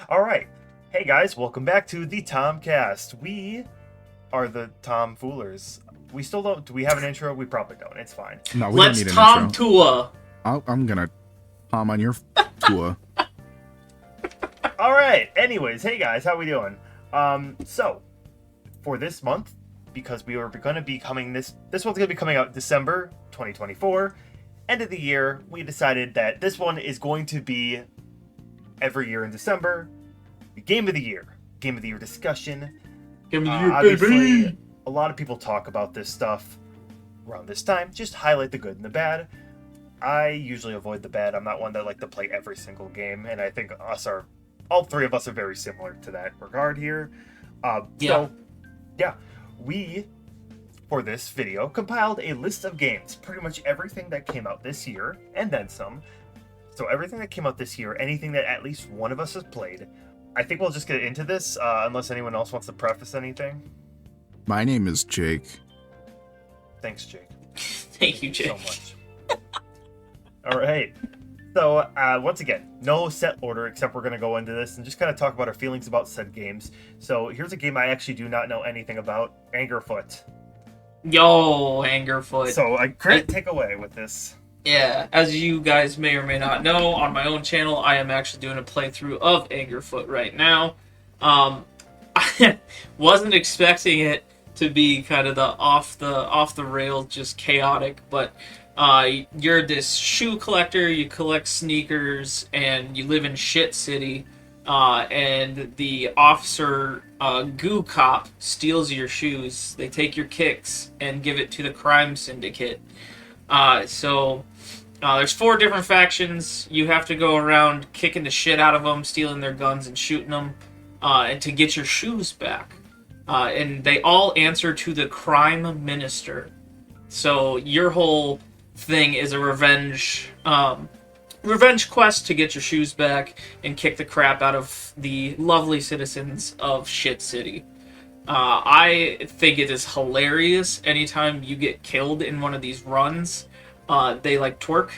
All right. Hey guys, welcome back to the Tomcast. We are the Tom Foolers. We still don't. Do we have an intro? We probably don't. It's fine. No, we Let's don't need an Tom intro. Tua. I'm gonna Tom on your Tua. All right. Anyways, hey guys, how we doing? So for this month, because we were going to be coming this one's going to be coming out December 2024, end of the year, we decided that this one is going to be every year in December, the game of the year discussion. Give me your Obviously, baby. a lot of people talk about this stuff around this time. Just highlight the good and the bad. I usually avoid the bad. I'm not one that like to play every single game, and I think all three of us are very similar to that regard here. So, we, for this video, compiled a list of games, pretty much everything that came out this year, and then some. So everything that came out this year, anything that at least one of us has played. I think we'll just get into this, unless anyone else wants to preface anything. My name is Jake. Thanks, Jake. Thank you, Jake. So much. All right. So, once again, no set order, except we're going to go into this and just kind of talk about our feelings about said games. So, here's a game I actually do not know anything about, Angerfoot. Yo, Angerfoot. So, I couldn't take away with this. Yeah, as you guys may or may not know, on my own channel, I am actually doing a playthrough of Angerfoot right now. I wasn't expecting it to be kind of the off the rails, just chaotic, but you're this shoe collector, you collect sneakers, and you live in Shit City, and the officer, Goo Cop, steals your shoes. They take your kicks and give it to the crime syndicate. There's 4 different factions. You have to go around kicking the shit out of them, stealing their guns and shooting them, and to get your shoes back. And they all answer to the crime minister. So your whole thing is a revenge quest to get your shoes back and kick the crap out of the lovely citizens of Shit City. I think it is hilarious anytime you get killed in one of these runs. They like twerk,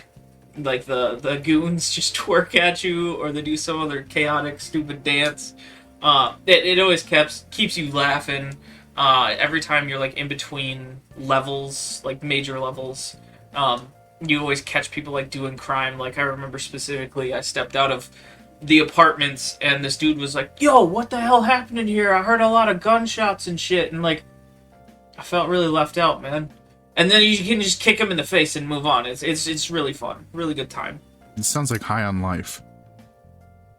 like the goons just twerk at you, or they do some other chaotic, stupid dance. It always keeps you laughing. Every time you're like in between levels, like major levels, you always catch people like doing crime. Like I remember specifically, I stepped out of the apartments and this dude was like, "Yo, what the hell happened in here? I heard a lot of gunshots and shit," and like I felt really left out, man. And then you can just kick him in the face and move on. It's really fun. Really good time. It sounds like High on Life.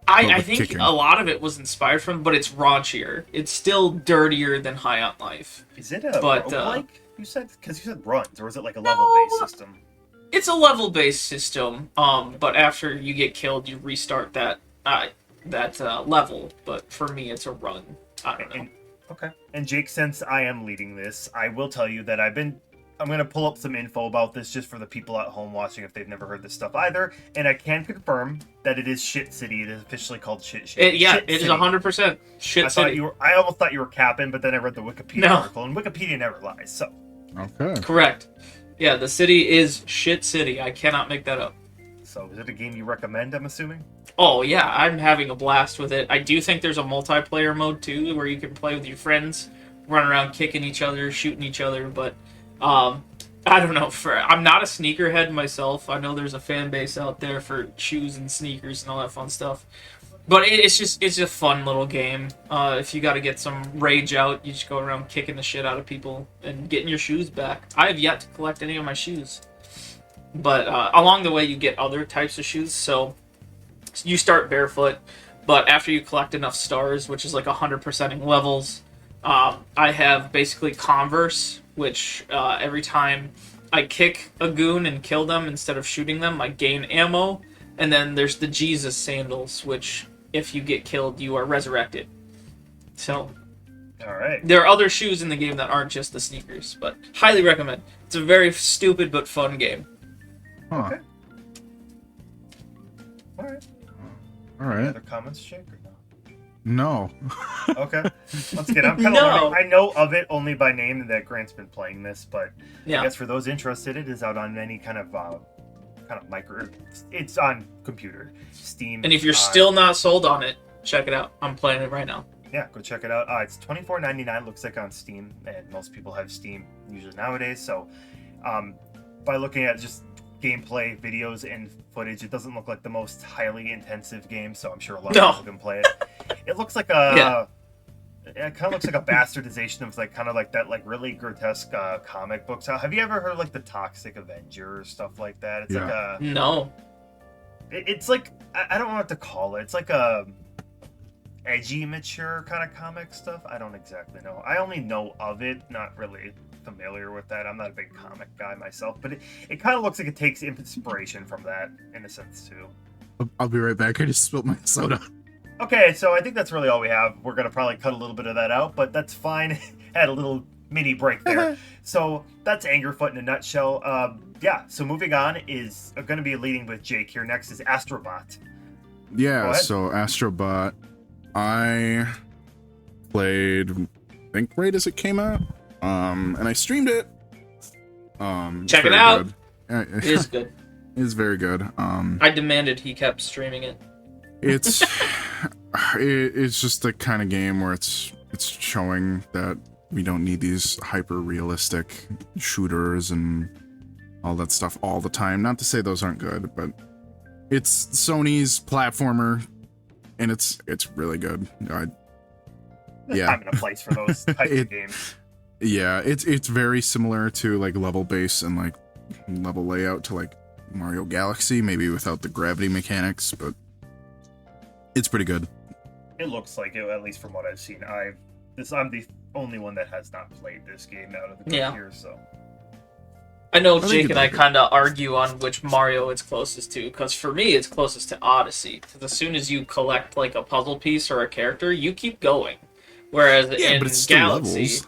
I think kicking. a lot of it was inspired from, but it's raunchier. It's still dirtier than High on Life. Is it a But, roguelike? You said, because you said runs, or is it like a level-based system? It's a level-based system, but after you get killed, you restart that level. But for me, it's a run. I don't know. Okay. And Jake, since I am leading this, I will tell you that I'm going to pull up some info about this just for the people at home watching if they've never heard this stuff either. And I can confirm that it is Shit City. It is officially called Shit City. It is 100% Shit City. I almost thought you were capping, but then I read the Wikipedia article, and Wikipedia never lies, so. Okay. Correct. Yeah, the city is Shit City. I cannot make that up. So, is it a game you recommend, I'm assuming? Oh, yeah, I'm having a blast with it. I do think there's a multiplayer mode, too, where you can play with your friends, run around kicking each other, shooting each other, but I don't know. I'm not a sneakerhead myself. I know there's a fan base out there for shoes and sneakers and all that fun stuff. But it's a fun little game. If you got to get some rage out, you just go around kicking the shit out of people and getting your shoes back. I have yet to collect any of my shoes. But along the way, you get other types of shoes. So you start barefoot, but after you collect enough stars, which is like 100%ing levels, I have basically Converse, which every time I kick a goon and kill them instead of shooting them, I gain ammo. And then there's the Jesus sandals, which if you get killed, you are resurrected. So all right. There are other shoes in the game that aren't just the sneakers, but highly recommend. It's a very stupid but fun game. Huh. Okay. All right. All Any right. other comments, Jake, or no? No. Okay. Once again, I'm kind of No. learning. I know of it only by name that Grant's been playing this, but Yeah. I guess for those interested, it is out on any kind of micro. It's on computer, Steam. And if you're still not sold on it, check it out. I'm playing it right now. Yeah, go check it out. It's $24.99. Looks like on Steam, and most people have Steam usually nowadays. So, by looking at just gameplay videos and footage, it doesn't look like the most highly intensive game. So I'm sure a lot of people can play it. It looks like a. It kind of looks like a bastardization of like kind of like that like really grotesque comic books. Have you ever heard of, like the Toxic Avenger or stuff like that? It's like a. No. It's like I don't know what to call it. It's like a edgy, mature kind of comic stuff. I don't exactly know. I only know of it, not really familiar with that. I'm not a big comic guy myself, but it kind of looks like it takes inspiration from that in a sense too. I'll be right back. I just spilled my soda. Okay, so I think that's really all we have. We're gonna probably cut a little bit of that out, but that's fine. Had a little mini break there. So that's Angerfoot in a nutshell. Yeah, so moving on is going to be leading with Jake here. Next is Astrobot. Yeah, so Astrobot, I played, I think, right as it came out, and I streamed it. Check it out. Good. It is good. It's very good. I demanded he kept streaming it. It's it's just the kind of game where it's showing that we don't need these hyper realistic shooters and all that stuff all the time. Not to say those aren't good, but it's Sony's platformer, and it's really good. Yeah, Time and a place for those types of games. Yeah, it's very similar to like level base and like level layout to like Mario Galaxy, maybe without the gravity mechanics, but it's pretty good. It looks like it, at least from what I've seen. I'm the only one that has not played this game out of the group here, so. I know Jake and I kind of argue on which Mario it's closest to, because for me it's closest to Odyssey. Because as soon as you collect like a puzzle piece or a character, you keep going. Whereas in but it's Galaxy, still levels.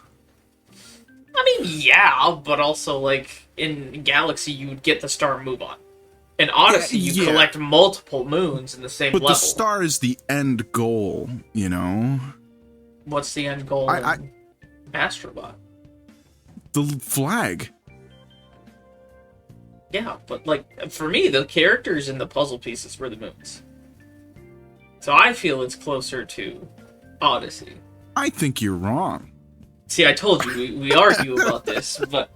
I mean, yeah, but also like in Galaxy, you would get the star and move on. In Odyssey, you collect multiple moons in the same level. But the star is the end goal, you know? What's the end goal in Astrobot? The flag. Yeah, but like for me, the characters and the puzzle pieces were the moons. So I feel it's closer to Odyssey. I think you're wrong. See, I told you we argue about this, but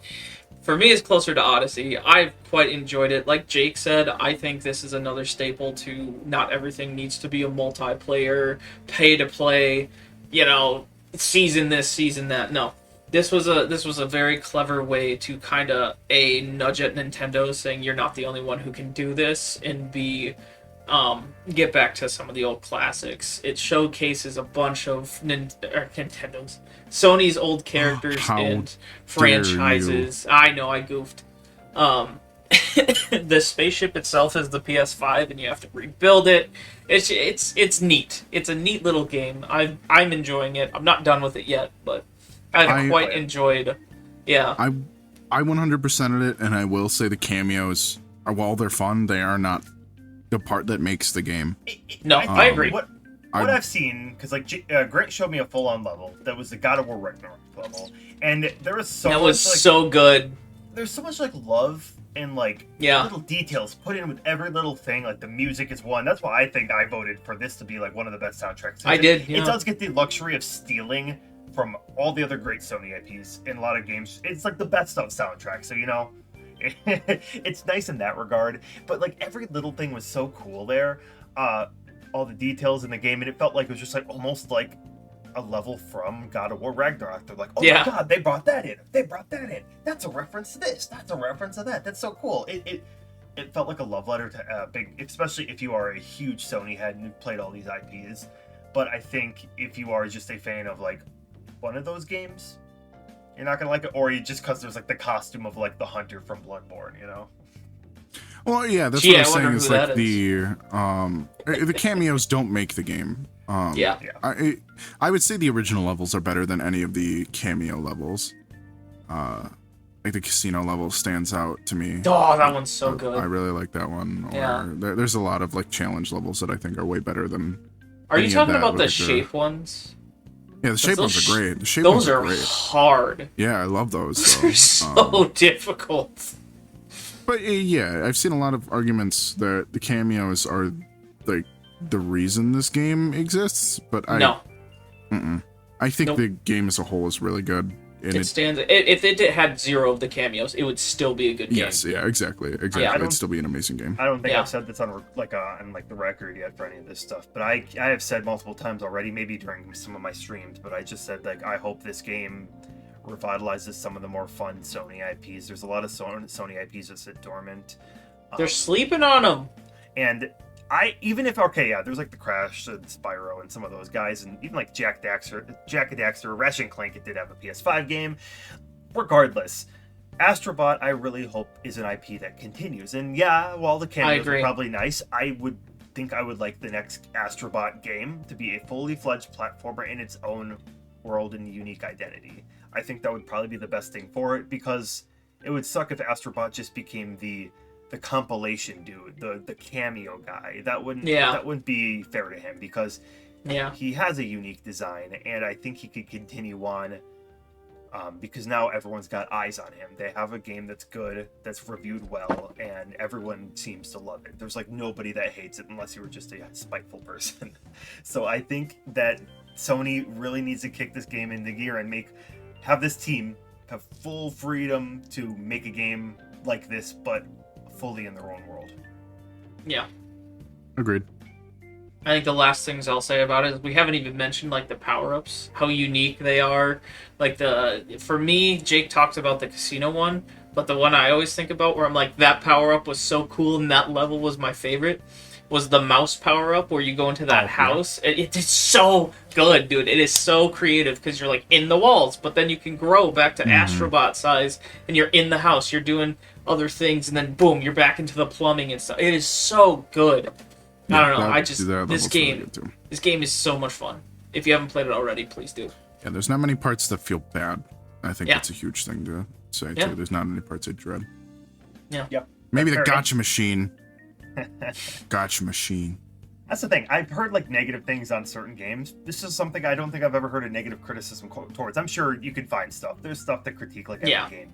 for me, it's closer to Odyssey. I've quite enjoyed it. Like Jake said, I think this is another staple to not everything needs to be a multiplayer, pay to play, season this, season that. No. This was a very clever way to kind of A, nudge at Nintendo saying you're not the only one who can do this, and B, get back to some of the old classics. It showcases a bunch of Sony's old characters and franchises. I know, I goofed. The spaceship itself is the PS5, and you have to rebuild it. It's neat. It's a neat little game. I'm enjoying it. I'm not done with it yet, but I've quite enjoyed. Yeah. I 100%ed it, and I will say the cameos are, while they're fun, they are not the part that makes the game. No, I agree. What I've seen, because like Grant showed me a full-on level that was the God of War Ragnarok level, and there was so that much, was so good. There's so much like love and like little details put in with every little thing. Like the music is one. That's why I think I voted for this to be like one of the best soundtracks. I did. Yeah. It does get the luxury of stealing from all the other great Sony IPs in a lot of games. It's like the best of soundtrack. So it's nice in that regard. But like every little thing was so cool there. All the details in the game, and it felt like it was just like almost like a level from God of War Ragnarok. They're like, oh my god, they brought that in. They brought that in. That's a reference to this. That's a reference to that. That's so cool. It felt like a love letter to big, especially if you are a huge Sony head and you've played all these IPs. But I think if you are just a fan of like one of those games, you're not gonna like it, or you just because there's like the costume of like the hunter from Bloodborne, Well, yeah, that's what I'm saying. Is like the cameos don't make the game. I would say the original levels are better than any of the cameo levels. Like the casino level stands out to me. Oh, that one's so good. I really like that one. There's a lot of like challenge levels that I think are way better than. Are you talking about the shape ones? Yeah, the shape ones are great. The shape those ones are great. Hard. Yeah, I love those. They're so difficult. But yeah, I've seen a lot of arguments that the cameos are like the reason this game exists, but No. I think Nope. the game as a whole is really good. And It stands. If it had 0 of the cameos, it would still be a good game. yes, yeah, exactly. Yeah. It'd still be an amazing game. I don't think Yeah. I've said this on the record yet for any of this stuff, but I have said multiple times already, maybe during some of my streams, but I just said like I hope this game revitalizes some of the more fun Sony IPs. There's a lot of Sony IPs that sit dormant. They're sleeping on them. And there's like the Crash and Spyro and some of those guys, and even like Jack Daxter, Ratchet and Clank, it did have a PS5 game. Regardless, Astrobot, I really hope is an IP that continues. And yeah, while the cameos are probably nice, I would like the next Astrobot game to be a fully fledged platformer in its own world and unique identity. I think that would probably be the best thing for it, because it would suck if Astrobot just became the compilation dude, the cameo guy. That wouldn't be fair to him, because he has a unique design, and I think he could continue on, because now everyone's got eyes on him. They have a game that's good, that's reviewed well, and everyone seems to love it. There's like nobody that hates it unless you were just a spiteful person. So I think that Sony really needs to kick this game into gear and have this team have full freedom to make a game like this, but fully in their own world. Yeah. Agreed. I think the last things I'll say about it is we haven't even mentioned like the power-ups, how unique they are. Like for me, Jake talked about the casino one, but the one I always think about where I'm like, that power-up was so cool and that level was my favorite, was the mouse power-up where you go into that house. Yeah. It is so good, dude. It is so creative because you're like in the walls, but then you can grow back to Astrobot size and you're in the house. You're doing other things, and then boom, you're back into the plumbing and stuff. It is so good. Yeah, I don't know. This game is so much fun. If you haven't played it already, please do. Yeah, there's not many parts that feel bad. I think that's a huge thing to say too. There's not many parts I dread. Yeah. Yep. Maybe the gotcha machine. Gotcha machine. That's the thing. I've heard like negative things on certain games. This is something I don't think I've ever heard a negative criticism towards. I'm sure you could find stuff. There's stuff to critique like every game.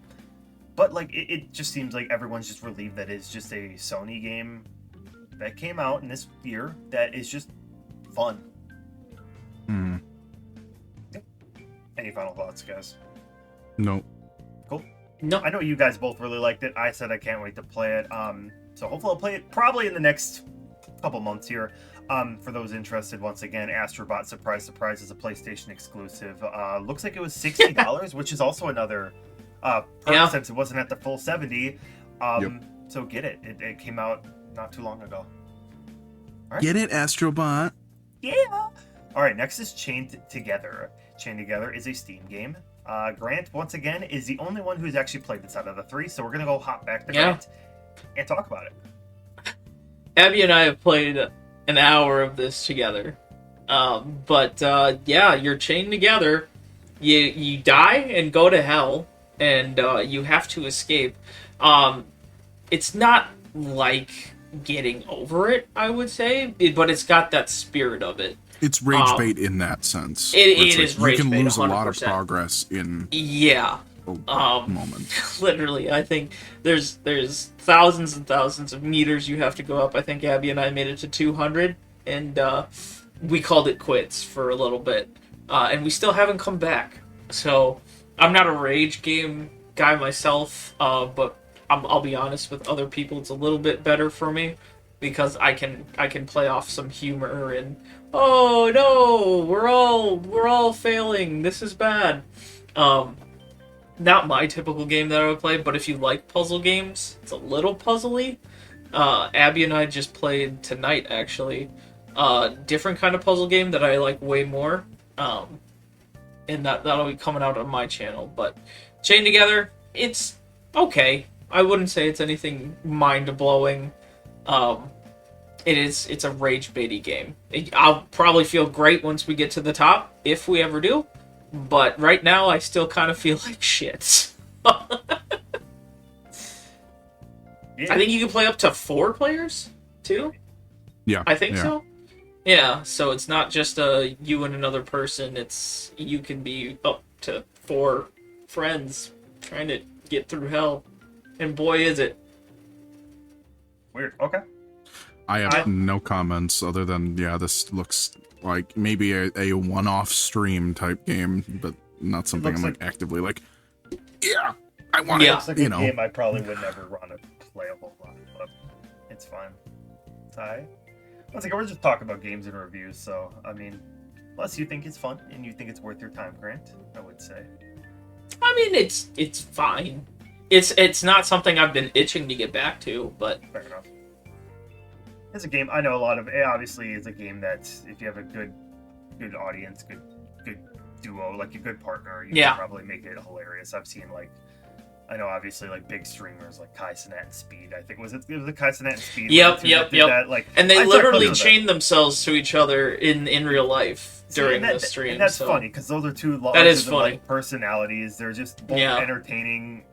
But like it just seems like everyone's just relieved that it's just a Sony game that came out in this year that is just fun. Yep. Any final thoughts, guys? No. Cool. No. I know you guys both really liked it. I said I can't wait to play it. So hopefully I'll play it probably in the next couple months here. For those interested, once again, Astrobot, surprise, surprise, is a PlayStation exclusive. Looks like it was $60, which is also another since it wasn't at the full 70. So get it. It came out not too long ago. All right. Get it, Astrobot. Yeah. All right, next is Chained Together. Chained Together is a Steam game. Grant, once again, is the only one who's actually played this out of the three, so we're going to go hop back to Grant and talk about it. Abby and I have played an hour of this together. You're chained together. You die and go to hell, and you have to escape. It's not like getting over it, I would say, but it's got that spirit of it. It's rage bait in that sense. It is rage bait. You can lose 100%. a lot of progress in a moment. Literally, I think there's thousands and thousands of meters you have to go up. I think Abby and I made it to 200, and we called it quits for a little bit, and we still haven't come back. So I'm not a rage game guy myself, but I'll be honest with other people, it's a little bit better for me because I can play off some humor and oh no, we're all failing. This is bad. Not my typical game that I would play, but if you like puzzle games, it's a little puzzly. Abby and I just played tonight actually, different kind of puzzle game that I like way more. And that'll be coming out on my channel. But Chained Together, it's okay. I wouldn't say it's anything mind-blowing. It's a rage baity game. I'll probably feel great once we get to the top, if we ever do. But right now, I still kind of feel like shit. I think you can play up to 4 players, too? Yeah. I think so. Yeah, so it's not just you and another person. You can be up to 4 friends trying to get through hell. And boy, is it. Weird. Okay. I have no comments other than, yeah, this looks like maybe a one-off stream type game, but not something I'm like actively like, yeah, I want It it. looks like a game I probably would never run to play a whole lot, but it's fun. Ty? Once again, we're just talking about games and reviews, so, I mean, unless you think it's fun and you think it's worth your time, Grant, I would say. I mean, it's fine. It's not something I've been itching to get back to, but Fair enough. It's a game I know a lot of. It obviously is a game that if you have a good audience, good duo, like a good partner, you can probably make it hilarious. I've seen I know obviously big streamers like Kai Cenat and Speed. I think it was the Kai Cenat and Speed. Yep. That, and they literally chain themselves to each other in real life during the stream. And that's funny because those are two personalities. They're just both entertaining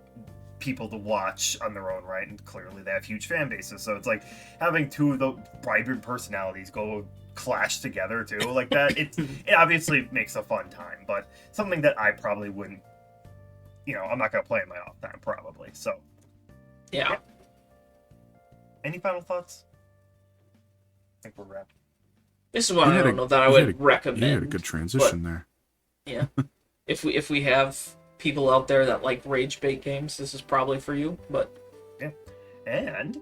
people to watch on their own right, and clearly they have huge fan bases, so it's like having two of the vibrant personalities go clash together too like that. It obviously makes a fun time, but something that I probably wouldn't, I'm not gonna play in my off time probably. So yeah. Any final thoughts? I think we're wrapped. This is one I don't know that I would recommend. You had a good transition there. Yeah. if we have people out there that like rage bait games, this is probably for you. But yeah, and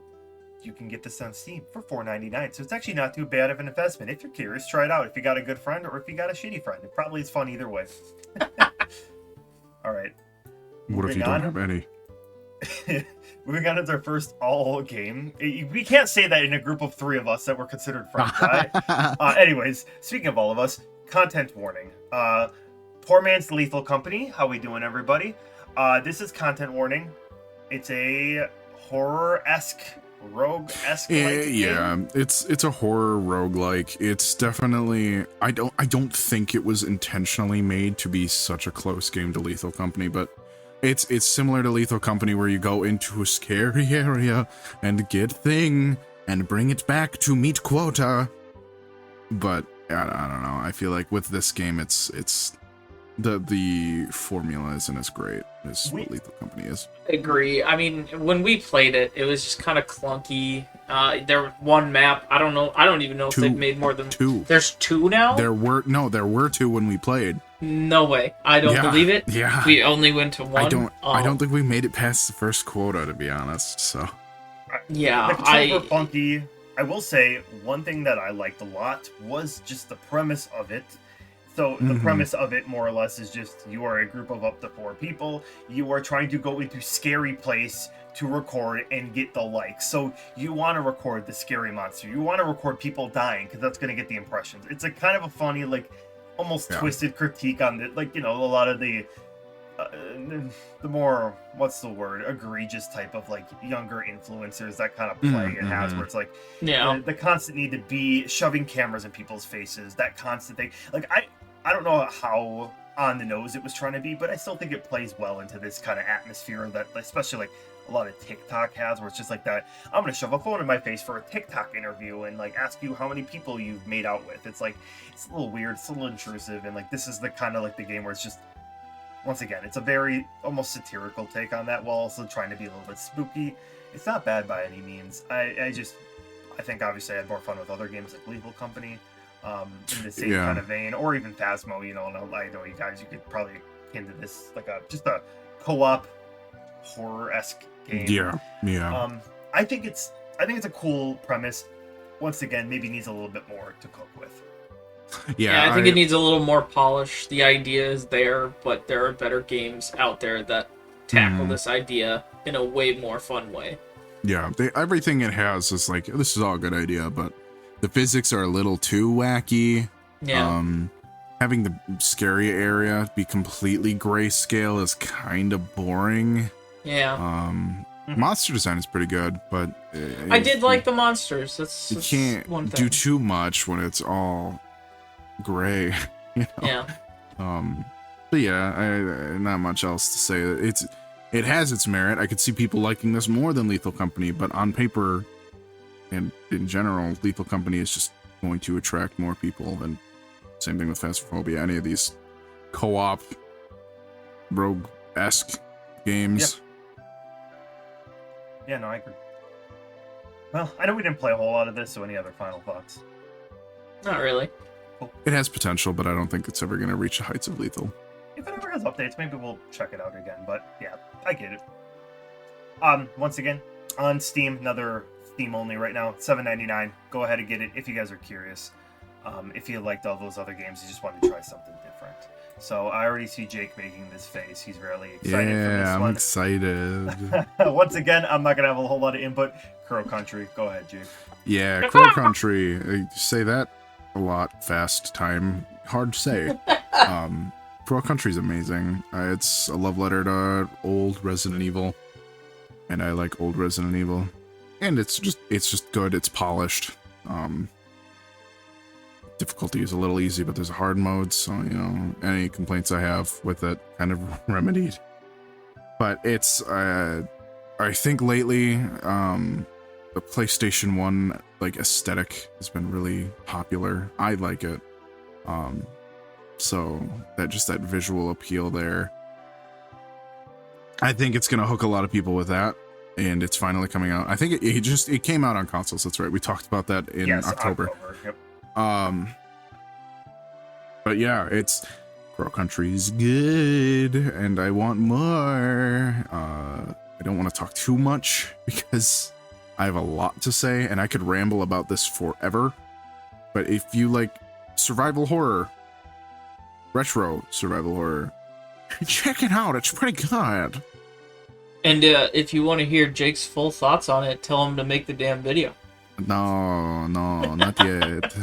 you can get this on Steam for $4.99, so it's actually not too bad of an investment. If you're curious, try it out. If you got a good friend or if you got a shitty friend, it probably is fun either way. All right. What if you don't have any? Moving on to our first all game. We can't say that in a group of three of us that we're considered friends, right? Anyways, speaking of all of us, content warning. Poor Man's Lethal Company. How we doing, everybody? This is content warning. It's a horror-esque, rogue-esque game. It's a horror roguelike. It's definitely I don't think it was intentionally made to be such a close game to Lethal Company, but it's similar to Lethal Company where you go into a scary area and get thing and bring it back to meet quota. But I don't know. I feel like with this game it's the formula isn't as great as what Lethal Company is. I agree. I mean, when we played it, it was just kind of clunky. There was one map. I don't know. I don't even know if they've made more than two. There's two now? There were two when we played. No way. I don't believe it. Yeah. We only went to one. I don't think we made it past the first quota, to be honest. So yeah, the controls were funky. I will say one thing that I liked a lot was just the premise of it. So the premise of it, more or less, is just you are a group of up to 4 people. You are trying to go into scary place to record and get the likes. So you want to record the scary monster. You want to record people dying because that's going to get the impressions. It's a kind of a funny, almost twisted critique on the, a lot of the more, what's the word, egregious type of younger influencers, that kind of play it has, where it's the constant need to be shoving cameras in people's faces, that constant thing. I don't know how on the nose it was trying to be, but I still think it plays well into this kind of atmosphere that especially a lot of TikTok has, where it's just that I'm gonna shove a phone in my face for a TikTok interview and ask you how many people you've made out with. It's it's a little weird, it's a little intrusive, and this is the kind of the game where it's just, once again, it's a very almost satirical take on that while also trying to be a little bit spooky. It's not bad by any means. I think obviously I had more fun with other games like Lethal Company, in the same kind of vein, or even Phasmo. And I know you guys, you could probably into this just a co-op horror-esque game. Yeah. I think it's a cool premise. Once again, maybe needs a little bit more to cook with. Yeah, I think it needs a little more polish. The idea is there, but there are better games out there that tackle this idea in a way more fun way. Yeah, everything it has is this is all a good idea, but the physics are a little too wacky. Yeah. Having the scary area be completely grayscale is kind of boring. Yeah. Monster design is pretty good, but I did like the monsters. That's you can't one thing. do too much when it's all gray. Yeah. But yeah, not much else to say. It has its merit. I could see people liking this more than Lethal Company, but on paper and in general, Lethal Company is just going to attract more people. And same thing with Phasmophobia. Any of these co-op rogue-esque games. Yeah, no, I agree. Well, I know we didn't play a whole lot of this, so any other final thoughts? Not really. It has potential, but I don't think it's ever going to reach the heights of Lethal. If it ever has updates, maybe we'll check it out again. But yeah, I get it. Once again, on Steam, another Steam only right now, $7.99. Go ahead and get it if you guys are curious. If you liked all those other games, you just wanted to try something different. So I already see Jake making this face. He's really excited for this I'm one. excited. Once again, I'm not gonna have a whole lot of input. Crow Country, go ahead, Jake. Yeah, Crow Country. I say that a lot. Fast time. Hard to say. Crow Country's amazing. It's a love letter to old Resident Evil. And I like old Resident Evil. And it's just good. It's polished. Difficulty is a little easy, but there's a hard mode, so, any complaints I have with it kind of remedied. But it's, I think lately, the PlayStation 1, aesthetic has been really popular. I like it. So, that visual appeal there. I think it's going to hook a lot of people with that, and it's finally coming out. I think it came out on consoles, that's right. We talked about that in October. Yep. But yeah, Crow Country's good, and I want more. I don't want to talk too much because I have a lot to say, and I could ramble about this forever. But if you like survival horror, retro survival horror, check it out. It's pretty good. And if you want to hear Jake's full thoughts on it, tell him to make the damn video. No, not yet.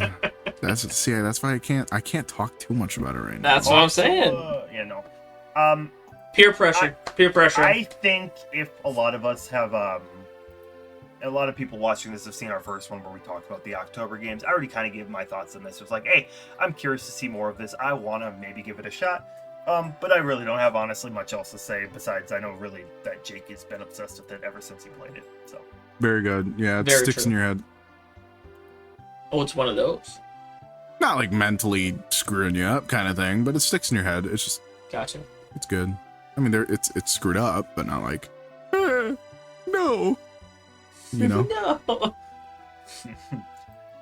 That's why I can't talk too much about it right now. That's what I'm saying. Yeah, no. Peer pressure. I think if a lot of us have, a lot of people watching this have seen our first one where we talked about the October games. I already kind of gave my thoughts on this. It was like, hey, I'm curious to see more of this. I want to maybe give it a shot. But I really don't have honestly much else to say besides I know really that Jake has been obsessed with it ever since he played it. So very good. Yeah, it Very sticks true. in your head. Oh, it's one of those. Not like mentally screwing you up kind of thing, but it sticks in your head. It's just Gotcha. it's good. I mean, it's screwed up, but not like no. No. all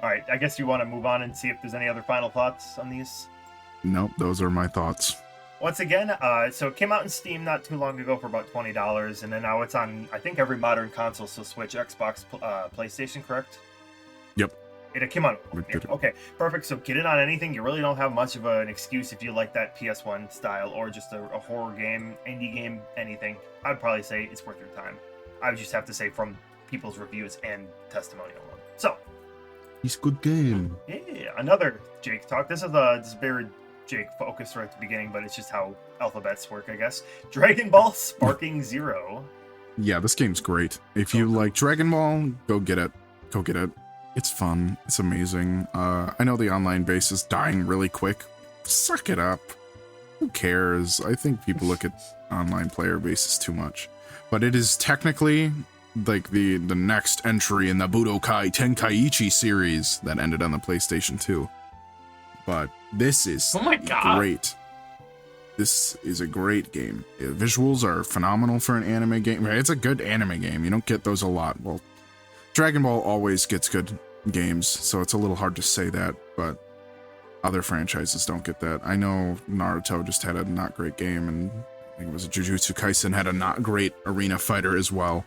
right, I guess you want to move on and see if there's any other final thoughts on these. Nope, those are my thoughts. Once again, so it came out in Steam not too long ago for about $20, and then now it's on, I think, every modern console, so Switch, Xbox, PlayStation, correct? Yep. It came out. We did it. Okay, perfect. So get it on anything. You really don't have much of an excuse if you like that PS1 style or just a horror game, indie game, anything. I'd probably say it's worth your time. I would just have to say from people's reviews and testimonial. So, It's a good game. yeah, another Jake talk. This is very Jake focused right at the beginning, but it's just how alphabets work, I guess. Dragon Ball Sparking Zero. Yeah, this game's great. If you like Dragon Ball, go get it. Go get it. It's fun. It's amazing. I know the online base is dying really quick. Suck it up. Who cares? I think people look at online player bases too much. But it is technically like the next entry in the Budokai Tenkaichi series that ended on the PlayStation 2. But this is Oh my God. great. This is a great game. Visuals are phenomenal for an anime game. It's a good anime game. You don't get those a lot. Well, Dragon Ball always gets good games, so it's a little hard to say that, but other franchises don't get that. I know Naruto just had a not great game, and I think it was Jujutsu Kaisen had a not great arena fighter as well.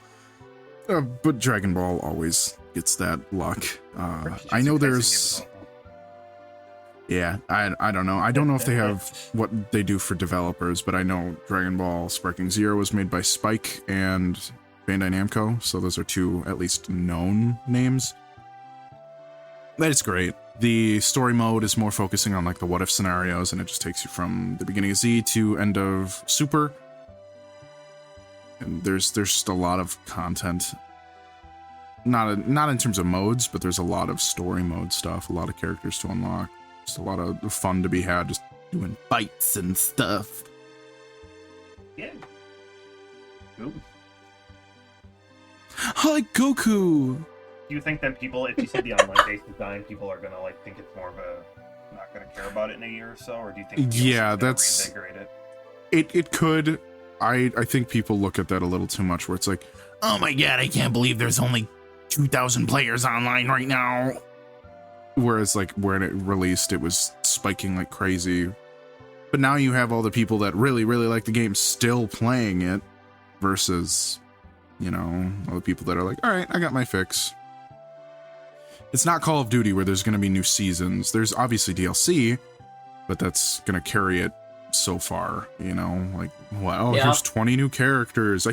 But Dragon Ball always gets that luck. I know there's... Yeah, I don't know. I don't know if they have what they do for developers, but I know Dragon Ball Sparking Zero was made by Spike and Bandai Namco, so those are two at least known names. But it's great. The story mode is more focusing on like the what if scenarios, and it just takes you from the beginning of Z to end of Super. And there's just a lot of content. Not in terms of modes, but there's a lot of story mode stuff, a lot of characters to unlock. Just a lot of fun to be had, just doing fights and stuff. Yeah. Ooh. I like Goku! Do you think that people, if you see the online base design, people are gonna like think it's more of a not gonna care about it in a year or so, or do you think Yeah, gonna that's reinvigorate it? it could. I think people look at that a little too much, where it's like, oh my god, I can't believe there's only 2,000 players online right now. Whereas like when it released, it was spiking like crazy. But now you have all the people that really, really like the game still playing it versus, you know, all the people that are like, all right, I got my fix. It's not Call of Duty where there's going to be new seasons. There's obviously DLC, but that's going to carry it so far, you know, like, wow, here's 20 new characters.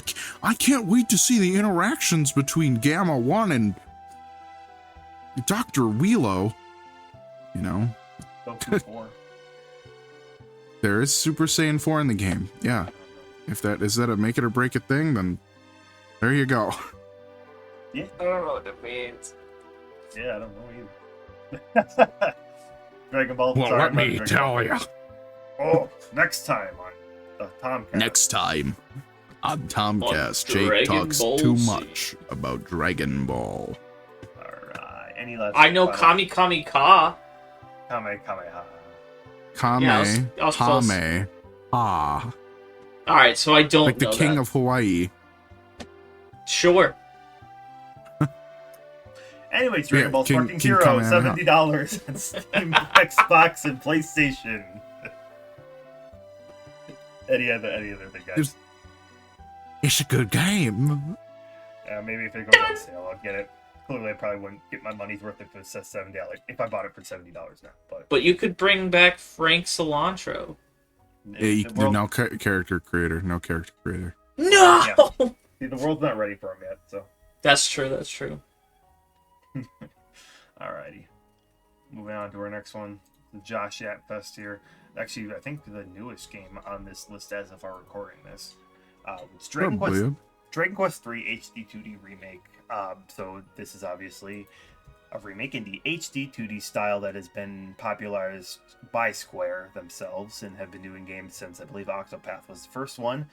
I can't wait to see the interactions between Gamma 1 and Dr. Wheelo, you know. Goku 4. There is Super Saiyan 4 in the game, yeah. If that is that a make it or break it thing, then there you go. Yeah. I don't know what it means. Yeah, I don't know either. Dragon Ball. Well, let me tell you. Oh, next time on the Tomcast. Next time on Tomcast, Jake Dragon talks Ball too Z. much about Dragon Ball. Alright, any last... I know Kami Kami Ka. Kamehameha. Kame, Yeah, I was close. Hame, Ha. Alright, so I don't Like the know king that. of Hawaii. Sure. Anyways, Dragon Ball King Sparking Zero, Kamehameha. $70 on Steam, Xbox, and PlayStation. Any other thing, guys? It's a good game. Maybe if it goes on sale, I'll get it. Clearly, I probably wouldn't get my money's worth if it says $70. If I bought it for $70 now, But you could bring back Frank Cilantro. Yeah, you can do no character creator. No character creator. No! Yeah. See, the world's not ready for him yet, so. That's true. Alrighty. Moving on to our next one. The Josh Yap Fest here. Actually, I think the newest game on this list as of our recording this. It's Dragon Quest 3 HD 2D remake. So this is obviously a remake in the HD 2D style that has been popularized by Square themselves and have been doing games since, I believe, Octopath was the first one.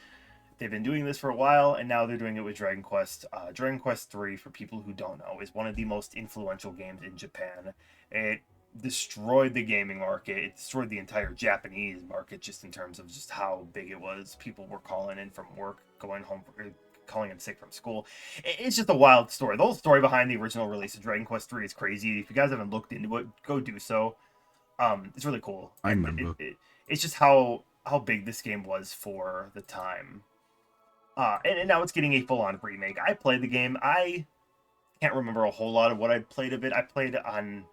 They've been doing this for a while, and now they're doing it with Dragon Quest. Dragon Quest 3, for people who don't know, is one of the most influential games in Japan. It destroyed the gaming market. It destroyed the entire Japanese market just in terms of just how big it was. People were calling in from work, going home, calling in sick from school. It's just a wild story. The whole story behind the original release of Dragon Quest 3 is crazy. If you guys haven't looked into it, go do so. It's really cool. I remember. It's just how big this game was for the time. And now it's getting a full-on remake. I played the game. I can't remember a whole lot of what I played of it. I played it on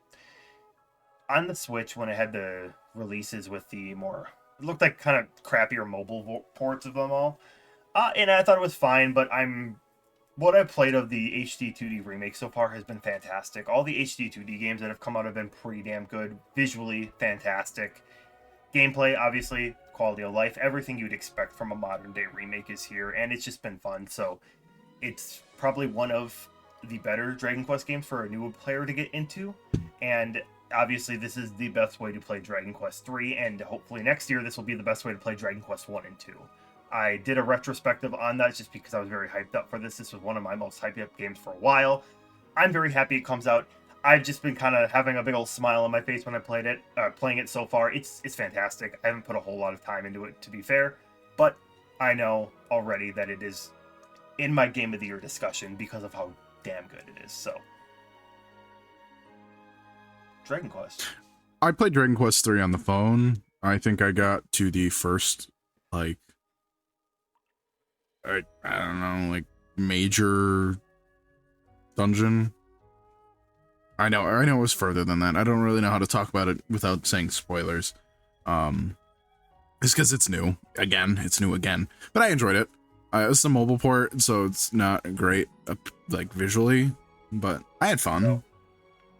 the Switch when it had the releases with the more... It looked like kind of crappier mobile ports of them all. And I thought it was fine, but what I've played of the HD 2D remake so far has been fantastic. All the HD 2D games that have come out have been pretty damn good. Visually, fantastic. Gameplay, obviously, quality of life, everything you'd expect from a modern day remake is here, and it's just been fun. So it's probably one of the better Dragon Quest games for a new player to get into, and obviously this is the best way to play Dragon Quest 3, and hopefully next year this will be the best way to play Dragon Quest 1 and 2. I did a retrospective on that just because I was very hyped up for this. This was one of my most hyped up games for a while. I'm very happy it comes out. I've just been kind of having a big old smile on my face when I played it, playing it so far. It's fantastic. I haven't put a whole lot of time into it, to be fair, but I know already that it is in my Game of the Year discussion because of how damn good it is. So, Dragon Quest. I played Dragon Quest 3 on the phone. I think I got to the first, like, I don't know, like, major dungeon. I know it was further than that. I don't really know how to talk about it without saying spoilers. It's because it's new. It's new again. But I enjoyed it. It's a mobile port, so it's not great, like, visually, but I had fun. No.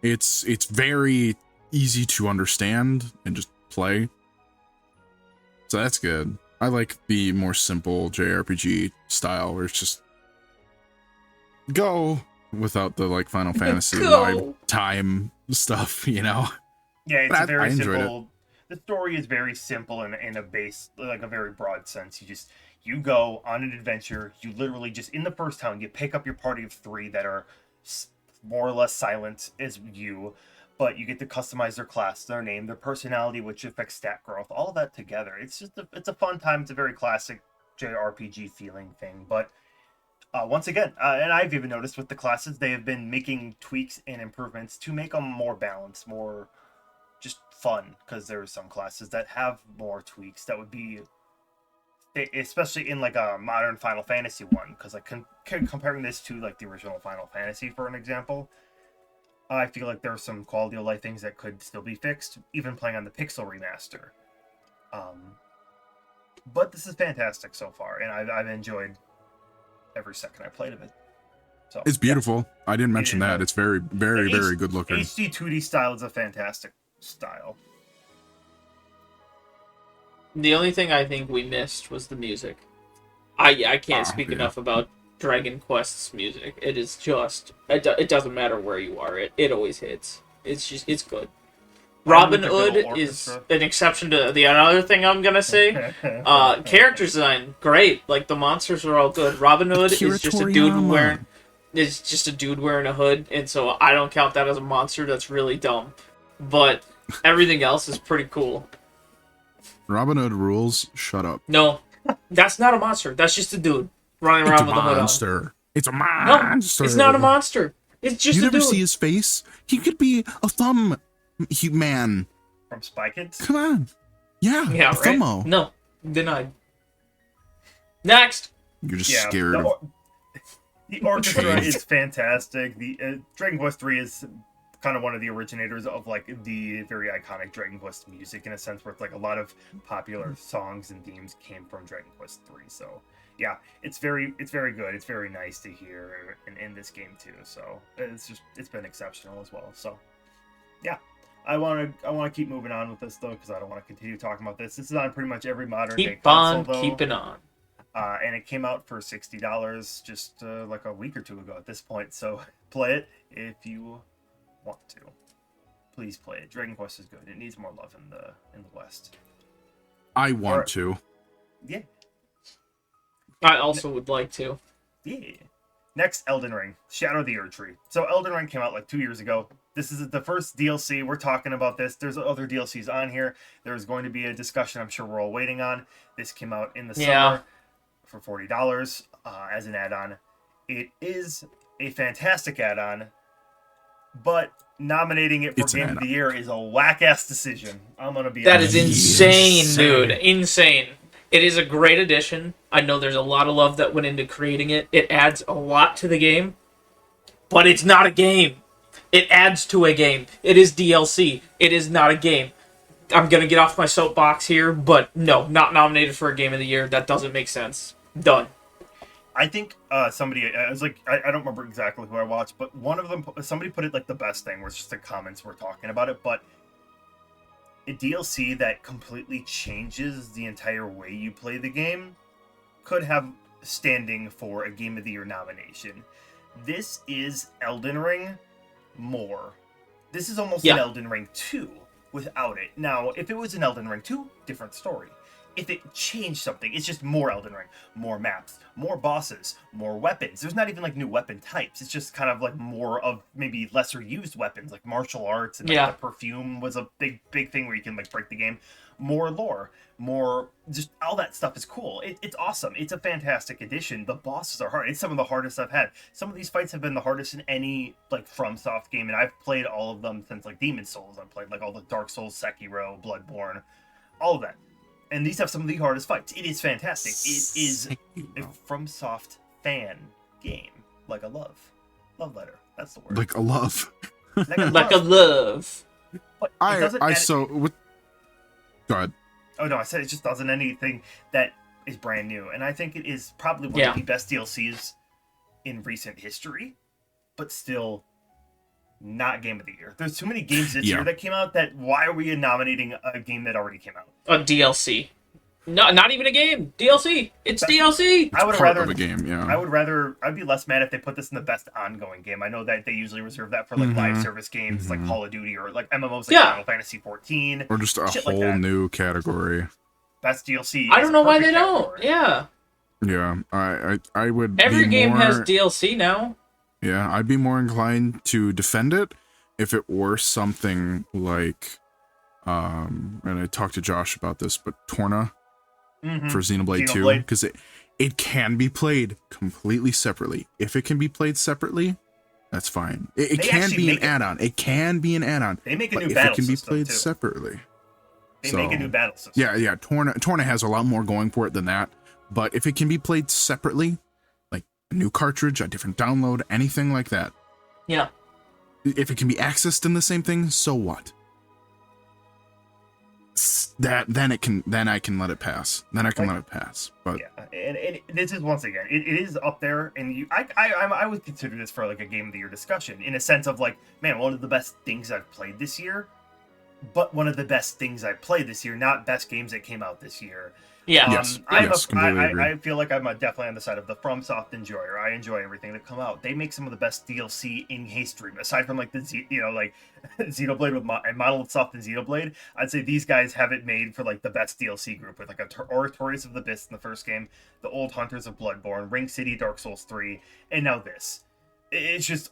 It's very easy to understand and just play. So that's good. I like the more simple JRPG style where it's just go without the like Final Fantasy live time stuff, you know? Yeah, it's very simple. It. The story is very simple in a base, like a very broad sense. You go on an adventure. You literally just, in the first town, you pick up your party of 3 that are more or less silent as you, but you get to customize their class, their name, their personality, which affects stat growth, all of that together. It's just it's a fun time. It's a very classic JRPG feeling thing, but Once again, and I've even noticed with the classes, they have been making tweaks and improvements to make them more balanced, more just fun. Because there are some classes that have more tweaks that would be, especially in like a modern Final Fantasy one. Because like comparing this to like the original Final Fantasy, for an example, I feel like there are some quality of life things that could still be fixed, even playing on the Pixel remaster. But this is fantastic so far, and I've enjoyed every second I played of it. So It's beautiful. Yeah. I didn't mention that. It's very, very, very good looking. HD 2D style is a fantastic style. The only thing I think we missed was the music. I can't speak enough about Dragon Quest's music. It is just it doesn't matter where you are. It always hits. It's good. Robin Hood is an exception to the other thing I'm gonna say. Character design, great. Like the monsters are all good. Robin Hood is just a dude wearing a hood, and so I don't count that as a monster. That's really dumb. But everything else is pretty cool. Robin Hood rules. Shut up. No, that's not a monster. That's just a dude running around with a hood on. It's a monster. No, it's not a monster. It's just a dude. You never see his face? He could be a thumb man. From Spy Kids? Come on. Yeah, right? Thumbo. No, denied. Next. You're just scared. The orchestra is fantastic. The Dragon Quest 3 is kind of one of the originators of like the very iconic Dragon Quest music in a sense, where it's like a lot of popular songs and themes came from Dragon Quest 3. So yeah, it's very good. It's very nice to hear in this game too. So it's been exceptional as well. So yeah. I want to keep moving on with this though, because I don't want to continue talking about this. This is on pretty much every modern day console though. Keeping on. And it came out for $60 just like a week or two ago at this point. So play it if you want to. Please play it. Dragon Quest is good. It needs more love in the West. I want to. Yeah. I also would like to. Yeah. Next, Elden Ring. Shadow of the Erd-Tree. So Elden Ring came out like 2 years ago. This is the first DLC. We're talking about this. There's other DLCs on here. There's going to be a discussion I'm sure we're all waiting on. This came out in the summer for $40 as an add-on. It is a fantastic add-on, but nominating it for Game of the Year is a whack-ass decision. I'm going to be honest. That is insane, dude. Insane. It is a great addition. I know there's a lot of love that went into creating it. It adds a lot to the game, but it's not a game. It adds to a game. It is DLC. It is not a game. I'm going to get off my soapbox here, but no, not nominated for a Game of the Year. That doesn't make sense. Done. I think somebody, I was like, I don't remember exactly who I watched, but one of them, somebody put it like the best thing, where it's just the comments were talking about it, but a DLC that completely changes the entire way you play the game could have standing for a Game of the Year nomination. This is Elden Ring more. This is almost an Elden Ring 2 without it. Now, if it was an Elden Ring 2, different story. If it changed something, it's just more Elden Ring, more maps, more bosses, more weapons. There's not even like new weapon types. It's just kind of like more of maybe lesser used weapons, like martial arts, and like the perfume was a big thing where you can like break the game. More lore, more just all that stuff is cool. It's awesome. It's a fantastic addition. The bosses are hard. It's some of the hardest I've had. Some of these fights have been the hardest in any like FromSoft game, and I've played all of them since like Demon Souls. I've played like all the Dark Souls, Sekiro, Bloodborne, all of that. And these have some of the hardest fights. It is fantastic. It is a FromSoft fan game. Like a love. Love letter. That's the word. Like a love. Like a love. But Go ahead. Oh no, I said it just doesn't anything that is brand new. And I think it is probably one of the best DLCs in recent history. But still not Game of the Year. There's too many games this year that came out that why are we nominating a game that already came out? A DLC. No, not even a game. DLC. It's DLC. I would rather a game. Yeah. I'd be less mad if they put this in the best ongoing game. I know that they usually reserve that for like live service games like Call of Duty or like MMOs like Final Fantasy 14 or just a whole new category. Best DLC. I don't know why they don't. Yeah. Yeah. I would. Every game has DLC now. Yeah, I'd be more inclined to defend it if it were something like, and I talked to Josh about this, but Torna, for Xenoblade 2, Xenoblade. because it can be played completely separately. If it can be played separately, that's fine. It They can actually be an make it. add-on. It can be an add-on. They make a But new if battle it can be system played too. separately. They So, make a new battle system. yeah. Torna has a lot more going for it than that. But if it can be played separately, like a new cartridge, a different download, anything like that, Yeah. if it can be accessed in the same thing, so what? Then I can let it pass. Then I can let it pass. But Yeah, and this is once again, it is up there, and I would consider this for like a game of the year discussion in a sense of like, man, one of the best things I've played this year, but one of the best things I played this year, not best games that came out this year. Yeah. Yes, completely agree. I feel like I'm definitely on the side of the FromSoft enjoyer. I enjoy everything that come out. They make some of the best DLC in history, aside from like like Xenoblade with and Monolith Soft and Xenoblade. I'd say these guys have it made for like the best DLC group with like Oratorius of the Abyss in the first game, the Old Hunters of Bloodborne, Ring City, Dark Souls 3, and now this. It's just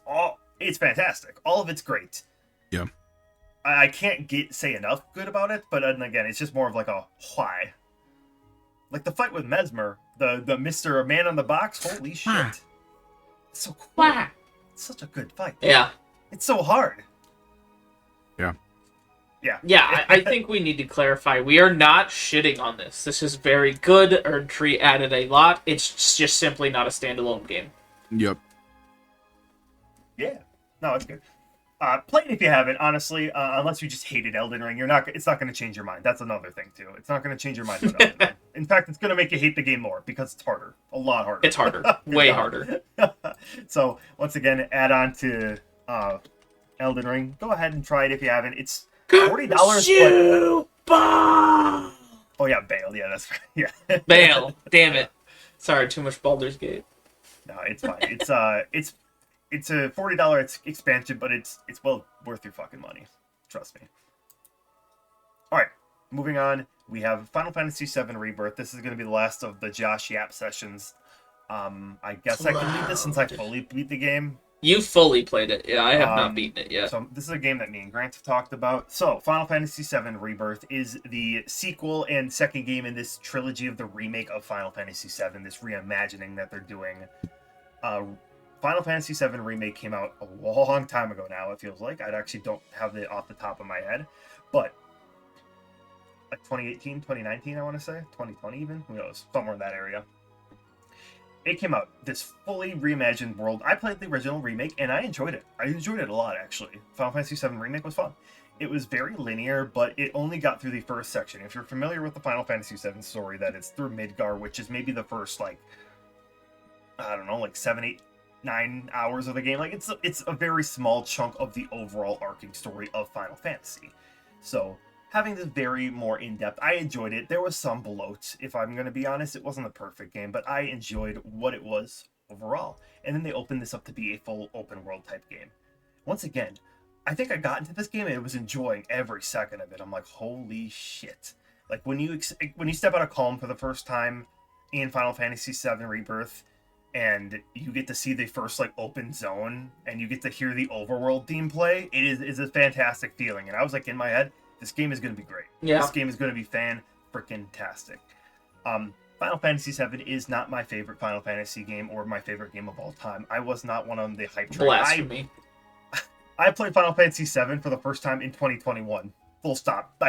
it's fantastic. All of it's great. yeah. I can't say enough good about it, but then again, it's just more of like a why. Like the fight with Mesmer, the Mr. Man on the Box, holy shit. It's so cool. Wah. It's such a good fight. Yeah. It's so hard. Yeah. Yeah. Yeah, I think we need to clarify. We are not shitting on this. This is very good. Erdtree added a lot. It's just simply not a standalone game. Yep. Yeah. No, it's good. Play it if you haven't, honestly, unless you just hated Elden Ring. It's not going to change your mind. That's another thing, too. It's not going to change your mind about Elden Ring. In fact, it's going to make you hate the game more, because it's harder. A lot harder. It's harder. Way harder. So, once again, add on to Elden Ring. Go ahead and try it if you haven't. It's $40, but... Oh, yeah, Bale. Yeah, that's right. Yeah. Bale. Damn it. Sorry, too much Baldur's Gate. No, it's fine. It's a $40 expansion, but it's well worth your fucking money. Trust me. All right, moving on. We have Final Fantasy VII Rebirth. This is going to be the last of the Josh Yap sessions. I guess I can leave this since I fully beat the game. You fully played it. Yeah, I have not beaten it yet. So this is a game that me and Grant have talked about. So Final Fantasy VII Rebirth is the sequel and second game in this trilogy of the remake of Final Fantasy VII, this reimagining that they're doing. Final Fantasy VII Remake came out a long time ago now, it feels like. I actually don't have it off the top of my head. But, like 2018, 2019, I want to say? 2020 even? Who knows? Somewhere in that area. It came out, this fully reimagined world. I played the original remake, and I enjoyed it. I enjoyed it a lot, actually. Final Fantasy VII Remake was fun. It was very linear, but it only got through the first section. If you're familiar with the Final Fantasy VII story, that it's through Midgar, which is maybe the first, like, I don't know, like 7, 8, 9 hours of the game. Like it's a very small chunk of the overall arcing story of Final Fantasy. So having this very more in-depth, I enjoyed it. There was some bloat, if I'm going to be honest. It wasn't a perfect game, but I enjoyed what it was overall. And then they opened this up to be a full open world type game. Once again, I think I got into this game and I was enjoying every second of it. I'm like, holy shit. Like when you step out of Calm for the first time in Final Fantasy VII Rebirth, and you get to see the first like open zone, and you get to hear the overworld theme play. It is a fantastic feeling, and I was like in my head, this game is going to be great. Yeah. This game is going to be fan-freaking-tastic. Final Fantasy VII is not my favorite Final Fantasy game or my favorite game of all time. I was not one on the hype train. Blasphemy. I played Final Fantasy VII for the first time in 2021. Full stop.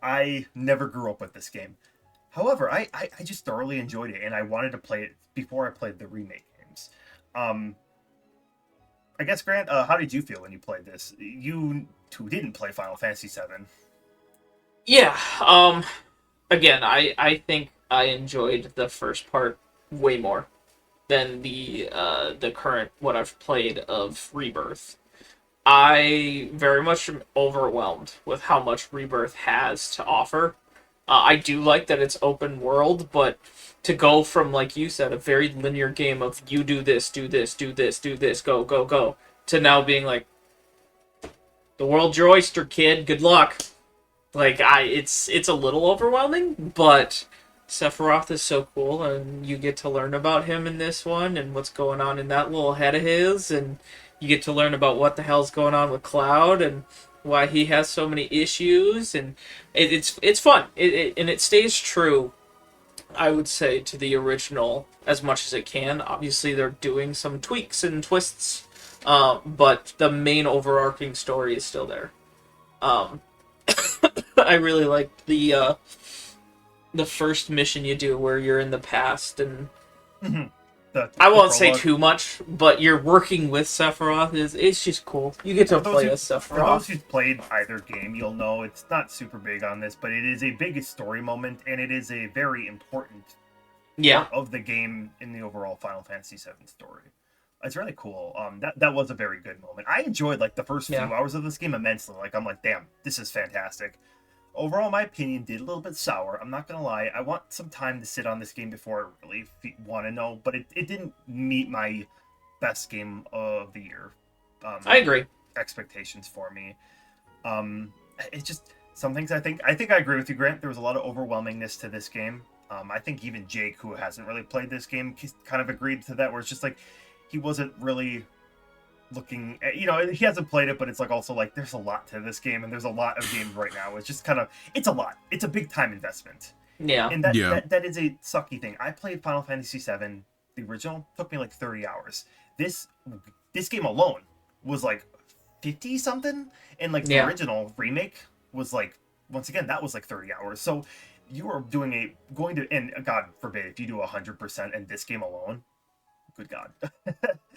I never grew up with this game. However, I just thoroughly enjoyed it, and I wanted to play it before I played the remake games. I guess, Grant, how did you feel when you played this? You two didn't play Final Fantasy VII. Yeah. Again, I think I enjoyed the first part way more than the current what I've played of Rebirth. I very much am overwhelmed with how much Rebirth has to offer. I do like that it's open world, but to go from, like you said, a very linear game of you do this, do this, do this, do this, go, go, go, to now being like, the world's your oyster, kid, good luck. Like, it's a little overwhelming, but Sephiroth is so cool, and you get to learn about him in this one, and what's going on in that little head of his, and you get to learn about what the hell's going on with Cloud, and why he has so many issues, and it's fun. And it stays true I would say, to the original as much as it can. Obviously, they're doing some tweaks and twists, but the main overarching story is still there. Um, I really liked the first mission you do where you're in the past, and I won't say too much, but you're working with Sephiroth. It's just cool. You get to play as Sephiroth. For those who've played either game, you'll know it's not super big on this, but it is a big story moment, and it is a very important part of the game in the overall Final Fantasy VII story. It's really cool. That was a very good moment. I enjoyed like the first few hours of this game immensely. Like I'm like, damn, this is fantastic. Overall, my opinion did a little bit sour. I'm not gonna lie. I want some time to sit on this game before I really want to know, but it didn't meet my best game of the year. I agree. Expectations for me. It's just some things I think I agree with you, Grant. There was a lot of overwhelmingness to this game. I think even Jake, who hasn't really played this game, kind of agreed to that. Where it's just like he wasn't really looking at, he hasn't played it, but it's like also like there's a lot to this game, and there's a lot of games right now. It's just kind of, it's a lot. It's a big time investment. Yeah. And that is a sucky thing. I played Final Fantasy VII, the original, took me like 30 hours. This game alone was like 50 something, and like the original remake was like, once again, that was like 30 hours. So you are going to, and God forbid if you do 100% in this game alone, good God.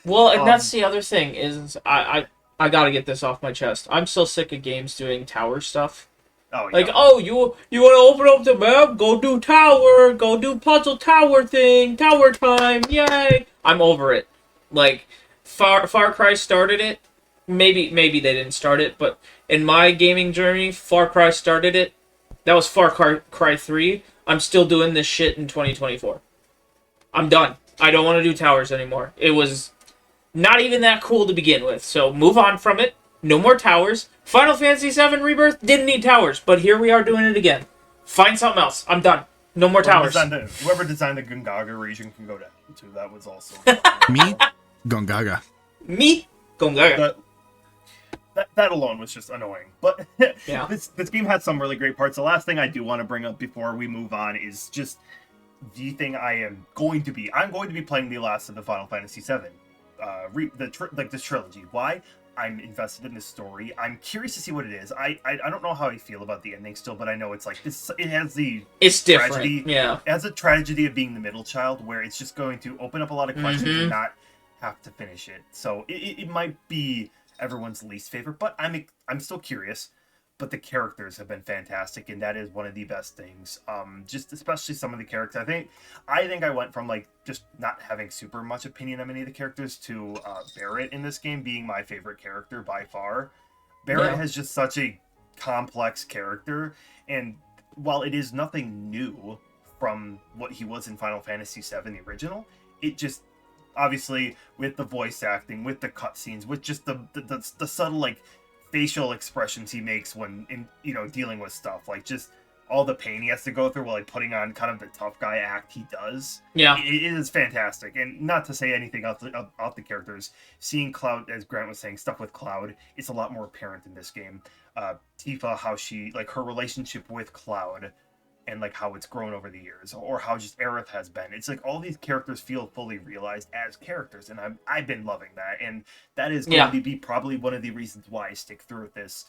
Well, and that's the other thing is I gotta get this off my chest. I'm so sick of games doing tower stuff. Oh, yeah. Like, oh, you want to open up the map? Go do tower. Go do puzzle tower thing. Tower time. Yay. I'm over it. Like, Far Cry started it. Maybe they didn't start it, but in my gaming journey, Far Cry started it. That was Far Cry 3. I'm still doing this shit in 2024. I'm done. I don't want to do towers anymore. It was not even that cool to begin with, so move on from it. No more towers. Final Fantasy VII Rebirth didn't need towers, but here we are doing it again. Find something else. I'm done. No more towers. Whoever designed the Gongaga region can go down too. That was also me, Gongaga. Me, Gongaga. That alone was just annoying. But this game had some really great parts. The last thing I do want to bring up before we move on is just the thing I'm going to be playing the last of the Final Fantasy VII, this trilogy. Why? I'm invested in this story. I'm curious to see what it is. I don't know how I feel about the ending still, but I know it's like this. It has it's tragedy. Different. Yeah, it has a tragedy of being the middle child, where it's just going to open up a lot of questions and not have to finish it. So it might be everyone's least favorite, but I'm still curious. But the characters have been fantastic, and that is one of the best things. Just especially some of the characters. I think I went from like just not having super much opinion on many of the characters to Barrett in this game being my favorite character by far. Barrett has just such a complex character, and while it is nothing new from what he was in Final Fantasy VII, the original, it just obviously with the voice acting, with the cutscenes, with just the subtle like facial expressions he makes when dealing with stuff, like just all the pain he has to go through while like putting on kind of the tough guy act he does. It is fantastic. And not to say anything off the characters, seeing Cloud, as Grant was saying, stuff with Cloud, it's a lot more apparent in this game. Tifa, how she, like, her relationship with Cloud and like how it's grown over the years, or how just Aerith has been. It's like all these characters feel fully realized as characters, and I've been loving that, and that is going to be probably one of the reasons why I stick through with this,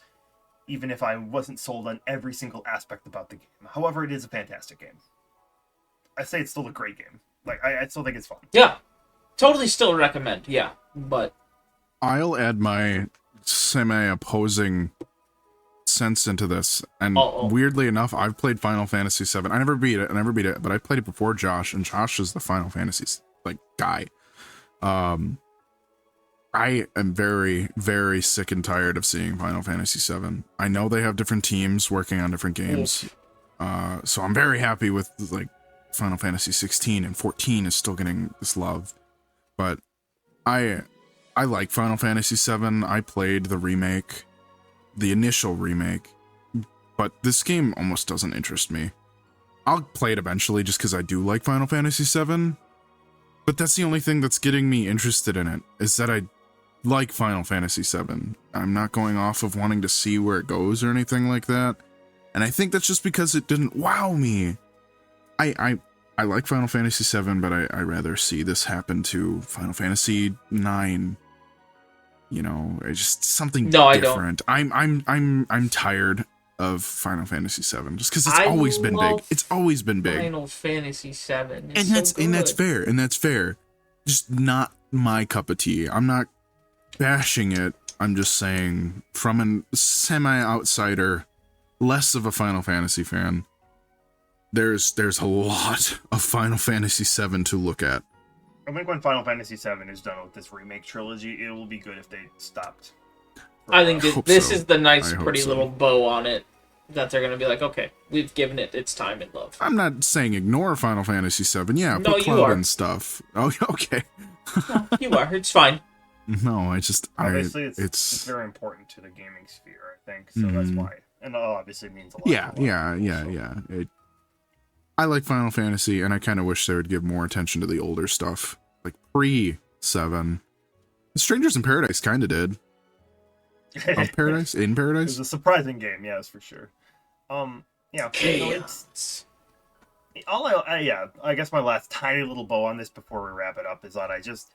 even if I wasn't sold on every single aspect about the game. However, it is a fantastic game. I say it's still a great game. Like I still think it's fun. Yeah, totally still recommend. Yeah, but I'll add my semi-opposing sense into this, and weirdly enough, I've played Final Fantasy VII. I never beat it, but I played it before Josh, and Josh is the Final Fantasy guy. I am very, very sick and tired of seeing Final Fantasy VII. I know they have different teams working on different games, so I'm very happy with like Final Fantasy 16 and 14 is still getting this love, but I like Final Fantasy VII. I played the remake. The initial remake, but this game almost doesn't interest me. I'll play it eventually just because I do like Final Fantasy VII, but that's the only thing that's getting me interested in it, is that I like Final Fantasy VII. I'm not going off of wanting to see where it goes or anything like that, and I think that's just because it didn't wow me. I I like Final Fantasy VII, but I rather see this happen to Final Fantasy IX. You know, it's just something No, I don't. different. I'm tired of Final Fantasy VII just because it's I always been big. love It's always been big, Final Fantasy VII. and It's that's so good. and that's fair, and that's fair. Just not my cup of tea. I'm not bashing it. I'm just saying, from a semi-outsider, less of a Final Fantasy fan, there's a lot of Final Fantasy VII to look at. I think when Final Fantasy VII is done with this remake trilogy, it will be good if they stopped. I think this so. is the nice, I hope pretty so. little bow on it that they're going to be like, okay, we've given it its time and love. I'm not saying ignore Final Fantasy VII. Yeah, No, put you Cloud are. and stuff. Oh, okay. No, you are. It's fine. No, I just Obviously, it's very important to the gaming sphere, I think, so that's why. And it obviously means a lot. yeah, to a lot of people, so. yeah. I like Final Fantasy, and I kind of wish they would give more attention to the older stuff, like pre-7. Strangers in Paradise kind of did. Of Paradise? In It Paradise? was a surprising game, yes, for sure. Yeah, it's I guess my last tiny little bow on this before we wrap it up is that I just,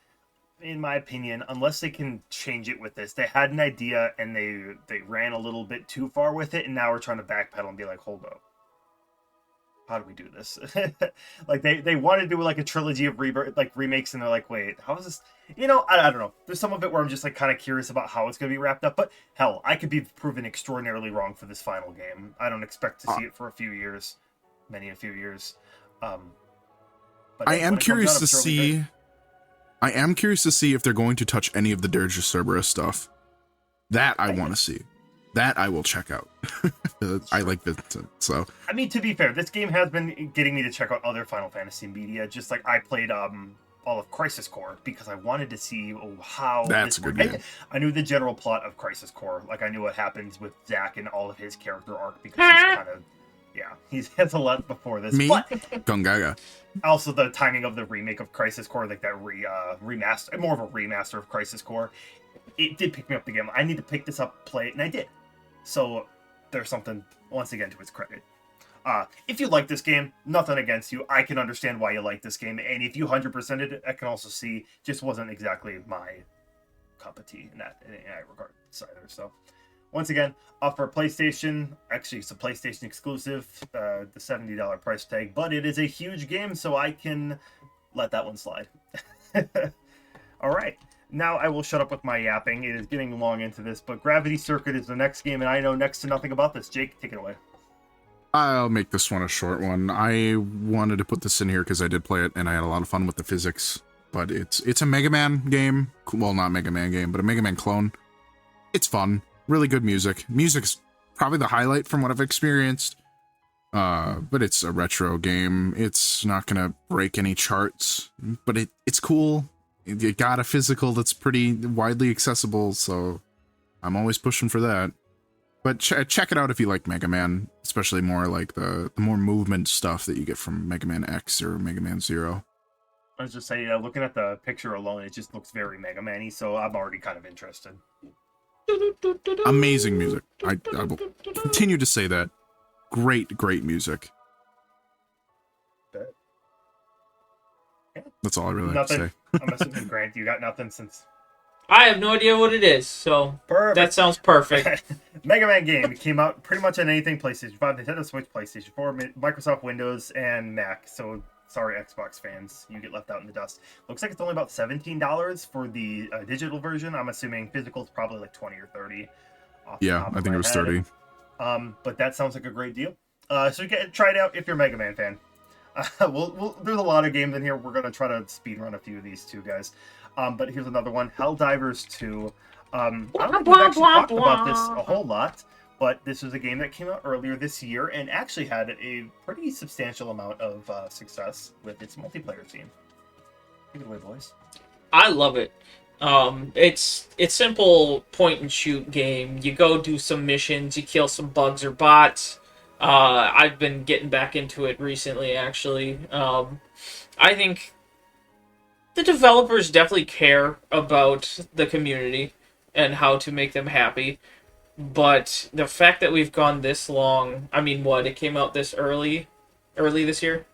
in my opinion, unless they can change it with this, they had an idea and they ran a little bit too far with it, and now we're trying to backpedal and be like, hold up, how do we do this? Like they wanted to do like a trilogy of remakes, and they're like, wait, how is this? You know, I don't know. There's some of it where I'm just like kind of curious about how it's going to be wrapped up. But hell, I could be proven extraordinarily wrong for this final game. I don't expect to see it for a few years, many a few years. But I when am it comes curious out, to I'm sure it'll be see. good. I am curious to see if they're going to touch any of the Dirge of Cerberus stuff. That I want to see. That I will check out. I like Vincent, so. I mean, to be fair, this game has been getting me to check out other Final Fantasy media. Just like I played all of Crisis Core because I wanted to see how That's this a good worked. game. I knew the general plot of Crisis Core. Like I knew what happens with Zack and all of his character arc because he's kind of he has a lot before this. Me? But Gungaga. also the timing of the remake of Crisis Core, like that remaster, more of a remaster of Crisis Core, it did pick me up the game. I need to pick this up, play it, and I did. So there's something, once again, to its credit. If you like this game, nothing against you. I can understand why you like this game. And if you 100%ed it, I can also see just wasn't exactly my cup of tea in that regard either. So once again, for PlayStation, actually it's a PlayStation exclusive, the $70 price tag, but it is a huge game, so I can let that one slide. All right. Now I will shut up with my yapping. It is getting long into this, but Gravity Circuit is the next game, and I know next to nothing about this. Jake, take it away. I'll make this one a short one. I wanted to put this in here because I did play it, and I had a lot of fun with the physics. But it's a Mega Man game. Well, not Mega Man game, but a Mega Man clone. It's fun. Really good music. Music's probably the highlight from what I've experienced. But it's a retro game. It's not gonna break any charts, but it's cool. It got a physical that's pretty widely accessible, so I'm always pushing for that. But check it out if you like Mega Man, especially more like the more movement stuff that you get from Mega Man X or Mega Man Zero. I was just saying, looking at the picture alone, it just looks very Mega Man-y, so I'm already kind of interested. Amazing music. I will continue to say that. Great music. That's all I really have to Nothing. say. I'm assuming, Grant, you got nothing since... I have no idea what it is, so Perfect. that sounds perfect. Mega Man game. It came out pretty much on anything PlayStation 5, Nintendo Switch, PlayStation 4, Microsoft Windows, and Mac. So, sorry, Xbox fans. You get left out in the dust. Looks like it's only about $17 for the digital version. I'm assuming physical is probably like 20 or 30. Yeah, I think it was 30. But that sounds like a great deal. So try it out if you're a Mega Man fan. There's a lot of games in here. We're going to try to speed run a few of these too, guys. But here's another one, Helldivers 2. I don't think we've actually talked about this a whole lot, but this was a game that came out earlier this year and actually had a pretty substantial amount of success with its multiplayer team. Take it away, boys. I love it. It's simple point and shoot game. You go do some missions, you kill some bugs or bots. I've been getting back into it recently, actually. I think the developers definitely care about the community and how to make them happy. But the fact that we've gone this long, I mean, it came out this early this year?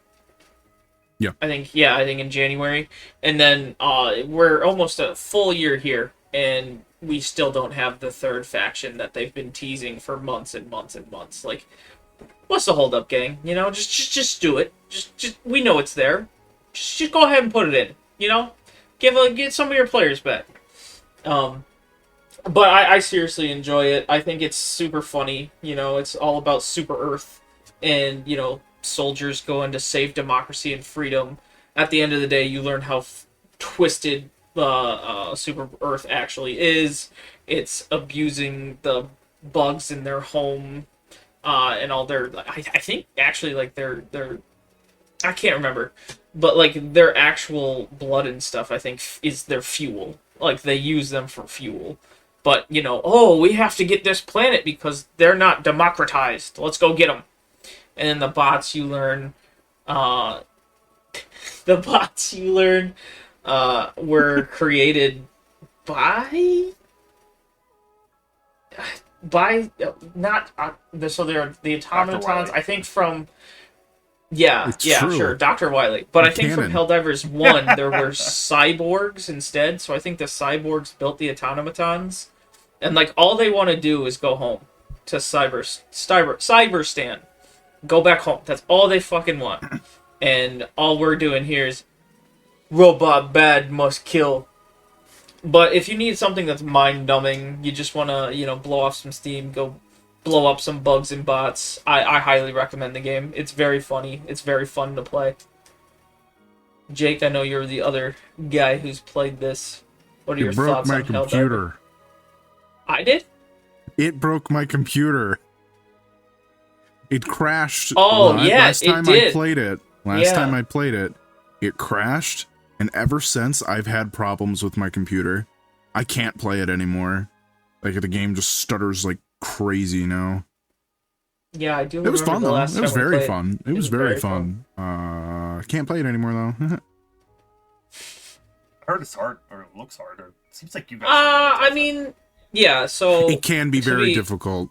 I think in January, and then we're almost a full year here, and we still don't have the third faction that they've been teasing for months and months and months. Like, what's the hold up, gang? You know, just do it. Just we know it's there. Just go ahead and put it in. You know, get some of your players back. But I seriously enjoy it. I think it's super funny. You know, it's all about Super Earth, and you know, soldiers going to save democracy and freedom. At the end of the day, you learn how twisted Super Earth actually is. It's abusing the bugs in their home, and all their. I think actually like their I can't remember, but like their actual blood and stuff, I think is their fuel. Like they use them for fuel. But you know, oh, we have to get this planet because they're not democratized. Let's go get them. And then the bots you learn, uh, the bots you learn, were created by not so they're the automatons. I think from It's true. sure, Dr. Wiley. But I think Canon. from Helldivers 1, there were cyborgs instead. So I think the cyborgs built the automatons. And, like, all they want to do is go home to Cyberstan. Go back home. That's all they fucking want. And all we're doing here is robot bad must kill. But if you need something that's mind-numbing, you just want to, you know, blow off some steam, go blow up some bugs and bots, I highly recommend the game. It's very funny. It's very fun to play. Jake, I know you're the other guy who's played this. What are your It broke thoughts my on Helldiver? computer. I did? It broke my computer. It crashed. Oh, yeah, last it time did. I played it. Yeah. Time I played it, it crashed, and ever since I've had problems with my computer. I can't play it anymore. Like the game just stutters like crazy now. Yeah, I do. It was fun though. It was very played. fun. It was very fun. Can't play it anymore though. I heard it's hard, or it looks hard, or it seems like you guys. I mean, yeah. So it can be very difficult.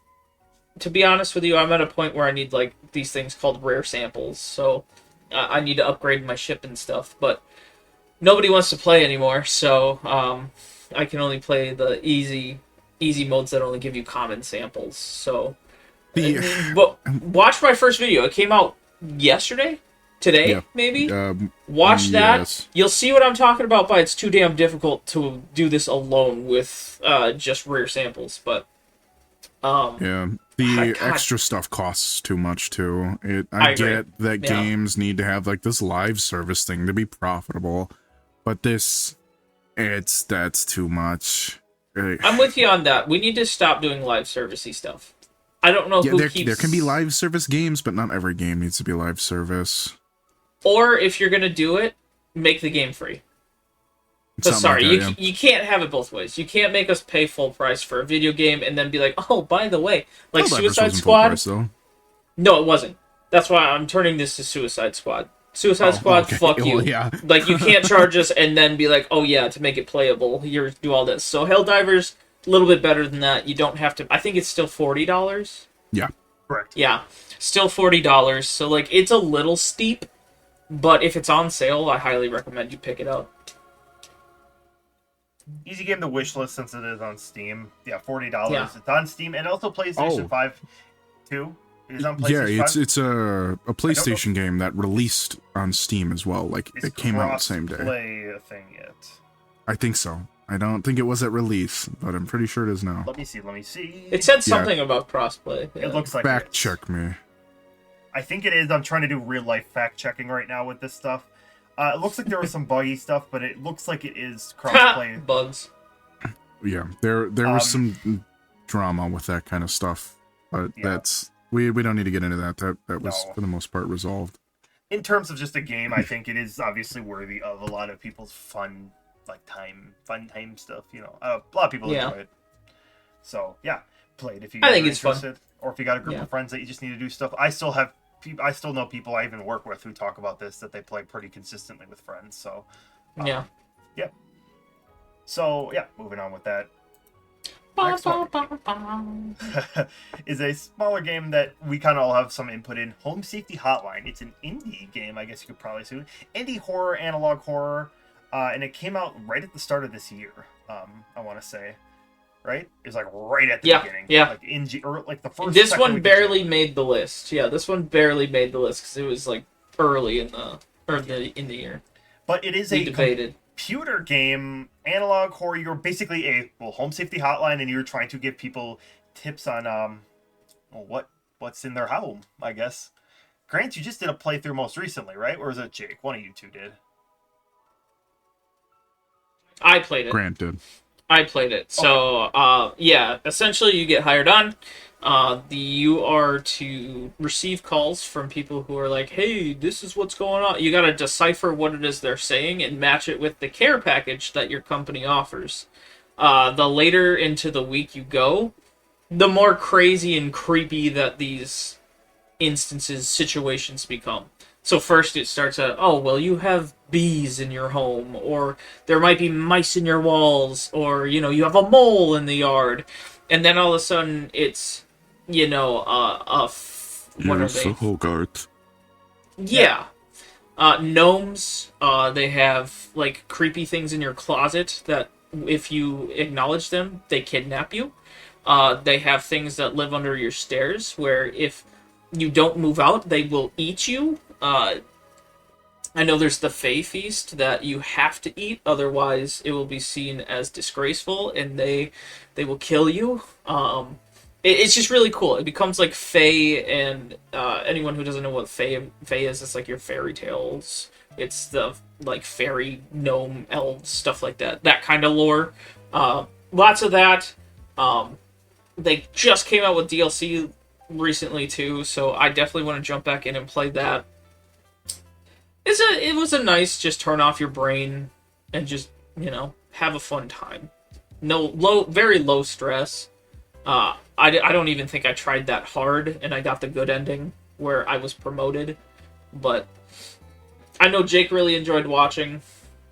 To be honest with you, I'm at a point where I need like these things called rare samples. So I need to upgrade my ship and stuff. But nobody wants to play anymore, so I can only play the easy modes that only give you common samples. So, but watch my first video. It came out yesterday. Today, maybe? Watch that. Yes. You'll see what I'm talking about, but it's too damn difficult to do this alone with just rare samples. But the extra stuff costs too much too. I get that games need to have like this live service thing to be profitable, but that's too much. I'm with you on that. We need to stop doing live servicey stuff. I don't know who keeps... There can be live service games, but not every game needs to be live service. Or if you're gonna do it, make the game free. But sorry, you can't have it both ways. You can't make us pay full price for a video game and then be like, oh, by the way, like Suicide Squad. Price, though. No, it wasn't. That's why I'm turning this to Suicide Squad. Suicide Squad, okay. Fuck you. Yeah. Like, you can't charge us and then be like, oh yeah, to make it playable, you do all this. So Helldivers, a little bit better than that. You don't have to... I think it's still $40. Yeah. Correct. Yeah. Still $40. So, like, it's a little steep, but if it's on sale, I highly recommend you pick it up. Easy game to wishlist since it is on Steam. Yeah, $40. Yeah. It's on Steam and also PlayStation 5 too. It is on PlayStation 5. It's a PlayStation game that released on Steam as well. Like it came out the same day. Play a thing yet? I think so. I don't think it was at release, but I'm pretty sure it is now. Let me see. It said something about crossplay. Yeah. It looks like fact check me. I think it is. I'm trying to do real life fact checking right now with this stuff. It looks like there was some buggy stuff, but it looks like it is crossplay. Bugs. Yeah, there was some drama with that kind of stuff, but that's we don't need to get into that. That was for the most part resolved. In terms of just a game, I think it is obviously worthy of a lot of people's fun time stuff. You know, a lot of people enjoy it. So yeah, play it if you guys are interested, or if you got a group of friends that you just need to do stuff. I still know people I even work with who talk about this, that they play pretty consistently with friends. So, yeah. So, yeah, moving on with that. Next one is a smaller game that we kind of all have some input in. Home Safety Hotline. It's an indie game, I guess you could probably say. Indie horror, analog horror, and it came out right at the start of this year. I want to say, right? It was like right at the beginning. Yeah. Like or like the first. This one barely made the list. Yeah, this one barely made the list because it was like early in the year. But it is computer game, analog horror. You're basically a home safety hotline, and you're trying to give people tips on what's in their home, I guess. Grant, you just did a playthrough most recently, right? Or was it Jake? One of you two did. I played it. Grant did. I played it. So, yeah, essentially you get hired on. You are to receive calls from people who are like, hey, this is what's going on. You got to decipher what it is they're saying and match it with the care package that your company offers. The later into the week you go, the more crazy and creepy that these situations become. So first it starts at, oh, well, you have bees in your home, or there might be mice in your walls, or, you have a mole in the yard. And then all of a sudden it's, what are they? Hogarth. Yeah. Gnomes, they have, like, creepy things in your closet that if you acknowledge them, they kidnap you. They have things that live under your stairs where if you don't move out, they will eat you. I know there's the Fae Feast that you have to eat, otherwise it will be seen as disgraceful, and they will kill you. It's just really cool. It becomes like Fae, and anyone who doesn't know what Fae is, it's like your fairy tales. It's the like fairy, gnome, elves, stuff like that. That kind of lore. Lots of that. They just came out with DLC recently too, so I definitely want to jump back in and play that. It was a nice just turn off your brain and just, have a fun time. Very low stress. I don't even think I tried that hard, and I got the good ending where I was promoted. But I know Jake really enjoyed watching.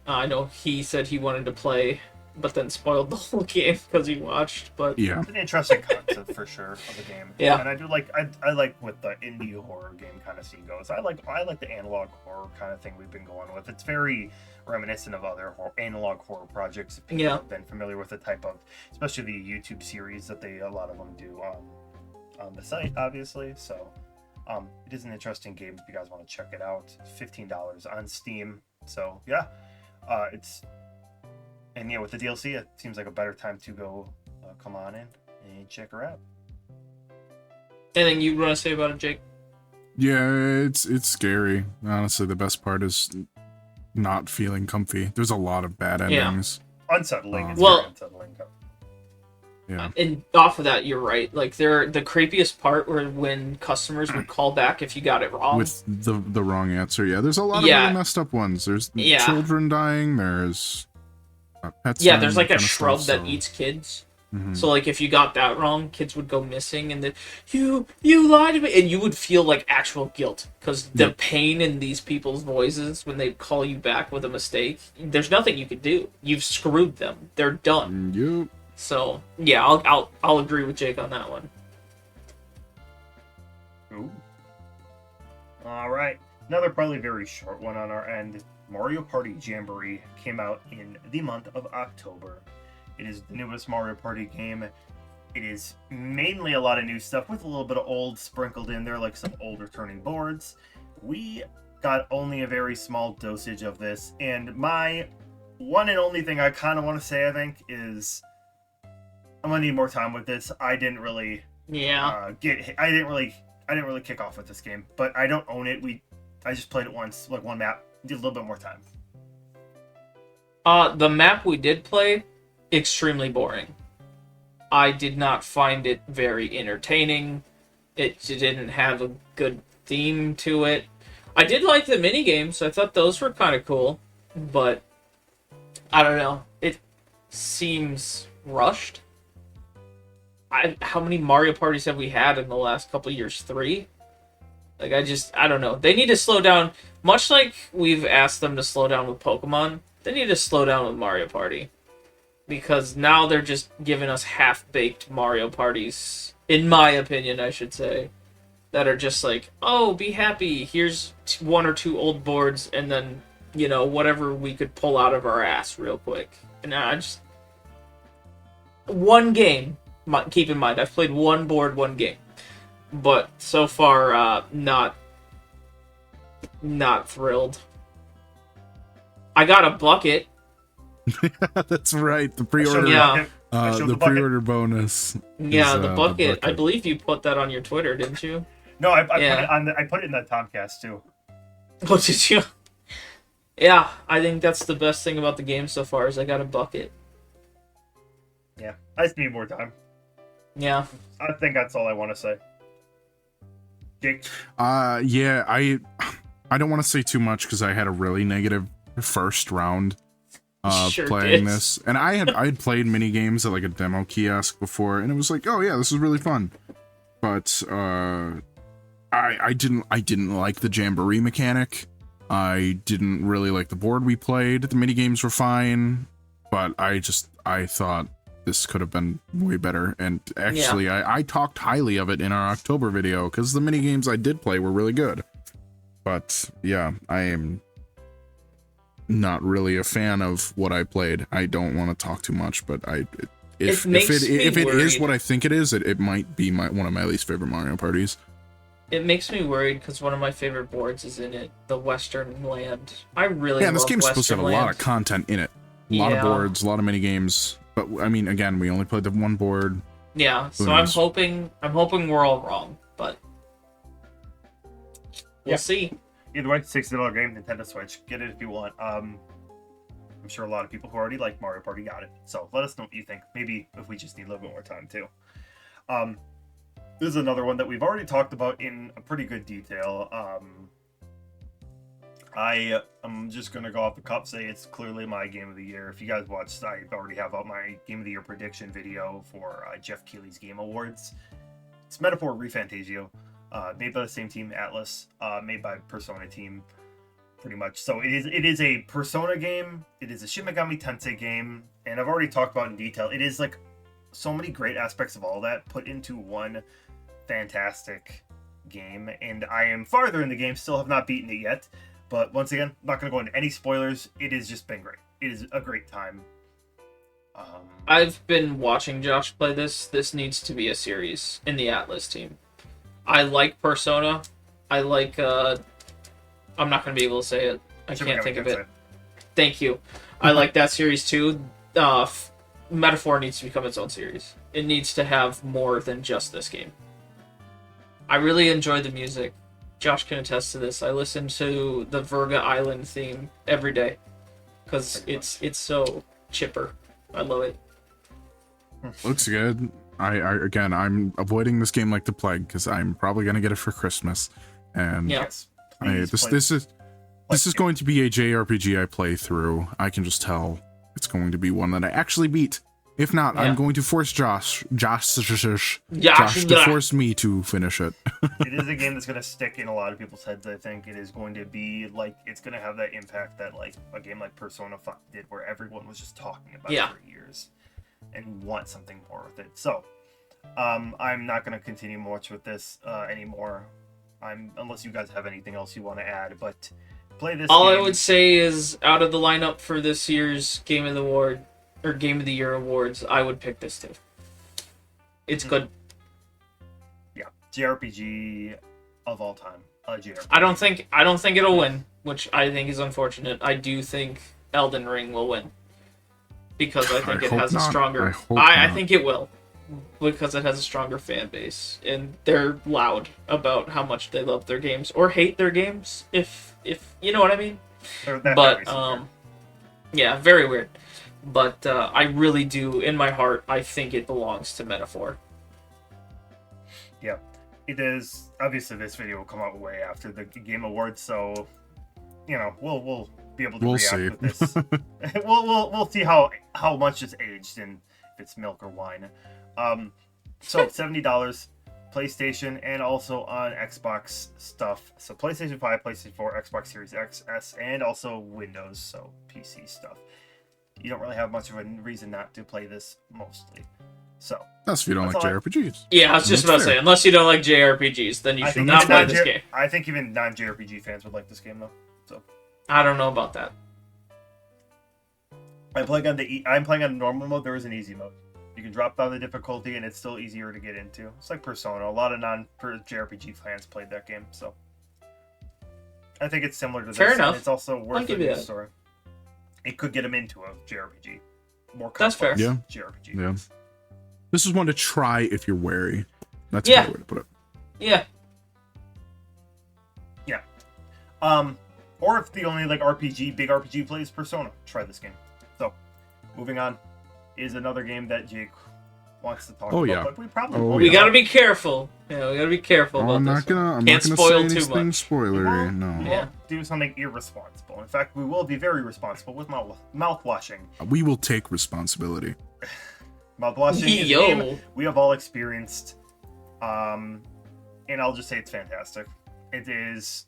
I know he said he wanted to play, but then spoiled the whole game because he watched. But yeah, it's an interesting concept for sure of the game. Yeah, and I do like I like with the indie horror game kind of scene goes. I like the analog horror kind of thing we've been going with. It's very reminiscent of other analog horror projects. People have been familiar with the type of, especially the YouTube series that a lot of them do on the site, obviously. So it is an interesting game if you guys want to check it out. $15 on Steam. So yeah, And with the DLC, it seems like a better time to go come on in and check her out. Anything you want to say about it, Jake? Yeah, it's scary. Honestly, the best part is not feeling comfy. There's a lot of bad endings. Unsettling. It's very unsettling. Yeah. And off of that, you're right. Like, the creepiest part were when customers would call back if you got it wrong. With the wrong answer, yeah. There's a lot of really messed up ones. There's children dying, there's pets dying, there's like a shrub that eats kids. Mm-hmm. So, like, if you got that wrong, kids would go missing, and then, you lied to me, and you would feel, like, actual guilt, because the pain in these people's voices when they call you back with a mistake, there's nothing you could do. You've screwed them. They're done. Yep. So, yeah, I'll agree with Jake on that one. Ooh. All right. Another probably very short one on our end. Mario Party Jamboree came out in the month of October. It is the newest Mario Party game. It is mainly a lot of new stuff with a little bit of old sprinkled in there, like some old returning boards. We got only a very small dosage of this, and my one and only thing I kind of want to say, I think, is I'm gonna need more time with this. I didn't really I didn't really kick off with this game, but I don't own it. I just played it once, like one map, did a little bit more time. The map we did play, extremely boring. I did not find it very entertaining. It didn't have a good theme to it. I did like the mini games. I thought those were kind of cool, but I don't know. It seems rushed. How many Mario parties have we had in the last couple of years? 3? Like, I don't know. They need to slow down. Much like we've asked them to slow down with Pokemon, they need to slow down with Mario Party. because now they're just giving us half-baked Mario parties, in my opinion, I should say, that are just like, oh, be happy, here's one or two old boards, and then, whatever we could pull out of our ass real quick. And I just... One game, keep in mind, I've played one board, one game. But so far, not thrilled. I got a bucket. That's right. The pre-order. Yeah. The pre-order bonus. Yeah, is, the bucket. the I believe you put that on your Twitter, didn't you? No, I Yeah. put it in that Tomcast too. Oh, did you? Yeah, I think that's the best thing about the game so far is I got a bucket. Yeah, I just need more time. Yeah. I think that's all I want to say. Jake? Yeah, I don't want to say too much because I had a really negative first round of Sure playing did. this, and I had played mini games at like a demo kiosk before, and it was like, oh yeah, this is really fun. But I didn't like the jamboree mechanic. I didn't really like the board we played. The mini games were fine, but I thought this could have been way better. And actually, I talked highly of it in our October video because the mini games I did play were really good. But yeah, I am not really a fan of what I played. I don't want to talk too much, but if it is what I think it is, it might be one of my least favorite Mario parties. It makes me worried because one of my favorite boards is in it, the Western Land. I really Yeah, love and this game's supposed to have a lot Land. of content in it. A lot of Yeah. boards, a lot of mini games. But I mean, again, we only played the one board. Yeah, Who so I'm knows? hoping we're all wrong, but we'll Yeah. see. Either way, $60 game, Nintendo Switch. Get it if you want. I'm sure a lot of people who already like Mario Party got it. So let us know what you think. Maybe if we just need a little bit more time too. This is another one that we've already talked about in a pretty good detail. I am just gonna go off the cup, say it's clearly my game of the year. If you guys watched, I already have out my game of the year prediction video for Jeff Keighley's Game Awards. It's Metaphor ReFantazio, made by the same team, Atlas, made by Persona team, pretty much. So it is a Persona game. It is a Shin Megami Tensei game, and I've already talked about in detail. It is like so many great aspects of all that put into one fantastic game, and I am farther in the game, still have not beaten it yet. But once again, not going to go into any spoilers. It has just been great. It is a great time. I've been watching Josh play this. This needs to be a series in the Atlas team. I like Persona. I like, I'm not going to be able to say it. I Shin can't Megami think of Tensei. it. Thank you. I like that series too. Metaphor needs to become its own series. It needs to have more than just this game. I really enjoy the music. Josh can attest to this. I listen to the Virga Island theme every day because it's so chipper. I love it. Looks good. I'm avoiding this game like the plague because I'm probably gonna get it for Christmas. And Yeah. Yes. Please play this is going to be a JRPG I play through. I can just tell it's going to be one that I actually beat. If not, Yeah. I'm going to force Josh to force me to finish it. It is a game that's going to stick in a lot of people's heads. I think it is going to be like, it's going to have that impact that like a game like Persona 5 did, where everyone was just talking about Yeah. it for years and want something more with it. So I'm not going to continue much with this anymore, unless you guys have anything else you want to add. But play this All game. I would say is, out of the lineup for this year's Game of the Year awards, I would pick this too. It's good. Yeah, JRPG of all time. JRPG. I don't think it'll win, which I think is unfortunate. I do think Elden Ring will win because I think I it hope has a not. stronger. I hope I not. think it will because it has a stronger fan base and they're loud about how much they love their games or hate their games. If you know what I mean. That But makes it weird. yeah, very weird. But I really do, in my heart, I think it belongs to Metaphor. Yeah, it is. Obviously, this video will come out way after the Game Awards, so we'll be able to We'll react see. with this. we'll see how much it's aged and if it's milk or wine. So $70, PlayStation, and also on Xbox stuff. So PlayStation 5, PlayStation 4, Xbox Series X, S, and also Windows, so PC stuff. you don't really have much of a reason not to play this mostly. So That's if you don't like all JRPGs. Yeah, I was just That's about to fair. say, unless you don't like JRPGs, then you I should think not even play this game. I think even non-JRPG fans would like this game though. So I don't know about that. I'm playing on normal mode. There is an easy mode. You can drop down the difficulty, and it's still easier to get into. It's like Persona. A lot of non-JRPG fans played that game, so I think it's similar to this. Fair enough. And it's also I'll worth give it you in the that. story. It could get them into a JRPG. More That's fair. complex Yeah. JRPG. Yeah. This is one to try if you're wary. That's Yeah. a good way to put it. Yeah. Or if the only big RPG plays Persona, try this game. So, moving on is another game that Jake wants to talk about. Yeah. But we probably Oh, won't. We gotta be careful. Yeah, we gotta be careful about I'm this. not gonna. I'm Can't not gonna spoil say too anything much. spoilery. We No. won't Yeah. do something irresponsible. In fact, we will be very responsible with mouth washing. We will take responsibility. Mouth washing is a Yo. game we have all experienced. And I'll just say it's fantastic. It is.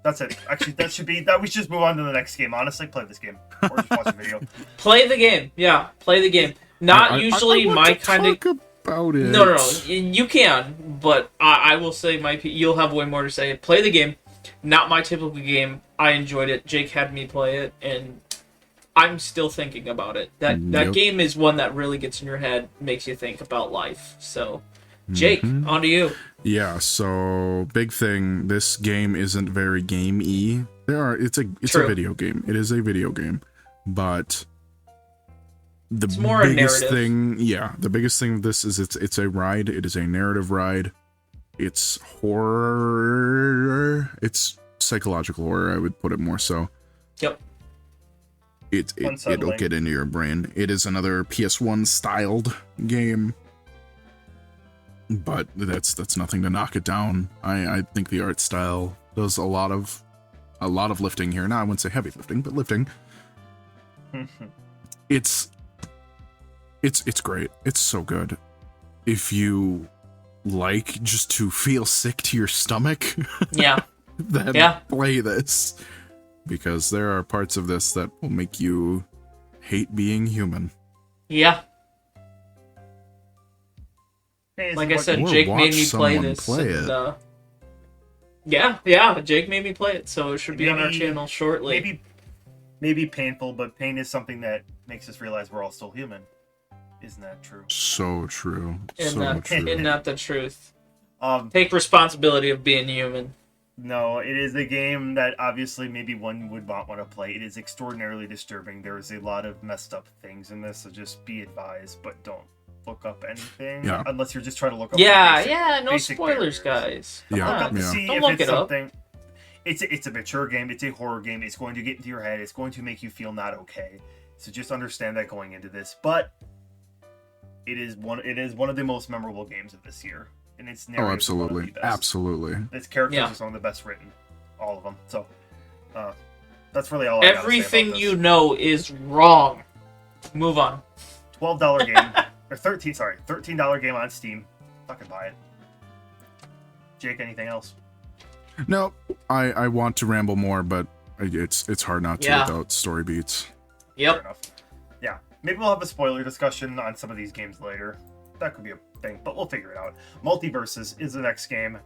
That's it. Actually, that should be that. We should just move on to the next game. Honestly, play this game or just watch a video. Play the game. Yeah, play the game. Not usually I want my to kind of. talk about it. No. You can, but I will say you'll have way more to say. Play the game. Not my typical game. I enjoyed it. Jake had me play it, and I'm still thinking about it. That Yep. game is one that really gets in your head, makes you think about life. So, Jake, on to you. Yeah, so big thing, this game isn't very game-y. It's a True. video game. It is a video game. But the It's more a biggest narrative. the biggest thing of this is it's a ride. It is a narrative ride. It's horror. It's psychological horror, I would put it more so. Yep. It'll Unsettling. get into your brain. It is another PS1 styled game. But that's nothing to knock it down. I think the art style does a lot of lifting here. Now I wouldn't say heavy lifting, but lifting. It's great. It's so good. If you like just to feel sick to your stomach, Yeah. then Yeah. play this. Because there are parts of this that will make you hate being human. Yeah. Hey, Like I what- said, Or Jake watch made me play someone this. play and, it. yeah, Jake made me play it, so it should be on our Maybe- channel shortly. maybe painful, but pain is something that makes us realize we're all still human. Isn't that true? So true. Isn't So true. that the truth? Um, Take responsibility of being human. No, it is a game that obviously maybe one would not want to play. It is extraordinarily disturbing. There is a lot of messed up things in this, so just be advised, but don't look up anything Yeah. unless you're just trying to look up. Yeah, the yeah, no basic spoilers, barriers. guys. Look Yeah, up to yeah. see Don't if look it's it up. something. It's a mature game. It's a horror game. It's going to get into your head. It's going to make you feel not okay. So just understand that going into this. But it is one of the most memorable games of this year, and it's Oh, narrative is one of absolutely. the best. Absolutely. Its characters Yeah. are some of the best written, all of them. So that's really all. I gotta say Everything about you this. know is wrong. Move on. $12 game or $13 game on Steam. Fucking buy it. Jake, anything else? No, I want to ramble more, but it's hard not to Yeah. without story beats. Fair Yep. enough. Yeah, maybe we'll have a spoiler discussion on some of these games later. That could be a thing, but we'll figure it out. Multiverses is the next game,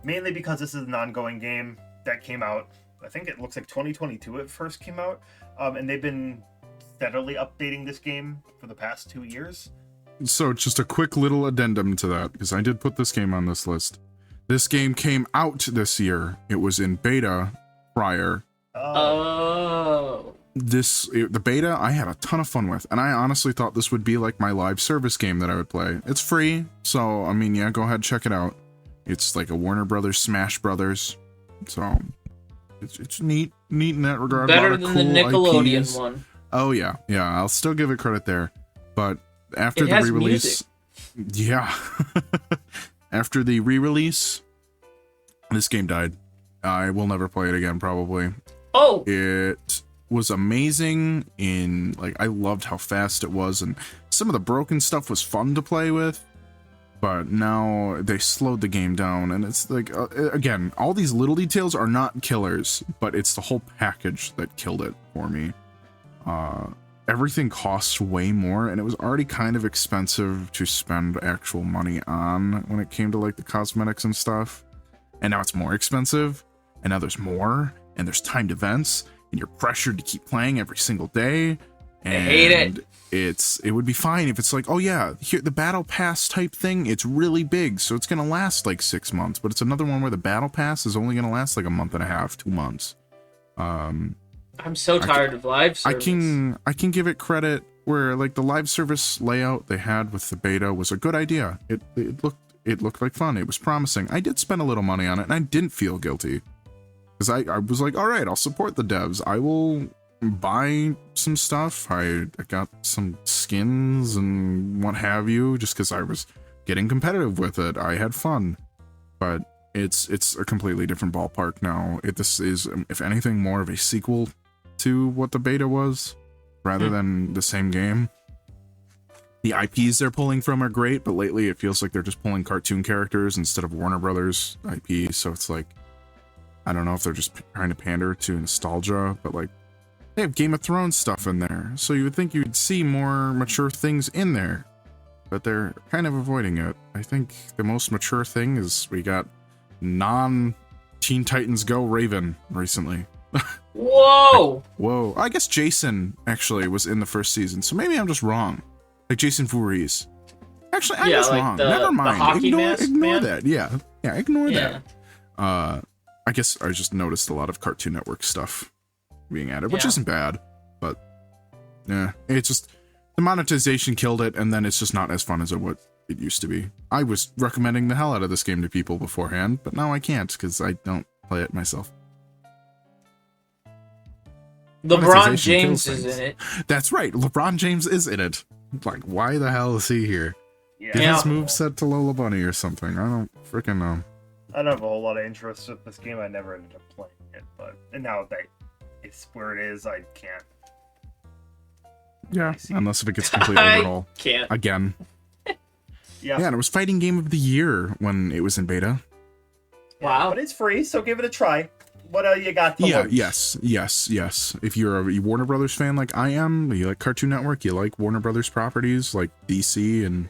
mainly because this is an ongoing game that came out. I think it looks like 2022 it first came out, and they've been steadily updating this game for the past 2 years. So just a quick little addendum to that, because I did put this game on this list. This game came out this year. It was in beta prior. Oh. The beta I had a ton of fun with, and I honestly thought this would be like my live service game that I would play. It's free, so I mean, yeah, go ahead, check it out. It's like a Warner Brothers Smash Brothers, so it's neat in that regard. A lot Better of than cool the Nickelodeon IPs. one. Oh yeah, I'll still give it credit there. But after It the has re-release, yeah, after the re-release, this game died. I will never play it again, probably. Oh. It was amazing in, like, I loved how fast it was, and some of the broken stuff was fun to play with, but now they slowed the game down, and it's like, again, all these little details are not killers, but it's the whole package that killed it for me. Everything costs way more, and it was already kind of expensive to spend actual money on when it came to like the cosmetics and stuff. And now it's more expensive, and now there's more, and there's timed events, and you're pressured to keep playing every single day. And I hate it. It would be fine if it's like, oh yeah, here the battle pass type thing, it's really big, so it's gonna last like 6 months. But it's another one where the battle pass is only gonna last like a month and a half, 2 months. I'm so tired of live service. I can give it credit where like the live service layout they had with the beta was a good idea. It looked like fun. It was promising. I did spend a little money on it, and I didn't feel guilty because I was like, all right, I'll support the devs. I will buy some stuff. I got some skins and what have you, just because I was getting competitive with it. I had fun, but it's a completely different ballpark now. This is, if anything, more of a sequel to what the beta was, rather than the same game. The IPs they're pulling from are great, but lately it feels like they're just pulling cartoon characters instead of Warner Brothers IP. So it's like, I don't know if they're just trying to pander to nostalgia, but like, they have Game of Thrones stuff in there, so you would think you'd see more mature things in there, but they're kind of avoiding it. I think the most mature thing is we got non-Teen Titans Go Raven recently. Whoa! Whoa. I guess Jason actually was in the first season, so maybe I'm just wrong. Like Jason Voorhees. Actually, I'm just wrong. Never mind. Ignore that. Yeah, ignore that. I guess I just noticed a lot of Cartoon Network stuff being added, which isn't bad, but yeah, it's just the monetization killed it, and then it's just not as fun as what it used to be. I was recommending the hell out of this game to people beforehand, but now I can't because I don't play it myself. LeBron James is in it. That's right, LeBron James is in it. Like, why the hell is he here? Get his move set to Lola Bunny or something. I don't freaking know. I don't have a whole lot of interest with this game. I never ended up playing it, and now that it's where it is, I can't. Yeah, unless if it gets completely overhauled again. Yeah, and it was Fighting Game of the Year when it was in beta. Wow, but it's free, so give it a try. What you got? Yes. If you're a Warner Brothers fan like I am, you like Cartoon Network, you like Warner Brothers properties like DC and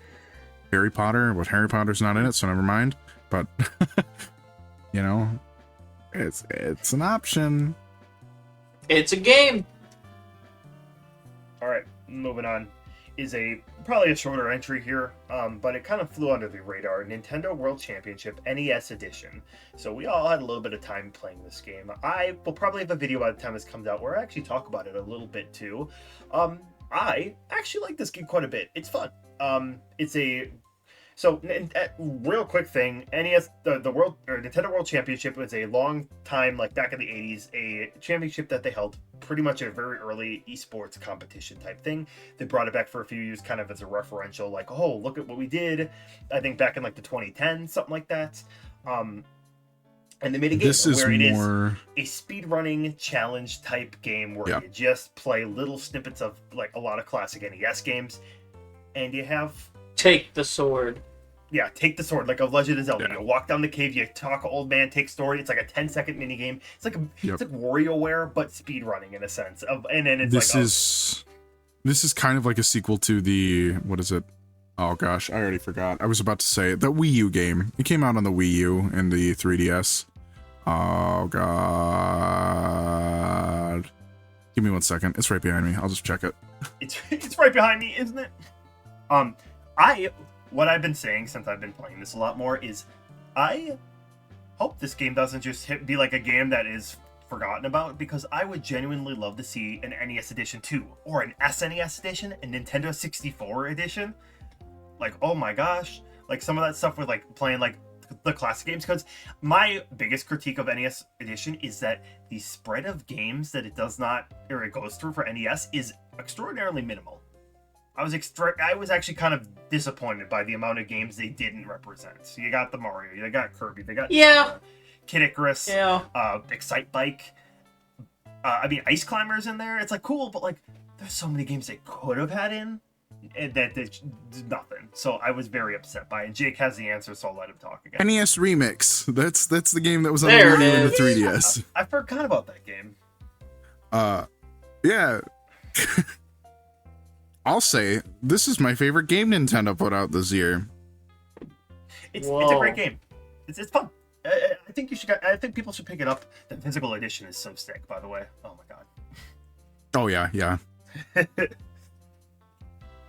Harry Potter. But Harry Potter's not in it, so never mind. But you know, it's an option. It's a game. All right, moving on is probably a shorter entry here, but it kind of flew under the radar. Nintendo World Championship NES Edition. So we all had a little bit of time playing this game. I will probably have a video by the time this comes out where I actually talk about it a little bit too. I actually like this game quite a bit. It's fun. So, real quick thing, NES, Nintendo World Championship was a long time, like back in the 80s, a championship that they held, pretty much a very early esports competition type thing. They brought it back for a few years kind of as a referential, like, oh, look at what we did, I think back in like the 2010s, something like that. And they made a game where it is a speedrunning challenge type game where you just play little snippets of like a lot of classic NES games, and you have... Take the sword. Yeah, take the sword, like a Legend of Zelda. You walk down the cave, you talk old man, take story. It's like a 10-second mini game. It's like it's like WarioWare, but speedrunning in a sense. And then it's this is kind of like a sequel to the, what is it? Oh gosh, I already forgot. I was about to say it. The Wii U game. It came out on the Wii U and the 3DS. Oh god. Give me 1 second. It's right behind me. I'll just check it. It's right behind me, isn't it? What I've been saying since I've been playing this a lot more is I hope this game doesn't just be like a game that is forgotten about, because I would genuinely love to see an NES edition 2 or an SNES edition, a Nintendo 64 edition. Like, oh my gosh, like some of that stuff with like playing like the classic games, because my biggest critique of NES edition is that the spread of games that it does not, or it goes through for NES, is extraordinarily minimal. I was actually kind of disappointed by the amount of games they didn't represent. So you got the Mario, they got Kirby, they got Kid Icarus, Excite Bike. I mean, Ice Climbers in there. It's like cool, but like there's so many games they could have had in, and that did nothing. So I was very upset by it. Jake has the answer, so I'll let him talk again. NES Remix. That's the game that was on the Wii U and the 3DS. I forgot about that game. Yeah. I'll say this is my favorite game Nintendo put out this year. It's a great game. It's fun. I think you should. I think people should pick it up. The physical edition is so sick, by the way. Oh my god. Oh yeah.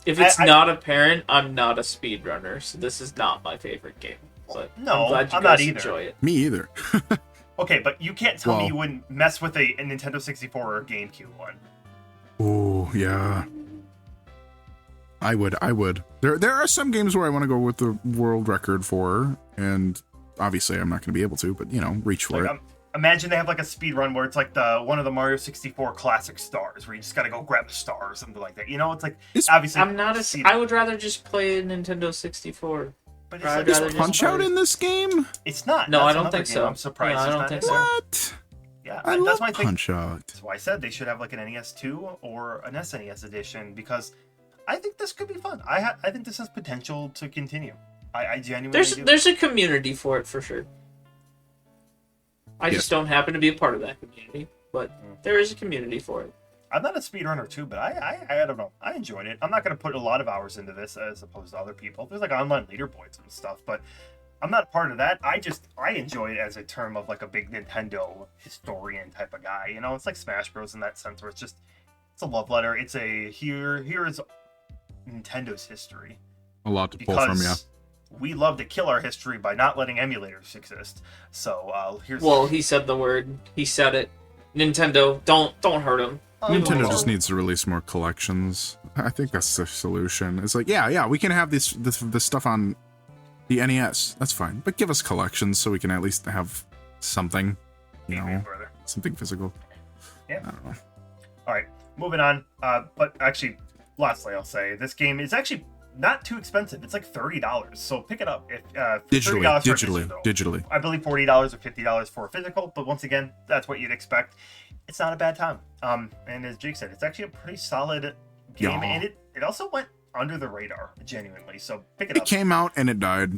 If it's not apparent, I'm not a speedrunner, so this is not my favorite game. But No, I'm glad you I'm guys not either. enjoy it. Me either. Okay, but you can't tell me you wouldn't mess with a Nintendo 64 or GameCube one. Oh yeah. I would. There are some games where I want to go with the world record for, and obviously I'm not going to be able to, but reach for it. Imagine they have like a speed run where it's like one of the Mario 64 classic stars, where you just got to go grab a star or something like that. It's like obviously. I would rather just play a Nintendo 64. But is Punch-Out in this game? It's not. No, That's I don't another think game. so. I'm surprised. No, I it's don't not think in so. there. What? Yeah, I that's love Punch-Out. That's why I said they should have like an NES2 or an SNES edition, because I think this could be fun. I think this has potential to continue. I genuinely do. There's a community for it for sure. I just don't happen to be a part of that community, but there is a community for it. I'm not a speedrunner too, but I don't know. I enjoyed it. I'm not going to put a lot of hours into this as opposed to other people. There's like online leaderboards and stuff, but I'm not a part of that. I enjoy it as a term of like a big Nintendo historian type of guy. It's like Smash Bros in that sense, where it's a love letter. It's here is Nintendo's history. A lot to pull from, yeah. We love to kill our history by not letting emulators exist. So here's. Well, he said the word. He said it. Nintendo, don't hurt him. Nintendo just needs to release more collections. I think that's the solution. It's like, yeah, we can have this stuff on the NES. That's fine, but give us collections so we can at least have something, something physical. Yeah. I don't know. All right, moving on. But actually, lastly, I'll say this game is actually not too expensive. It's like $30, so pick it up. If digitally. I believe $40 or $50 for a physical, but once again, that's what you'd expect. It's not a bad time. And as Jake said, it's actually a pretty solid game, and it also went under the radar, genuinely. So pick it up. It came out and it died.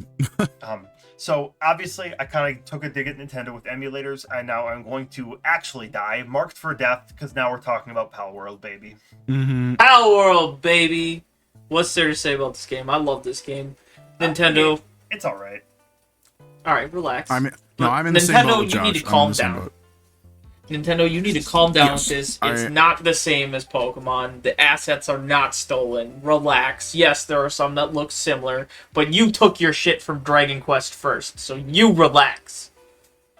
So obviously, I kind of took a dig at Nintendo with emulators, and now I'm going to actually die, marked for death, because now we're talking about Pal World, baby. Mm-hmm. Pal World, baby. What's there to say about this game? I love this game. Nintendo. It's all right. All right, relax. I'm in the same boat with Josh. Nintendo, you need to calm down. Nintendo, you need to calm down with this. It's not the same as Pokemon. The assets are not stolen. Relax. Yes, there are some that look similar, but you took your shit from Dragon Quest first, so you relax.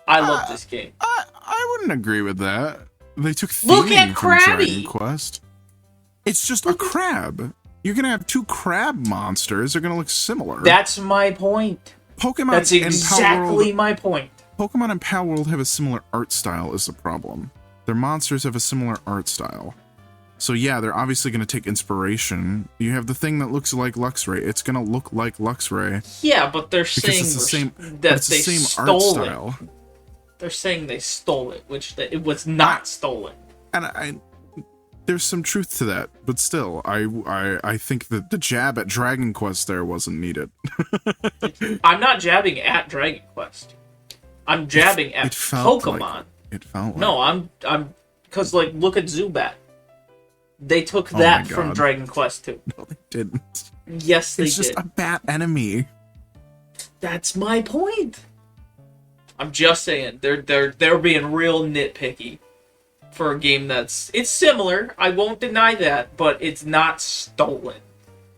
I love this game. I wouldn't agree with that. They took Look at theming from Krabby! Dragon Quest. It's just a crab. You're gonna have two crab monsters. They're gonna look similar. That's my point. Pokemon. That's exactly my point. Pokemon and Pal World have a similar art style is the problem. Their monsters have a similar art style. So yeah, they're obviously going to take inspiration. You have the thing that looks like Luxray. It's going to look like Luxray. Yeah, but they're saying it's the same, that it's they the same stole art style. it. They're saying they stole it, which it was not stolen. And there's some truth to that, but still, I think that the jab at Dragon Quest there wasn't needed. I'm not jabbing at Dragon Quest. I'm jabbing at Pokemon. It felt like no, I'm because look at Zubat. They took that from Dragon Quest 2. No, they didn't. Yes, they did. It's just a bat enemy. That's my point. I'm just saying they're being real nitpicky for a game it's similar. I won't deny that, but it's not stolen.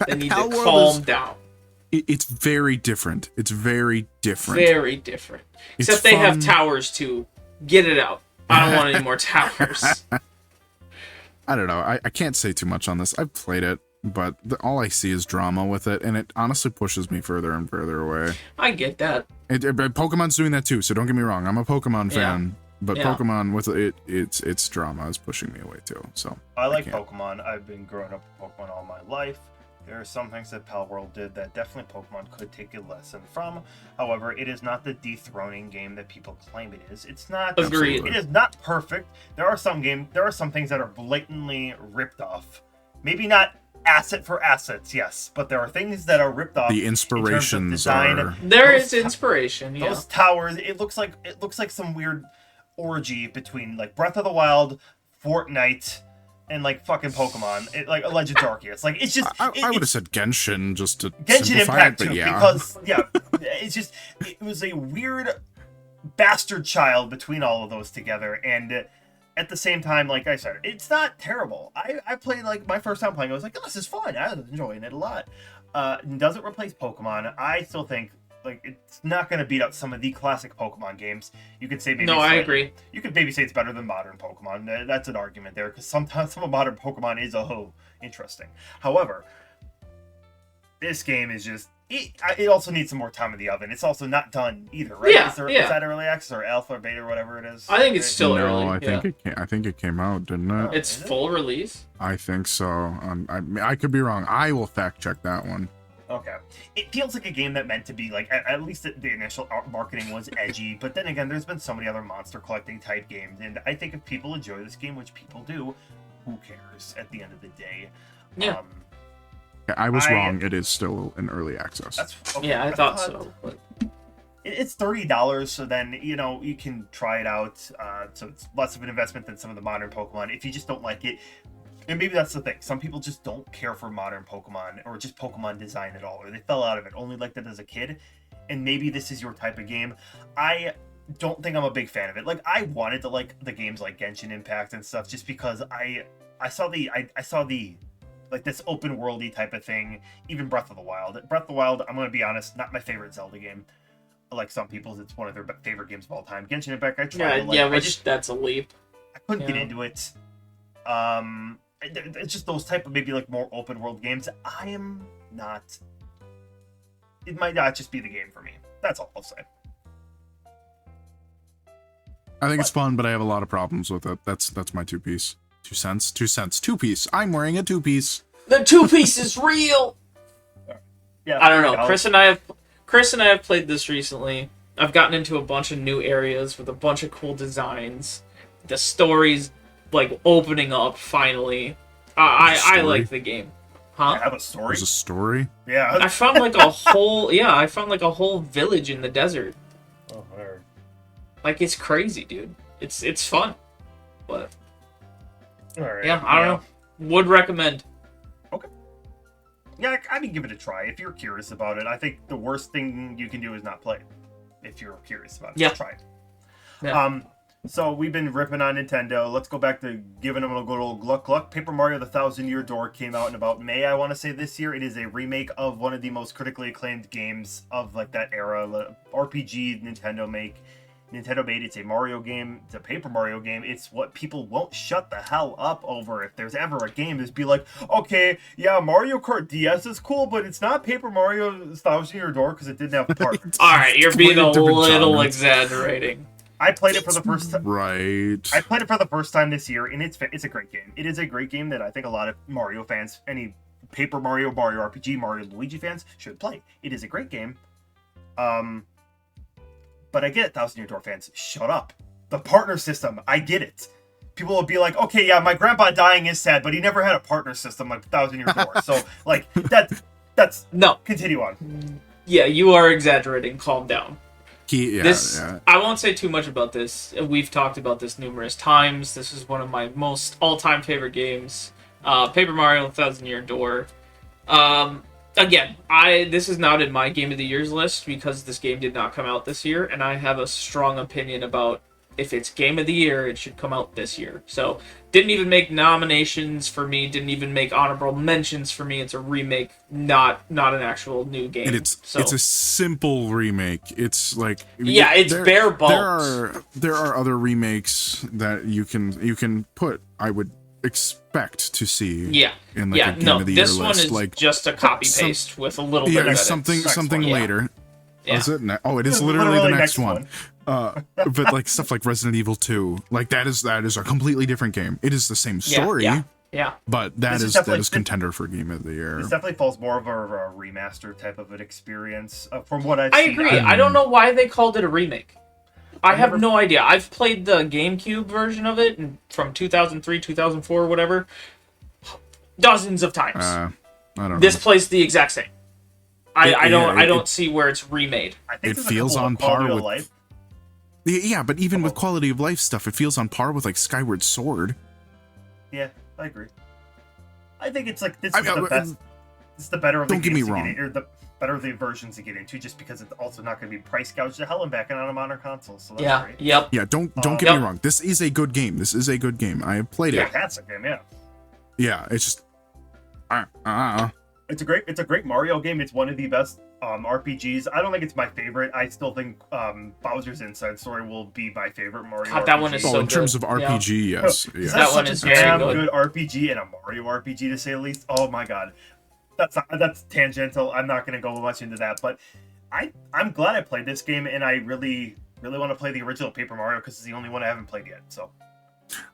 They need to calm down. It's very different. It's very different. Very different. Except they have towers too. Get it out. I don't want any more towers. I don't know. I can't say too much on this. I've played it, but all I see is drama with it, and it honestly pushes me further and further away. I get that. Pokemon's doing that too, so don't get me wrong. I'm a Pokemon fan, but Pokemon with its drama is pushing me away too. So I like Pokemon. I've been growing up with Pokemon all my life. There are some things that Pal World did that definitely Pokemon could take a lesson from. However, it is not the dethroning game that people claim it is. It's not. Agreed. It is not perfect. There are some things that are blatantly ripped off. Maybe not asset for assets, yes, but there are things that are ripped off. The inspirations design. There is inspiration. Yeah. Those towers. It looks like some weird orgy between like Breath of the Wild, Fortnite, and like fucking Pokemon, like Legends Arceus. Like it's just I would have said Genshin just to Genshin simplify Impact it, but too, yeah. because it's just it was a weird bastard child between all of those together, and at the same time, like I said, it's not terrible. I played, like, my first time playing, I was like, oh, this is fun. I was enjoying it a lot. It doesn't replace Pokemon. I still think, like, it's not going to beat out some of the classic Pokemon games. You could say maybe... No, I agree. You could maybe say it's better than modern Pokemon. That's an argument there, because sometimes some of modern Pokemon is, interesting. However, this game is just... It also needs some more time in the oven. It's also not done either, right? Yeah, Is that early access or alpha or beta or whatever it is? I think it's still No, early. I think it came out, didn't it? It's full release. I think so. I could be wrong. I will fact check that one. Okay. It feels like a game that meant to be, like, at least the initial marketing was edgy, but then again, there's been so many other monster collecting type games, and I think if people enjoy this game, which people do, who cares at the end of the day? Yeah. I was wrong. It is still in early access. That's okay. Yeah, I thought so. But... It's $30, so then, you can try it out. So it's less of an investment than some of the modern Pokemon. If you just don't like it, and maybe that's the thing. Some people just don't care for modern Pokemon or just Pokemon design at all, or they fell out of it, only liked it as a kid. And maybe this is your type of game. I don't think I'm a big fan of it. Like, I wanted to like the games like Genshin Impact and stuff just because I saw the like this open worldy type of thing, even Breath of the Wild. Breath of the Wild, I'm going to be honest, not my favorite Zelda game. Like some people's, it's one of their favorite games of all time. Genshin Impact, I tried. That's a leap. I couldn't get into it. It's just those type of maybe like more open world games. I am not. It might not just be the game for me. That's all I'll say. I think it's fun, but I have a lot of problems with it. That's my 2 piece. 2 cents. 2 cents. 2 piece. I'm wearing a 2 piece. The 2 piece is real. Yeah, I don't know. Chris and I have played this recently. I've gotten into a bunch of new areas with a bunch of cool designs. The story's like opening up finally. I like the game. Huh? I have a story. There's a story. Yeah. I found like a whole village in the desert. Oh, word. Like, it's crazy, dude. It's fun. But All right. yeah, I don't know. Would recommend. Okay. Yeah, I mean, give it a try if you're curious about it. I think the worst thing you can do is not play it. If you're curious about it, Yeah. just try it. Yeah. So we've been ripping on Nintendo. Let's go back to giving them a good old gluck gluck. Paper Mario: The Thousand-Year Door came out in about May, I want to say, this year. It is a remake of one of the most critically acclaimed games of like that era. RPG Nintendo made. It's a Mario game. It's a Paper Mario game. It's what people won't shut the hell up over. If there's ever a game, is be like, okay, yeah, Mario Kart DS is cool, but it's not Paper Mario: Thousand-Year Door because it didn't have partners. All right, you're being a different little genres. exaggerating. I played it for the first time. Right. I played it for the first time this year, and it's a great game. It is a great game that I think a lot of Mario fans, any Paper Mario, Mario RPG, Mario Luigi fans should play. It is a great game. But I get it, Thousand Year Door fans. Shut up. The partner system, I get it. People will be like, okay, yeah, my grandpa dying is sad, but he never had a partner system like Thousand Year Door. So, like, that's... No. Continue on. Yeah, you are exaggerating. Calm down. Yeah. I won't say too much about this. We've talked about this numerous times. This is one of my most all-time favorite games. Paper Mario: Thousand Year Door. Again, this is not in my Game of the Year's list because this game did not come out this year, and I have a strong opinion about if it's Game of the Year, it should come out this year. So, didn't even make nominations for me, didn't even make honorable mentions for me. It's a remake, not an actual new game. And it's a simple remake. It's like it's bare bones. There are other remakes that you can put. I would expect to see. In like a Game of the Year this one list. is like just a copy paste with a little bit of edits. something later. Yeah. Is it? Oh, it is literally the next one. But like stuff like Resident Evil 2, like that is a completely different game. It is the same story. Yeah. But that is contender for Game of the Year. This definitely falls more of a remaster type of an experience. From what I've I seen. agree. I don't know why they called it a remake. I have no idea. I've played the GameCube version of it from 2003, 2004, whatever, dozens of times. I don't know. This plays the exact same. I don't see where it's remade. I think it feels on par with life. Yeah, but even with quality of life stuff, it feels on par with like Skyward Sword. Yeah, I agree. I think it's like this I is the mean, best. It's the better of the don't get me games to wrong. get in, or the better of the versions to get into, just because it's also not going to be price gouged to hell and back on a modern console. So that's Yeah. great. Yep. Yeah, don't get Yep. me wrong. This is a good game. This is a good game. I have played it. Fantastic game, yeah. Yeah, it's just It's a great Mario game. It's one of the best RPGs. I don't think it's my favorite. I still think Bowser's Inside Story will be my favorite Mario God, RPG. that one is well, so in terms good. of RPG, yes. Because Yeah. That that's one such is a very damn good. good RPG and a Mario RPG to say the least. Oh my god, that's tangential. I'm not going to go much into that, but I'm glad I played this game, and I really want to play the original Paper Mario because it's the only one I haven't played yet. So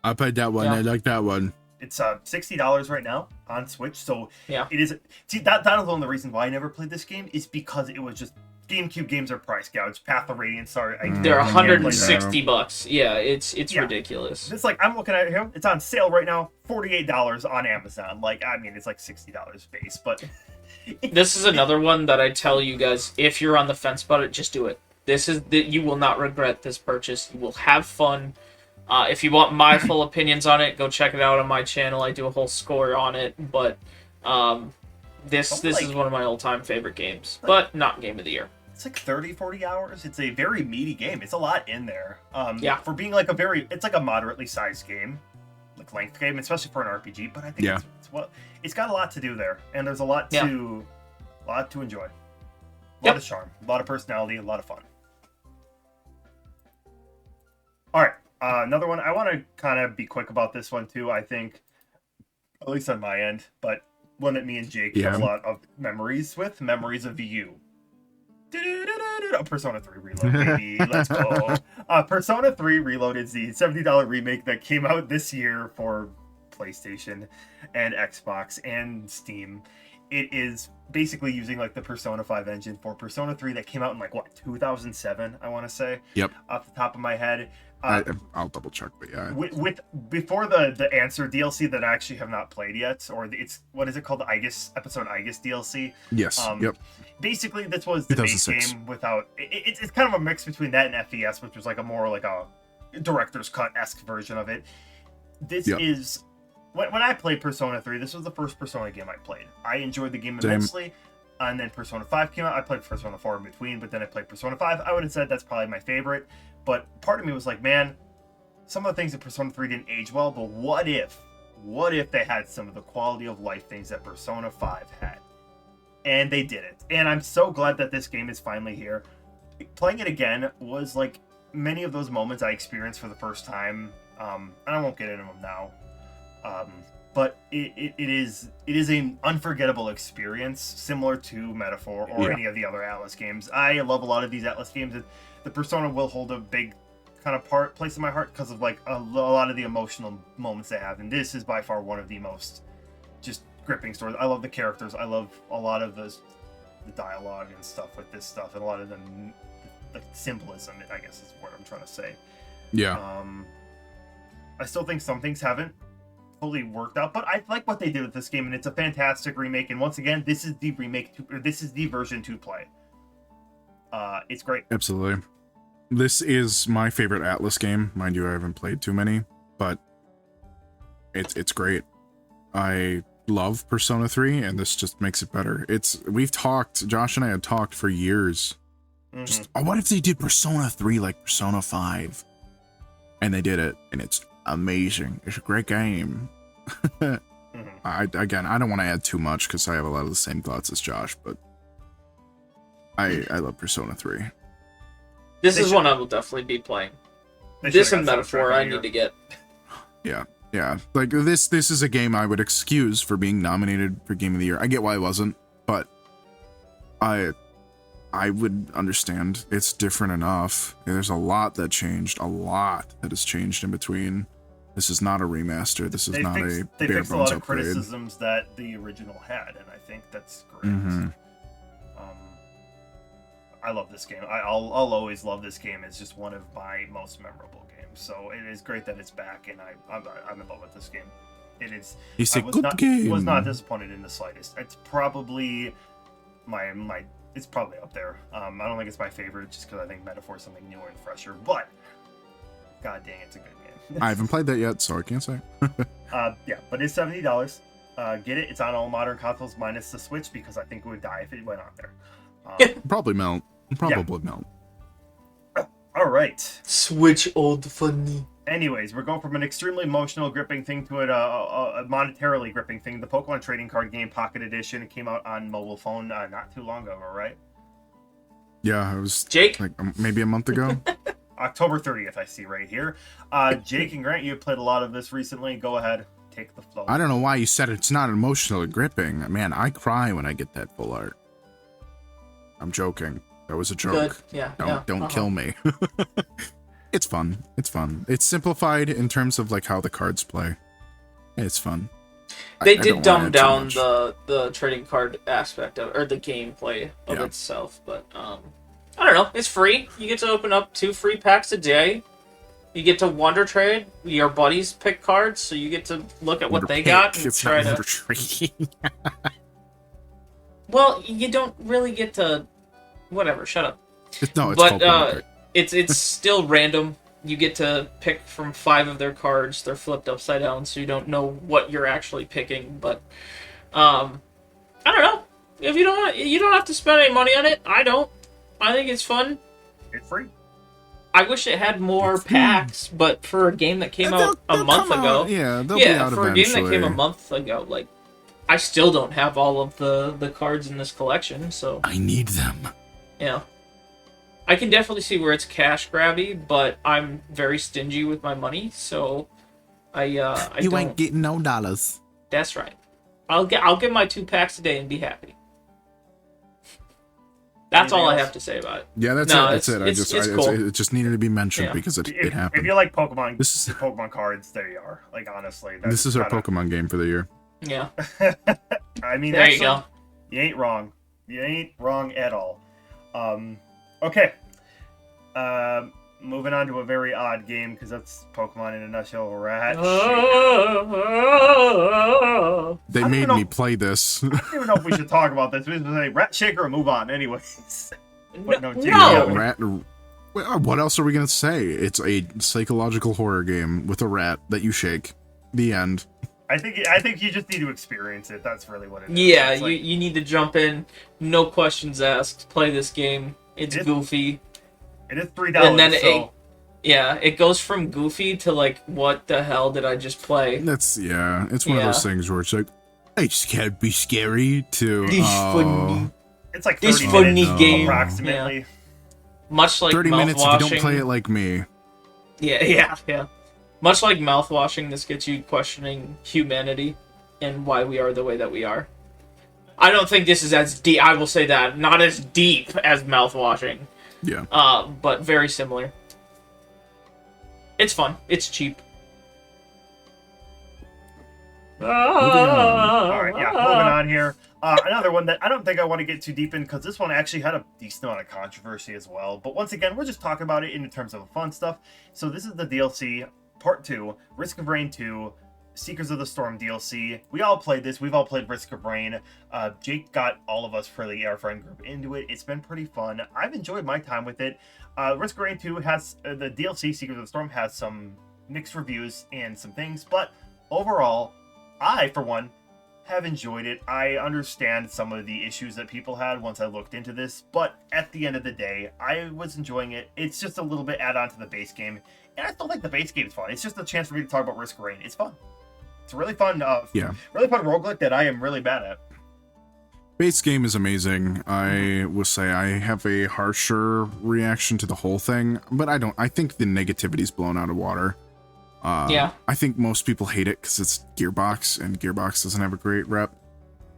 I played that one. Yeah. I like that one. it's $60 right now on Switch. So Yeah. it is. See, that is one of the reasons why I never played this game is because it was just GameCube games are price gouged. Path of Radiance, sorry, They're I can't play that. $160. Yeah, it's Yeah. ridiculous. It's like I'm looking at it here. It's on sale right now, $48 on Amazon. Like I mean, it's like $60 base, but This is another one that I tell you guys, if you're on the fence about it, just do it. This is that you will not regret this purchase. You will have fun. If you want my full opinions on it, go check it out on my channel. I do a whole score on it, but this is one of my all-time favorite games, but not game of the year. it's like 30-40 hours. It's a very meaty game. It's a lot in there. Yeah. For being like it's like a moderately sized game, like length game, especially for an RPG. But I think Yeah. it's got a lot to do there, and there's a lot Yeah. to enjoy. A lot Yep. of charm, a lot of personality, a lot of fun. All right, another one. I want to kind of be quick about this one too. I think, at least on my end, but one that me and Jake have a lot of memories of you. Persona 3 Reload, baby. Let's go. Persona 3 Reload is the $70 remake that came out this year for PlayStation and Xbox and Steam. It is basically using like the Persona 5 engine for Persona 3 that came out in like 2007, I want to say. Yep. Off the top of my head. I'll double check, but yeah. With before the Answer DLC that I actually have not played yet, or it's what is it called, the Aegis episode Aegis DLC. Yes. Yep. Basically, this was the base 2006. game without. It's kind of a mix between that and FES, which was like a more like a director's cut-esque version of it. This Yep. is when I played Persona 3. This was the first Persona game I played. I enjoyed the game Same. immensely. And then Persona 5 came out. I played Persona 4 in between, but then I played Persona 5. I would have said that's probably my favorite. But part of me was like, man, some of the things in Persona 3 didn't age well, but what if they had some of the quality of life things that Persona 5 had? And they did it. And I'm so glad that this game is finally here. Playing it again was like many of those moments I experienced for the first time. And I won't get into them now. But it is an unforgettable experience, similar to Metaphor or any of the other Atlas games. I love a lot of these Atlas games. The Persona will hold a big kind of place in my heart because of like a lot of the emotional moments they have, and this is by far one of the most just gripping stories. I love the characters. I love a lot of the dialogue and stuff with this stuff, and a lot of the symbolism, I guess is what I'm trying to say. Yeah. I still think some things haven't fully worked out, but I like what they did with this game, and it's a fantastic remake. And once again, this is the this is the version to play. It's great. Absolutely. This is my favorite Atlas game. Mind you, I haven't played too many, but it's great. I love Persona 3, and this just makes it better. Josh and I had talked for years. Mhm. Just, what if they did Persona 3 like Persona 5? And they did it, and it's amazing. It's a great game. Mhm. I don't want to add too much because I have a lot of the same thoughts as Josh, but I love Persona 3. This They is should- one I will definitely be playing. They This should've and got Metaphor soundtrack I of the need to get. Yeah. Like this is a game I would excuse for being nominated for Game of the Year. I get why it wasn't, but I would understand. It's different enough. There's a lot that changed. A lot that has changed in between. This is not a remaster. This is not a they bare fixed a bones lot of upgrade. criticisms that the original had, and I think that's great. Mhm. I love this game. I'll always love this game. It's just one of my most memorable games. So it is great that it's back, and I'm in love with this game. It is. It's a I was good not, game. Was not disappointed in the slightest. It's probably it's probably up there. I don't think it's my favorite, just because I think Metaphor is something newer and fresher. But god dang, it's a good game. I haven't played that yet, so I can't say. Yeah, but it's $70. Get it. It's on all modern consoles minus the Switch because I think it would die if it went on there. Probably melt. Probably melt. All right. Switch old funny. Anyways, we're going from an extremely emotional gripping thing to a monetarily gripping thing. The Pokemon trading card game Pocket Edition came out on mobile phone not too long ago, right? Yeah, it was Jake? like maybe a month ago. October 30th, I see right here. Jake and Grant, you played a lot of this recently. Go ahead, take the floor. I don't know why you said it's not emotionally gripping. Man, I cry when I get that full art. I'm joking. That was a joke. Good. Yeah. Don't kill me. It's fun. It's fun. It's simplified in terms of like how the cards play. It's fun. They I did don't dumb wanna add too down much. the trading card aspect of, or the gameplay of itself, but I don't know. It's free. You get to open up 2 free packs a day. You get to wonder trade. Your buddies pick cards, so you get to look at what they got and It's try not to. Wonder Trade. Well, you don't really get to. Whatever. Shut up. No, it's But called Wonder Trade. it's still random. You get to pick from 5 of their cards. They're flipped upside down, so you don't know what you're actually picking. But I don't know. If you don't have to spend any money on it. I don't. I think it's fun. It's free. I wish it had more packs, but for a game that came out a month ago, Yeah, they'll be out for eventually. a game that came a month ago, like I still don't have all of the cards in this collection, so I need them. yeah. I can definitely see where it's cash grabby, but I'm very stingy with my money, so I You don't. ain't getting no dollars. That's right. I'll get my 2 packs a day and be happy. That's Anything all I else? have to say about it. Yeah, that's No, it. That's it. it's cool. It just needed to be mentioned Yeah. because it If happened. you like Pokemon, This is- Pokemon cards, there you are. Like honestly, that's This is our kinda- Pokemon game for the year. Yeah. I mean, There you actually, go. You ain't wrong. You ain't wrong at all. Okay. Moving on to a very odd game because that's Pokemon in a nutshell. Rat. They I don't made know. me play this. I don't even know if we should talk about this. We should say Rat Shaker or move on, anyways. But no, Jake, No. yeah, Rat. Well, what else are we gonna say? It's a psychological horror game with a rat that you shake. The end. I think you just need to experience it. That's really what it is. Yeah, It's like- you need to jump in, no questions asked, play this game. It's It- goofy. It is $3. And then so it goes from goofy to like, what the hell did I just play? It's It's one of those Yeah. things where it's like, I just can't be scary. To This funny. it's like This 30 funny minutes game. approximately. Much like 30 minutes if you don't mouthwashing. play it like me. Yeah. Much like mouthwashing, this gets you questioning humanity and why we are the way that we are. I don't think this is as deep. I will say that not as deep as mouthwashing. Yeah. But very similar. It's fun. It's cheap. Moving on. All right, yeah, moving on here. Another one that I don't think I want to get too deep in because this one actually had a decent amount of controversy as well. But once again, we're just talking about it in terms of fun stuff. So this is the DLC Part 2, Risk of Rain 2, Seekers of the Storm DLC. We all played this. We've all played Risk of Rain. Jake got all of us for our friend group into it. It's been pretty fun. I've enjoyed my time with it. Risk of Rain 2 has the DLC Seekers of the Storm has some mixed reviews and some things, but overall, I, for one, have enjoyed it. I understand some of the issues that people had once I looked into this, but at the end of the day, I was enjoying it. It's just a little bit add-on to the base game, and I still think the base game is fun. It's just a chance for me to talk about Risk of Rain. It's fun. It's a really fun, really fun roguelike that I am really bad at. Base game is amazing. I will say I have a harsher reaction to the whole thing, but I think the negativity's blown out of water. Yeah. I think most people hate it because it's Gearbox, and Gearbox doesn't have a great rep.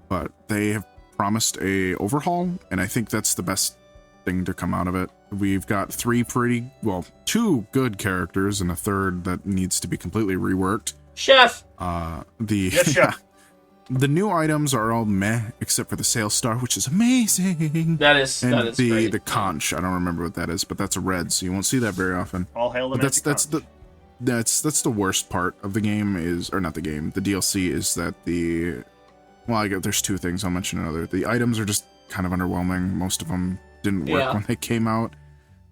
But they have promised a overhaul, and I think that's the best thing to come out of it. We've got 2 good characters and a third that needs to be completely reworked. Chef. Yes, chef. The new items are all meh, except for the sales star, which is amazing. That is And great. the conch, I don't remember what that is, but that's a red, so you won't see that very often. All hail the But that's Magic that's the worst part of the game is, or not the game, the DLC is that there's 2 things, I'll mention another. The items are just kind of underwhelming. Most of them didn't work Yeah. when they came out,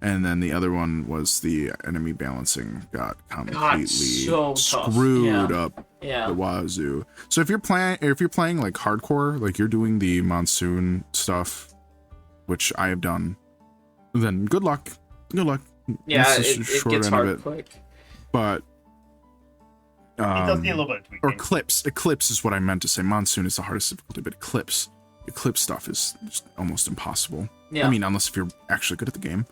And then the other one was the enemy balancing got completely so tough. screwed up Yeah. the wazoo. So if you're playing like hardcore, like you're doing the monsoon stuff, which I have done, then good luck. Good luck. Yeah, That's the it short gets end of hard it. quick. But It does need a little bit of tweaking. or Eclipse is what I meant to say. Monsoon is the hardest difficulty, but Eclipse stuff is just almost impossible. Yeah. I mean, unless if you're actually good at the game,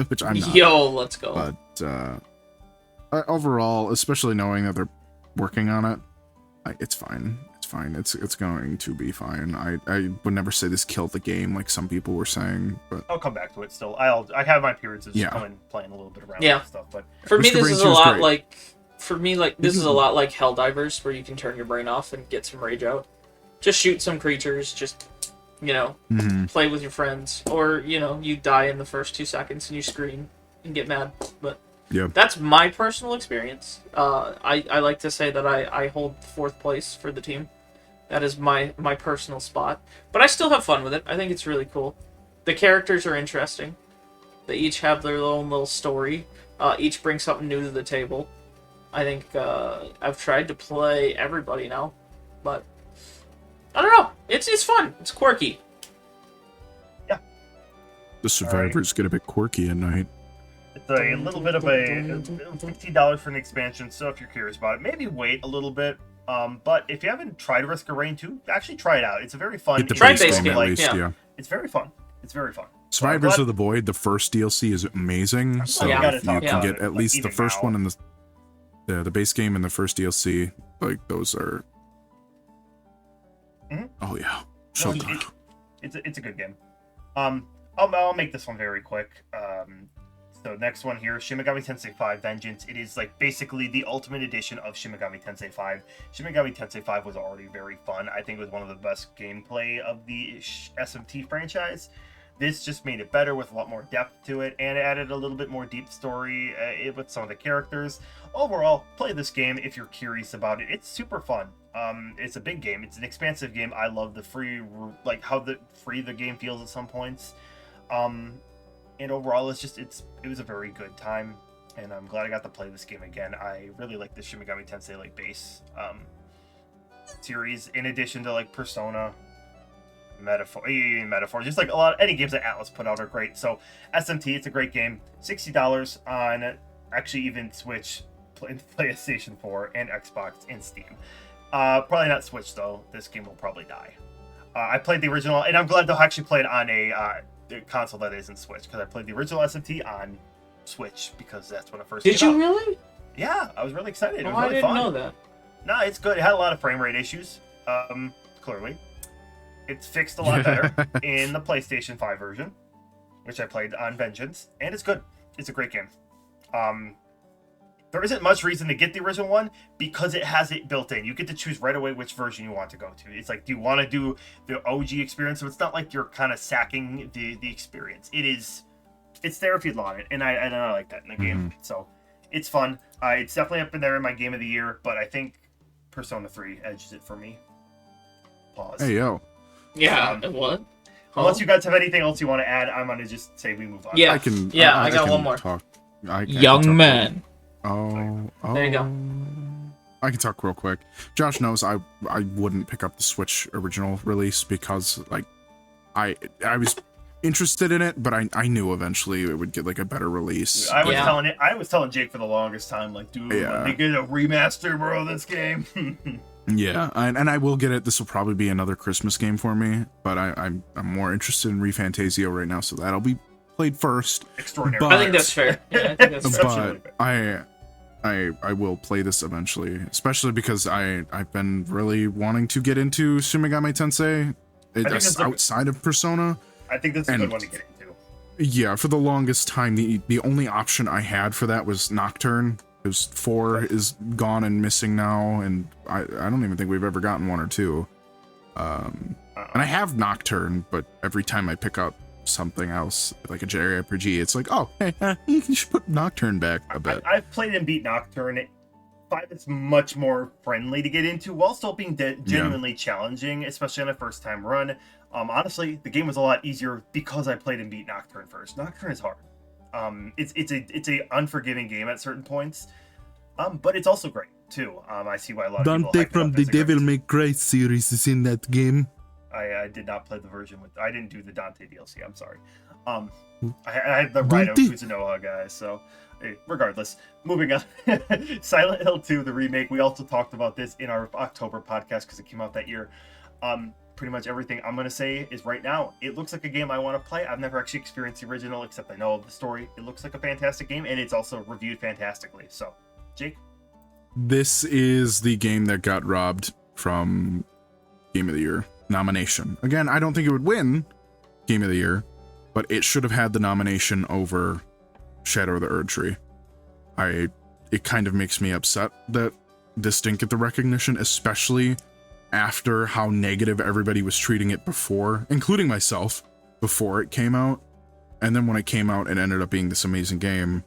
which I'm not. Yo, let's go. But overall, especially knowing that they're working on it, it's fine. It's fine. It's going to be fine. I would never say this killed the game like some people were saying, but I'll come back to it still. I have my periods of just Yeah. coming playing a little bit around Yeah. and stuff, but For me, Mr. this Brain is 2 a is lot great. like. For me, like this is a lot like Helldivers, where you can turn your brain off and get some rage out. Just shoot some creatures. Just play with your friends, or you die in the first 2 seconds and you scream and get mad. But yeah. that's my personal experience. I like to say that I hold 4th place for the team. That is my personal spot. But I still have fun with it. I think it's really cool. The characters are interesting. They each have their own little story. Each bring something new to the table. I think I've tried to play everybody now, but I don't know. It's fun. It's quirky. The Survivor's get a bit quirky at night. it's a little bit of a $15 for an expansion. So if you're curious about it, maybe wait a little bit. But if you haven't tried Risk of Rain 2, actually try it out. It's a very fun. Get the Try base base game game, at like, least, yeah. It's very fun. It's very fun. Survivors glad- of the Void, the first DLC is amazing. So Yeah. if you can get at least the even first now. one and the base game and the first DLC, like those are. Mhm. Oh yeah, so No, good. it's a good game. I'll make this one very quick. So next one here, Shin Megami Tensei 5 Vengeance. It is like basically the ultimate edition of Shin Megami Tensei 5. Shin Megami Tensei 5 was already very fun. I think it was one of the best gameplay of the SMT franchise. This just made it better with a lot more depth to it, and it added a little bit more deep story with some of the characters. Overall, play this game if you're curious about it. It's super fun. It's a big game. It's an expansive game. I love the how free the game feels at some points. And overall, it was a very good time, and I'm glad I got to play this game again. I really like the Shin Megami Tensei base series, in addition to Persona, Metaphor, just a lot. Any games that Atlas put out are great. So SMT, it's a great game. $60 on actually even Switch, PlayStation 4, and Xbox, and Steam. Probably not Switch though. This game will probably die. I played the original, and I'm glad to actually play it on a console that isn't Switch, because I played the original SMT on Switch because that's when it first Did came you out. really? Yeah, I was really excited. It was Oh, I really didn't fun. know that. No, it's good. It had a lot of frame rate issues. Clearly, it's fixed a lot better in the PlayStation 5 version, which I played on Vengeance, and it's good. It's a great game. There isn't much reason to get the original one because it has it built in. You get to choose right away which version you want to go to. It's like, do you want to do the OG experience? So it's not like you're kind of sacking the experience. It's there if you'd want it, and I like that in the game. So it's fun. It's definitely up in there in my game of the year, but I think Persona 3 edges it for me. Pause. Hey yo, Yeah. What? Unless you guys have anything else you want to add, I'm gonna just say we move on. Yeah. I can. Yeah, I got can one more. Talk. I can Young talk man. Oh, There you go. I can talk real quick. Josh knows I wouldn't pick up the Switch original release because I was interested in it, but I knew eventually it would get a better release. I was telling Jake for the longest time, dude, Yeah. when they get a remaster, bro, this game. Yeah, and I will get it. This will probably be another Christmas game for me, but I'm more interested in ReFantasio right now, so that'll be played first. Extraordinary. But- I think that's fair. Yeah, I think that's fair. But I will play this eventually, especially because I've been really wanting to get into Shin Megami Tensei. It's outside of Persona. I think that's a and- good one to get into. Yeah, for the longest time, the only option I had for that was Nocturne. Because 4 is gone and missing now, and I don't even think we've ever gotten 1 or 2. And I have Nocturne, but every time I pick up something else, like a JRPG, it's like, oh, hey, you should put Nocturne back a bit. I've played and beat Nocturne. 5 is much more friendly to get into, while still being genuinely challenging, especially on a first-time run. Honestly, the game was a lot easier because I played and beat Nocturne first. Nocturne is hard. It's a unforgiving game at certain points, but it's also great too. I see why a lot of people Dante hype it from up the as a Devil great- May Cry series is in that game. I did not play the version with. I didn't do the Dante DLC. I'm sorry. I had the Rhino Dante. Kuzunoha guys. So, regardless, moving on. Silent Hill 2, the remake. We also talked about this in our October podcast because it came out that year. Pretty much everything I'm gonna say is right now. It looks like a game I want to play. I've never actually experienced the original, except I know of the story. It looks like a fantastic game, and it's also reviewed fantastically. So, Jake. This is the game that got robbed from Game of the Year nomination. Again, I don't think it would win Game of the Year, but it should have had the nomination over Shadow of the Erdtree. It kind of makes me upset that this didn't get the recognition, especially after how negative everybody was treating it before, including myself, before it came out. And then when it came out, it ended up being this amazing game,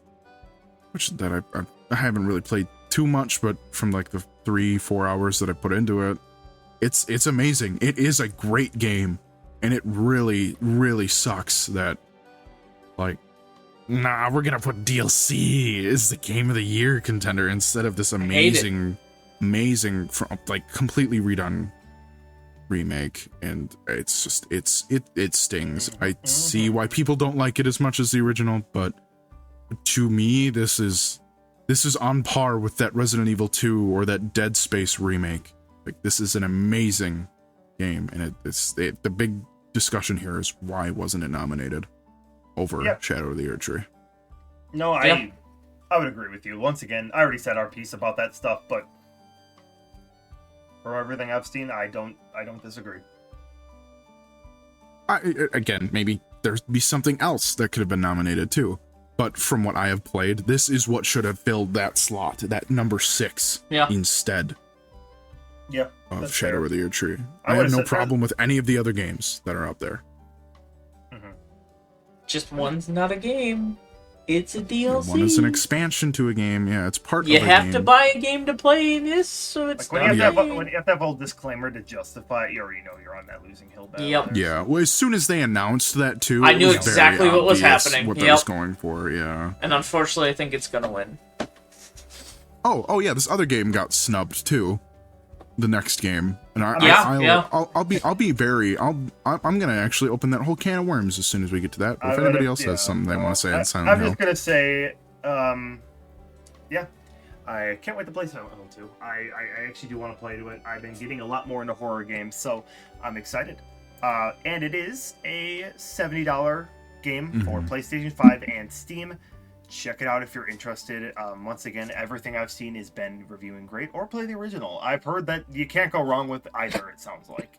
which that I haven't really played too much, but from like the 3-4 hours that I put into it, it's amazing. It is a great game, and it really, really sucks that, like, nah, we're gonna put DLC as the Game of the Year contender instead of this amazing, like, completely redone remake. And it's just, it stings. I see why people don't like it as much as the original, but to me, this is on par with that Resident Evil 2 or that Dead Space remake. Like, this is an amazing game, and the big discussion here is why wasn't it nominated over Shadow of the Erdtree? No, I would agree with you. Once again, I already said our piece about that stuff, but for everything I've seen, I don't disagree. Again, maybe there'd be something else that could have been nominated too. But from what I have played, this is what should have filled that slot, that number 6, instead of Shadow of the Erdtree. I have no problem with any of the other games that are out there. Just one's not a game. It's a DLC. One is an expansion to a game. Yeah, it's part of a game. You have to buy a game to play this, so it's like when you have to have a disclaimer to justify it, you already know you're on that losing hill battle. Yep. Yeah, well, as soon as they announced that, too, I knew exactly what was happening. What they was going for, yeah. And unfortunately, I think it's gonna win. Oh yeah, this other game got snubbed, too. The next game, and I'm gonna actually open that whole can of worms as soon as we get to that. But if anybody else has something they want to say on Silent Hill, I'm just gonna say, I can't wait to play Silent Hill 2. I actually do want to play to it. I've been getting a lot more into horror games, so I'm excited. And it is a $70 game for PlayStation 5 and Steam. Check it out if you're interested. Once again, everything I've seen has been reviewing great, or play the original. I've heard that you can't go wrong with either, it sounds like.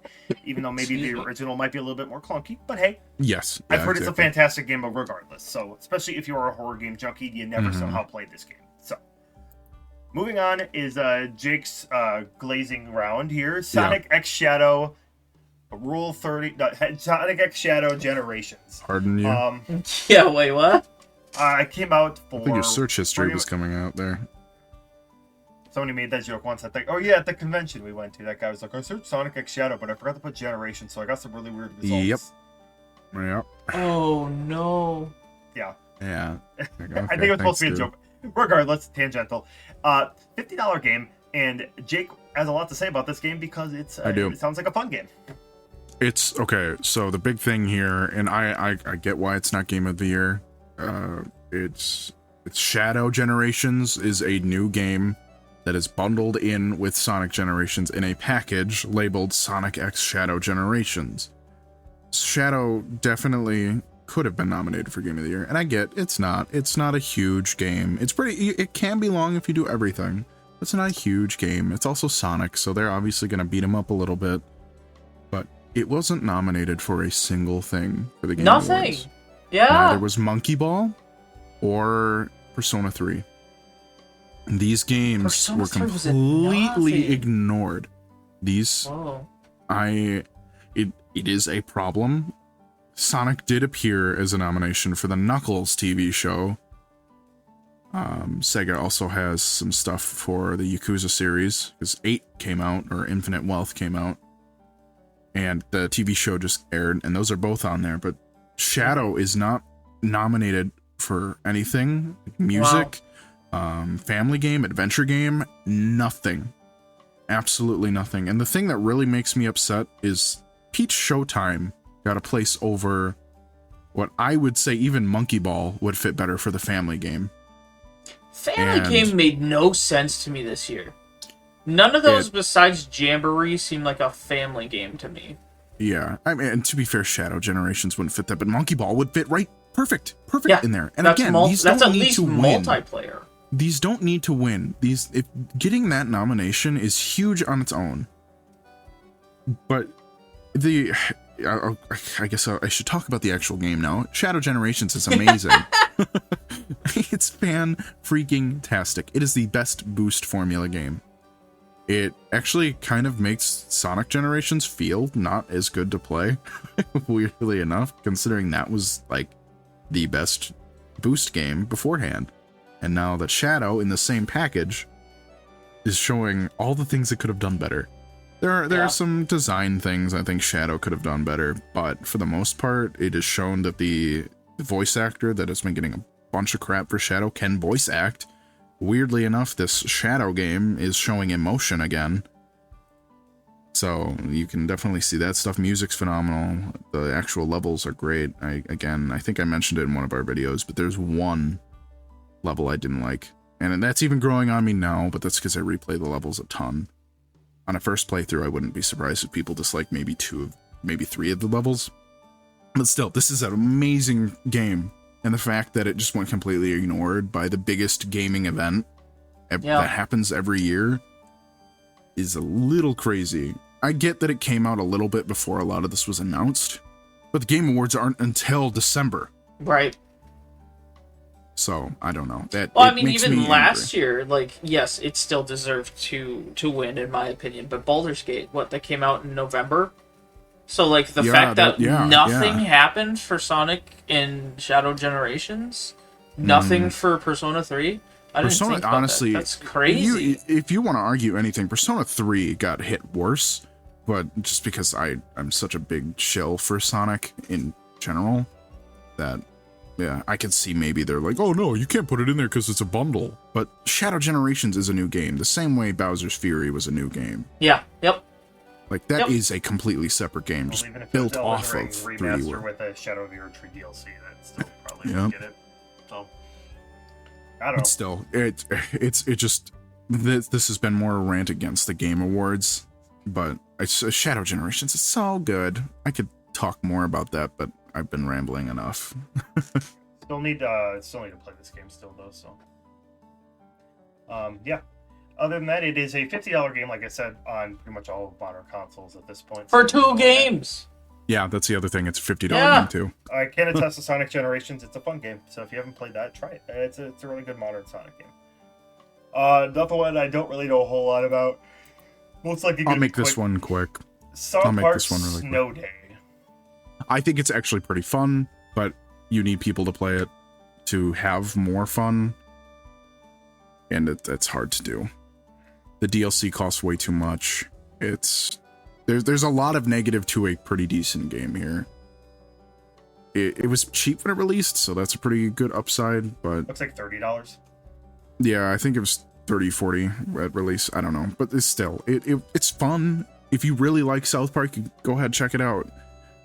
Even though maybe the original might be a little bit more clunky, but hey. Yes. I've heard it's a fantastic game regardless. So, especially if you're a horror game junkie, you never somehow played this game. So, moving on is Jake's glazing round here. Sonic X Shadow Rule 30... Sonic X Shadow Generations. Pardon you? Yeah, wait, what? It came out for... I think your search history was coming out there. Somebody made that joke once. I think, at the convention we went to, that guy was like, I searched Sonic X Shadow, but I forgot to put Generation, so I got some really weird results. Yep. Oh, no. Yeah. Yeah. Okay, I think it was supposed to be a joke. Regardless, tangential. $50 game, and Jake has a lot to say about this game because it sounds like a fun game. It's, okay, so the big thing here, and I get why it's not Game of the Year. It's Shadow Generations is a new game that is bundled in with Sonic Generations in a package labeled Sonic X Shadow Generations. Shadow definitely could have been nominated for Game of the Year, and I get it's not a huge game. It can be long if you do everything. It's not a huge game. It's also Sonic, so they're obviously going to beat him up a little bit, but it wasn't nominated for a single thing for the Game Awards. Yeah. Neither was Monkey Ball or Persona 3. These games were completely ignored. It is a problem. Sonic did appear as a nomination for the Knuckles TV show. Sega also has some stuff for the Yakuza series, because 8 came out, or Infinite Wealth came out. And the TV show just aired, and those are both on there, but Shadow is not nominated for anything. Music, family game, adventure game, nothing. Absolutely nothing. And the thing that really makes me upset is Peach Showtime got a place over what I would say even Monkey Ball would fit better for the family game. Family game made no sense to me this year. None of those besides Jamboree seem like a family game to me. Yeah, I mean, and to be fair, Shadow Generations wouldn't fit that, but Monkey Ball would fit perfect in there. And that's again, these that's don't at need least to win. multiplayer. These don't need to win. If getting that nomination is huge on its own. But I guess I should talk about the actual game now. Shadow Generations is amazing. It's fan-freaking-tastic. It is the best boost formula game. It actually kind of makes Sonic Generations feel not as good to play, weirdly enough, considering that was, like, the best boost game beforehand. And now that Shadow, in the same package, is showing all the things it could have done better. There are some design things I think Shadow could have done better, but for the most part, it is shown that the voice actor that has been getting a bunch of crap for Shadow can voice act. Weirdly enough, this Shadow game is showing emotion again. So you can definitely see that stuff. Music's phenomenal. The actual levels are great. I think I mentioned it in one of our videos, but there's one level I didn't like. And that's even growing on me now, but that's because I replay the levels a ton. On a first playthrough, I wouldn't be surprised if people dislike maybe 3 of the levels. But still, this is an amazing game. And the fact that it just went completely ignored by the biggest gaming event that happens every year is a little crazy. I get that it came out a little bit before a lot of this was announced, but the Game Awards aren't until December. Right. So, I don't know. Even last year, like, yes, it still deserved to win, in my opinion. But Baldur's Gate, that came out in November? So, like, the fact that nothing happened for Sonic in Shadow Generations, nothing for Persona 3, I didn't think about honestly, that. That's crazy. If you want to argue anything, Persona 3 got hit worse, but just because I'm such a big shill for Sonic in general, that... Yeah, I could see maybe they're like, oh no, you can't put it in there because it's a bundle. But Shadow Generations is a new game, the same way Bowser's Fury was a new game. Yeah, yep. Like, that is a completely separate game, just built off of 3D remaster with a Shadow of the Erdtree DLC, that still probably won't get it. So, I don't know. But still, it just, this has been more a rant against the Game Awards, but Shadow Generations is so good. I could talk more about that, but I've been rambling enough. Still need to play this game still though, so. Yeah. Other than that, it is a $50 game, like I said, on pretty much all modern consoles at this point. For 2 games! Yeah, that's the other thing. It's a $50 game too. I can attest to Sonic Generations. It's a fun game, so if you haven't played that, try it. It's a really good modern Sonic game. Another one I don't really know a whole lot about. Looks like I'll make this one quick. South Park Snow Day. I think it's actually pretty fun, but you need people to play it to have more fun, and it's hard to do. The DLC costs way too much. There's a lot of negative to a pretty decent game here. It was cheap when it released, so that's a pretty good upside, but... Looks like $30. Yeah, I think it was 30, 40 at release. I don't know, but it's still... It's fun. If you really like South Park, go ahead, check it out.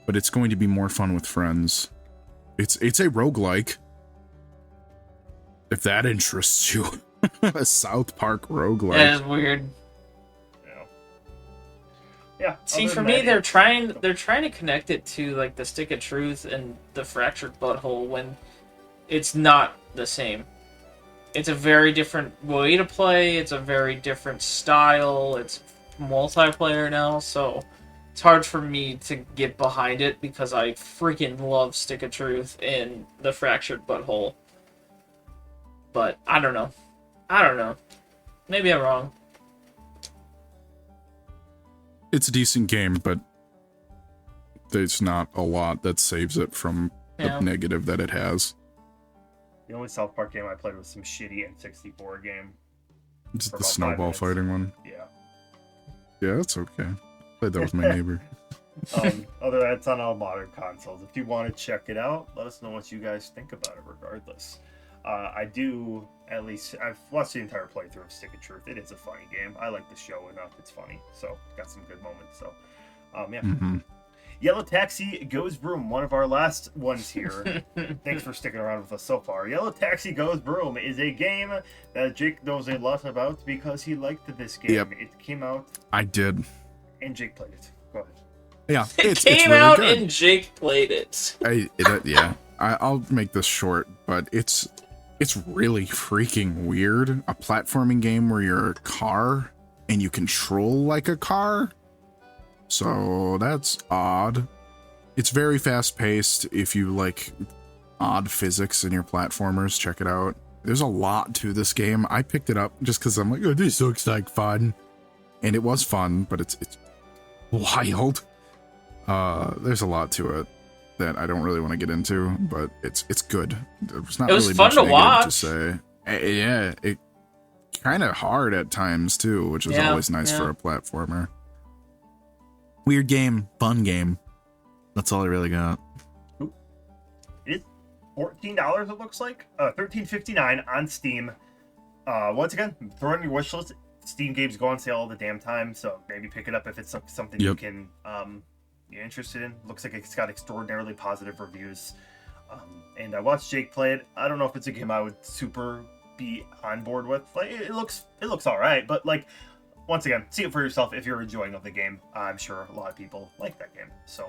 But it's going to be more fun with friends. It's a roguelike. If that interests you. A South Park roguelike. That is weird. Yeah. See, for me, they're trying to connect it to like the Stick of Truth and the Fractured Butthole when it's not the same. It's a very different way to play. It's a very different style. It's multiplayer now, so it's hard for me to get behind it because I freaking love Stick of Truth and the Fractured Butthole. But I don't know. Maybe I'm wrong. It's a decent game, but there's not a lot that saves it from the negative that it has. The only South Park game I played was some shitty N64 game. It's the snowball fighting one. Yeah. Yeah, that's okay. Played that with my neighbor. Although that's on all modern consoles. If you want to check it out, let us know what you guys think about it. Regardless, I do at least I've watched the entire playthrough of Stick of Truth. It is a funny game. I like the show enough. It's funny, so got some good moments. So, yeah. Hmm. Yellow Taxi Goes Broom, one of our last ones here. Thanks for sticking around with us so far. Yellow Taxi Goes Broom is a game that Jake knows a lot about because he liked this game. Yep. It came out I did. and Jake played it. Go ahead. Yeah, It it's came really out good. and Jake played it. Yeah, I'll make this short, but it's really freaking weird. A platforming game where you're a car and you control like a car. So that's odd. It's very fast paced. If you like odd physics in your platformers, check it out. There's a lot to this game. I picked it up just because I'm like, oh, this looks like fun, and it was fun, but it's wild. There's a lot to it that I don't really want to get into, but it's good. There's not It was really fun much to negative watch. to say. Yeah, it kind of hard at times too, which is Yeah, always nice yeah. for a platformer. Weird game, fun game. That's all I really got. It's $14. It looks like $13.59 on Steam. Once again, throw it on your wish list. Steam games go on sale all the damn time, so maybe pick it up if it's something you Yep. can be interested in. Looks like it's got extraordinarily positive reviews. And I watched Jake play it. I don't know if it's a game I would super be on board with. Like it looks all right, but like once again, see it for yourself if you're enjoying of the game. I'm sure a lot of people like that game. So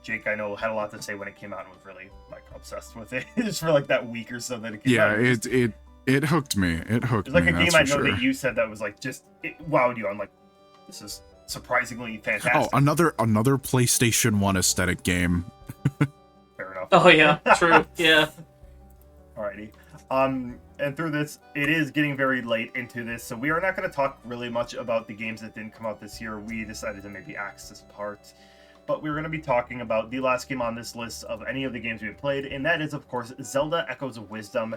Jake, I know, had a lot to say when it came out and was really like obsessed with it. Just for like that week or so that it came Yeah, out. it hooked me. It hooked It's like me. a game that's I for know sure. that you said that was like just it wowed you. I'm like, this is surprisingly Oh, fantastic. another PlayStation 1 aesthetic game. Fair enough. Oh yeah, true. Yeah. Alrighty. And through this, it is getting very late into this, so we are not going to talk really much about the games that didn't come out this year. We decided to maybe axe this part. But we're going to be talking about the last game on this list of any of the games we have played, and that is, of course, Zelda Echoes of Wisdom.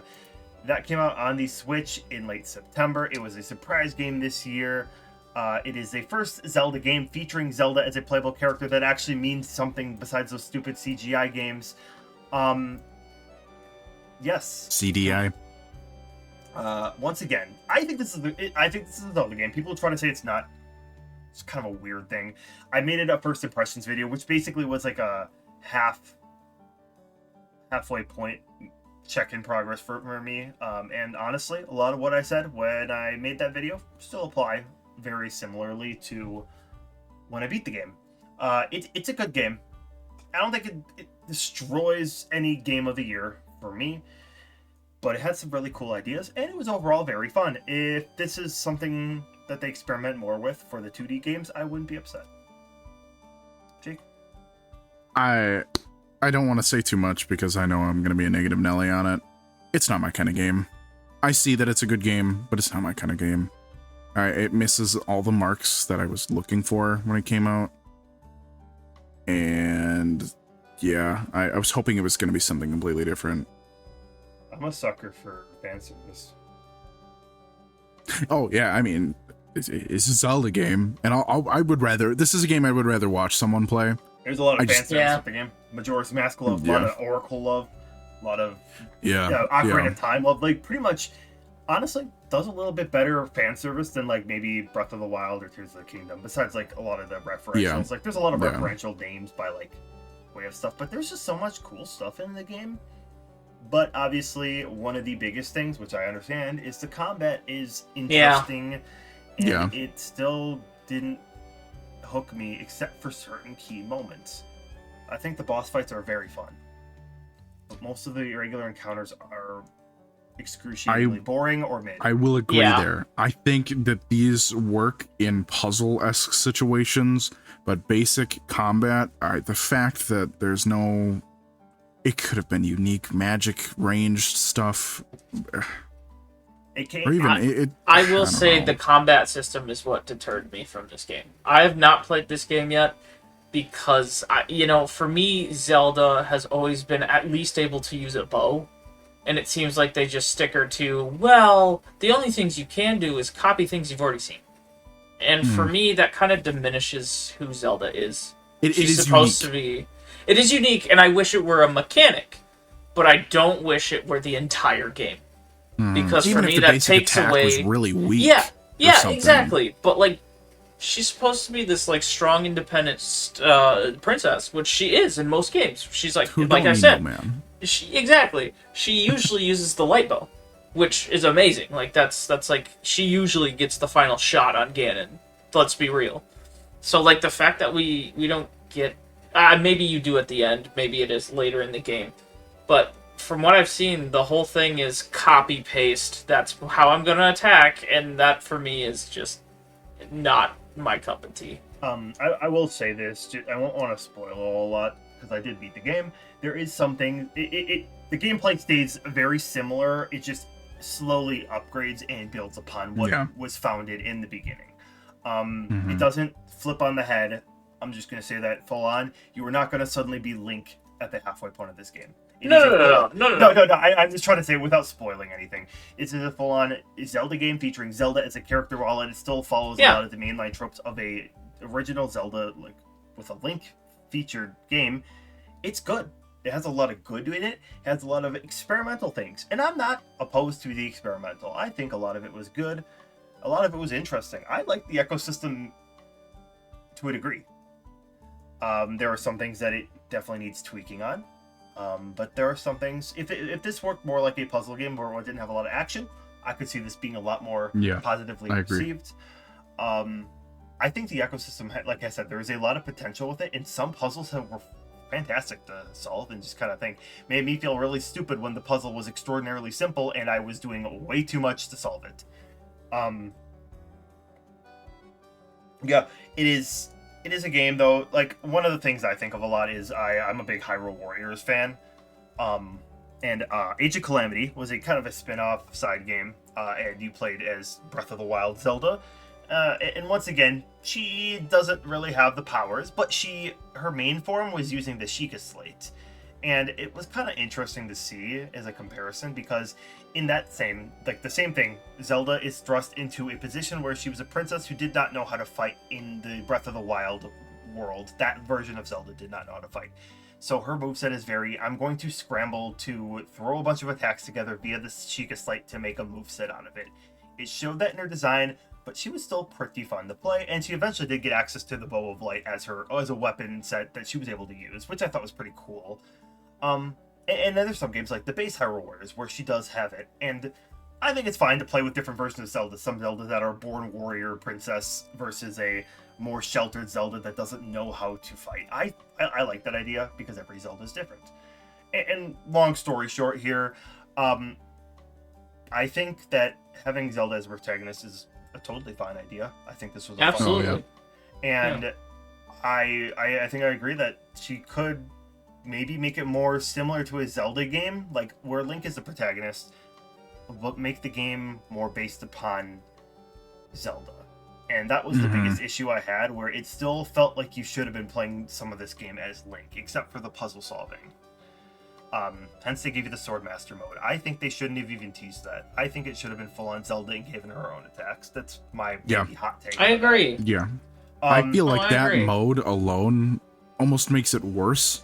That came out on the Switch in late September. It was a surprise game this year. It is the first Zelda game featuring Zelda as a playable character that actually means something besides those stupid CGI games. Yes. CDI. Once again, I think this is a Zelda game. People try to say it's not. It's kind of a weird thing. I made it a first impressions video, which basically was like a halfway point check in progress for me. And honestly, a lot of what I said when I made that video still apply very similarly to when I beat the game. It's a good game. I don't think it destroys any game of the year for me, but it had some really cool ideas, and it was overall very fun. If this is something that they experiment more with for the 2D games, I wouldn't be upset. Jake? I don't want to say too much because I know I'm going to be a negative Nelly on it. It's not my kind of game. I see that it's a good game, but it's not my kind of game. It misses all the marks that I was looking for when it came out. And yeah, I was hoping it was going to be something completely different. I'm a sucker for fan service. Oh yeah, I mean, it's a Zelda game, and I would rather. This is a game I would rather watch someone play. There's a lot of fan service Yeah. with the game. Majora's Mask love, a lot of Oracle love, a lot of Ocarina of Time love. Like pretty much, honestly, does a little bit better fan service than like maybe Breath of the Wild or Tears of the Kingdom. Besides like a lot of the referentials, Yeah. like there's a lot of Yeah. referential names by like way of stuff, but there's just so much cool stuff in the game. But obviously, one of the biggest things, which I understand, is the combat is interesting, and Yeah. it still didn't hook me except for certain key moments. I think the boss fights are very fun, but most of the irregular encounters are excruciatingly boring or mid. I will agree Yeah. there. I think that these work in puzzle-esque situations, but basic combat, the fact that there's no... It could have been unique magic ranged stuff. It can't, Or even... I will don't say know. the combat system is what deterred me from this game. I have not played this game yet because, for me, Zelda has always been at least able to use a bow. And it seems like they just stick her to, well, the only things you can do is copy things you've already seen. And for me, that kind of diminishes who Zelda is. It She's is supposed unique. to be. It is unique, and I wish it were a mechanic, but I don't wish it were the entire game. Because Even for if me, the that basic takes attack away. was really weak. Yeah, or yeah, something. exactly. But like, she's supposed to be this like strong, independent princess, which she is in most games. She's like, Who like don't I need said, no man. exactly. She usually uses the light bow, which is amazing. Like that's like she usually gets the final shot on Ganon. Let's be real. So like the fact that we don't get maybe you do at the end, maybe it is later in the game, but from what I've seen, the whole thing is copy paste. That's how I'm gonna attack, and that for me is just not my cup of tea. I will say this. I won't want to spoil a whole lot because I did beat the game. There is something. The gameplay stays very similar. It just slowly upgrades and builds upon what was founded in the beginning. It doesn't flip on the head. I'm just gonna say that full on. You are not gonna suddenly be Link at the halfway point of this game. No. I'm just trying to say it without spoiling anything. It's a full-on Zelda game featuring Zelda as a character, while it still follows a lot of the mainline tropes of a original Zelda, like with a Link featured game. It's good. It has a lot of good in it. It has a lot of experimental things, and I'm not opposed to the experimental. I think a lot of it was good. A lot of it was interesting. I like the ecosystem to a degree. There are some things that it definitely needs tweaking on. But there are some things. If this worked more like a puzzle game where it didn't have a lot of action, I could see this being a lot more positively received. I think the ecosystem, like I said, there is a lot of potential with it, and some puzzles were fantastic to solve and just kind of think made me feel really stupid when the puzzle was extraordinarily simple and I was doing way too much to solve it. It is a game, though. Like, one of the things I think of a lot is I'm a big Hyrule Warriors fan. And Age of Calamity was a kind of a spin-off side game, and you played as Breath of the Wild Zelda. And once again, she doesn't really have the powers, but her main form was using the Sheikah Slate. And it was kind of interesting to see as a comparison, because in that the same thing, Zelda is thrust into a position where she was a princess who did not know how to fight in the Breath of the Wild world. That version of Zelda did not know how to fight. So her moveset is I'm going to scramble to throw a bunch of attacks together via the Sheikah Slate to make a moveset out of it. It showed that in her design, but she was still pretty fun to play, and she eventually did get access to the Bow of Light as a weapon set that she was able to use, which I thought was pretty cool. And then there's some games like the base Hyrule Warriors where she does have it, and I think it's fine to play with different versions of Zelda. Some Zelda that are born warrior princess versus a more sheltered Zelda that doesn't know how to fight. I like that idea because every Zelda is different. And long story short here, I think that having Zelda as a protagonist is a totally fine idea. I think this was a absolutely fun idea. And I think I agree that she could maybe make it more similar to a Zelda game, like where Link is the protagonist, but make the game more based upon Zelda. And that was the biggest issue I had, where it still felt like you should have been playing some of this game as Link, except for the puzzle solving. Hence they gave you the Swordmaster mode. I think they shouldn't have even teased that. I think it should have been full-on Zelda and given her own attacks. That's my maybe hot take. I agree. Yeah. I feel like that agree. mode alone almost makes it worse.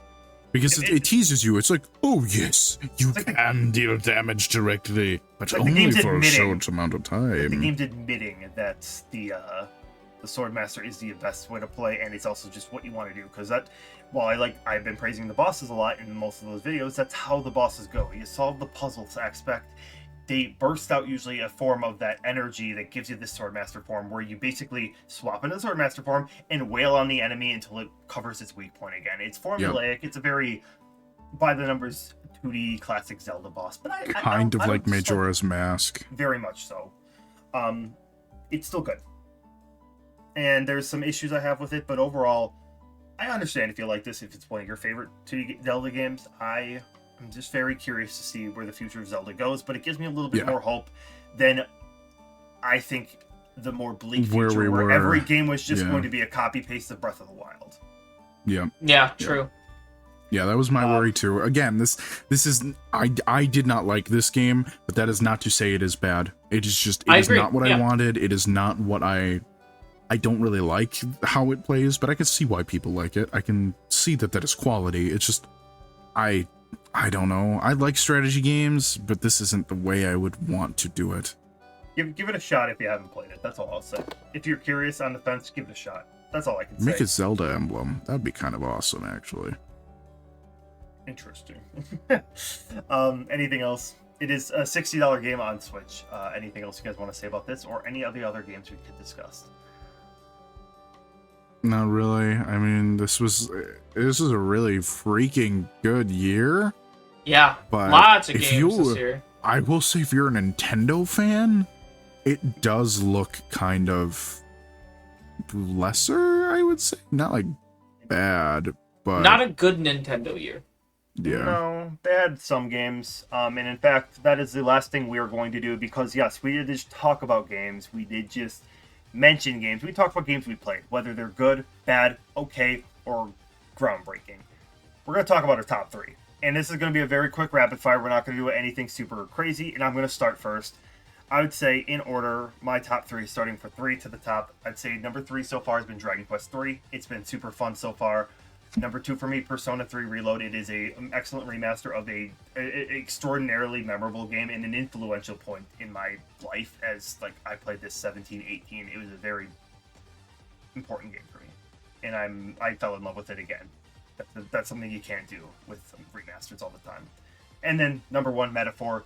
Because it teases you. It's like, oh yes, you can deal damage directly, but like only for a short amount of time. The game's admitting that the Swordmaster is the best way to play, and it's also just what you want to do. Because while I've been praising the bosses a lot in most of those videos, that's how the bosses go. You solve the puzzles aspect. They burst out usually a form of that energy that gives you this Swordmaster form, where you basically swap into the Swordmaster form and wail on the enemy until it covers its weak point again. It's formulaic. It's a very by-the-numbers 2D classic Zelda boss. But I like Majora's Mask. Very much so. It's still good. And there's some issues I have with it, but overall, I understand if you like this, if it's one of your favorite 2D Zelda games. I'm just very curious to see where the future of Zelda goes, but it gives me a little bit more hope than I think the more bleak future where every game was just going to be a copy-paste of Breath of the Wild. Yeah. Yeah, true. Yeah, that was my worry too. Again, this is I did not like this game, but that is not to say it is bad. It is just it is not what I wanted. It is not what I I don't really like how it plays, but I can see why people like it. I can see that is quality. It's just, I don't know. I like strategy games, but this isn't the way I would want to do it. Give it a shot if you haven't played it. That's all I'll say. If you're curious on the fence, give it a shot. That's all I can say. Make a Zelda emblem. That'd be kind of awesome, actually. Interesting. Anything else? It is a $60 game on Switch. Anything else you guys want to say about this, or any of the other games we could discuss? Not really. I mean, this was a really freaking good year. Yeah, But lots of if games you- this year. I will say, if you're a Nintendo fan, it does look kind of lesser, I would say. Not like bad, but Not a good Nintendo year. yeah. No, they had some games. And in fact, that is the last thing we are going to do because, yes, we did just talk about games. We did just mention games. We talked about games we played, whether they're good, bad, okay, or groundbreaking. We're going to talk about our top 3. And this is going to be a very quick rapid fire. We're not going to do anything super crazy. And I'm going to start first. I would say, in order, my top 3, starting for 3 to the top, I'd say number 3 so far has been Dragon Quest 3. It's been super fun so far. Number 2 for me, Persona 3 Reload. It is an excellent remaster of a extraordinarily memorable game and an influential point in my life as, like, I played this 17, 18. It was a very important game for me. And I fell in love with it again. That's something you can't do with remasters all the time. And then number 1, Metaphor.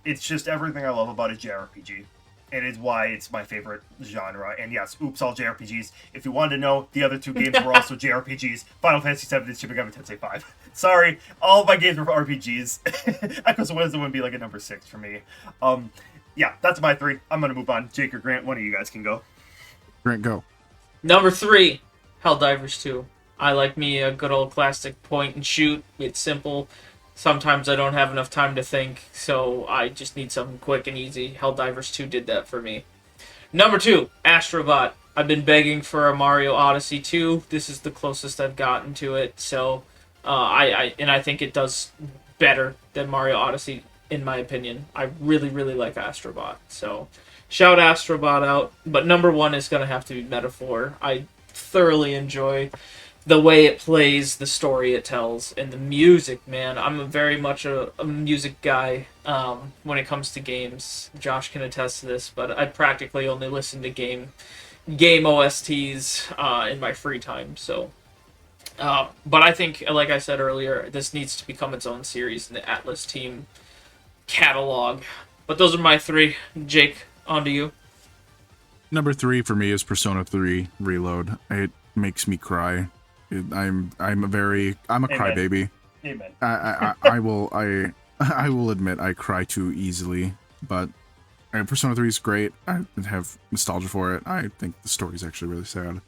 It's just everything I love about a JRPG. It is why it's my favorite genre. And yes, oops, all JRPGs. If you wanted to know, the other 2 games were also JRPGs. Final Fantasy VII and Shin Megami Tensei 5. Sorry, all of my games were RPGs. Echoes of Wisdom would be like a number 6 for me. Yeah, that's my 3. I'm going to move on. Jake or Grant, one of you guys can go. Grant, go. Number 3, Helldivers 2. I like me a good old classic point and shoot. It's simple. Sometimes I don't have enough time to think, so I just need something quick and easy. Helldivers 2 did that for me. Number 2, Astrobot. I've been begging for a Mario Odyssey 2. This is the closest I've gotten to it, so I think it does better than Mario Odyssey, in my opinion. I really, really like Astrobot, so shout Astrobot out. But number 1 is going to have to be Metaphor. I thoroughly enjoy the way it plays, the story it tells, and the music, man. I'm very much a music guy when it comes to games. Josh can attest to this, but I practically only listen to game OSTs in my free time. So, but I think, like I said earlier, this needs to become its own series in the Atlas team catalog. But those are my 3. Jake, on to you. Number 3 for me is Persona 3 Reload. It makes me cry. I'm a crybaby. Amen. I will admit I cry too easily, but Persona 3 is great. I have nostalgia for it. I think the story's actually really sad.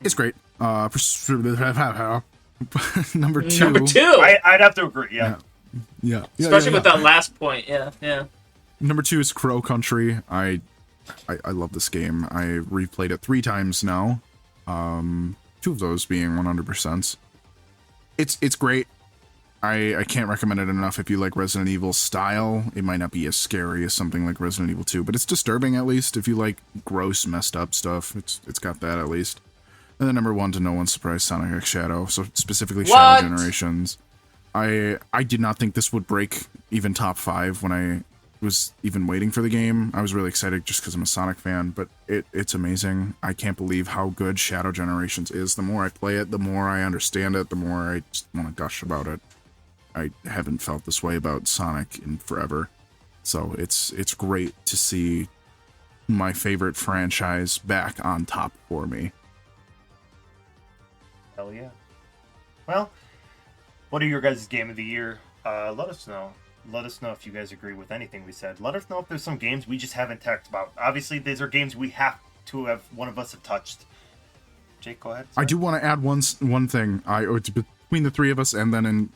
It's great. Number 2. Number 2. I'd have to agree, yeah. Yeah. Especially with that last point, yeah. Number 2 is Crow Country. I love this game. I replayed it 3 times now. 2 of those being 100%. It's great. I can't recommend it enough if you like Resident Evil style. It might not be as scary as something like Resident Evil 2, but it's disturbing at least. If you like gross, messed up stuff, it's got that at least. And then number 1, to no one's surprise, Sonic X Shadow. So specifically Shadow Generations. I did not think this would break even top 5 when I was even waiting for the game. I was really excited just because I'm a Sonic fan, but it's amazing. I can't believe how good Shadow Generations is. The more I play it, the more I understand it, the more I just want to gush about it. I haven't felt this way about Sonic in forever. So it's great to see my favorite franchise back on top for me. Hell yeah. Well, what are your guys' game of the year? Let us know. Let us know if you guys agree with anything we said. Let us know if there's some games we just haven't talked about. Obviously, these are games we have to have, one of us have touched. Jake, go ahead. I do want to add one thing. It's between the 3 of us, and then in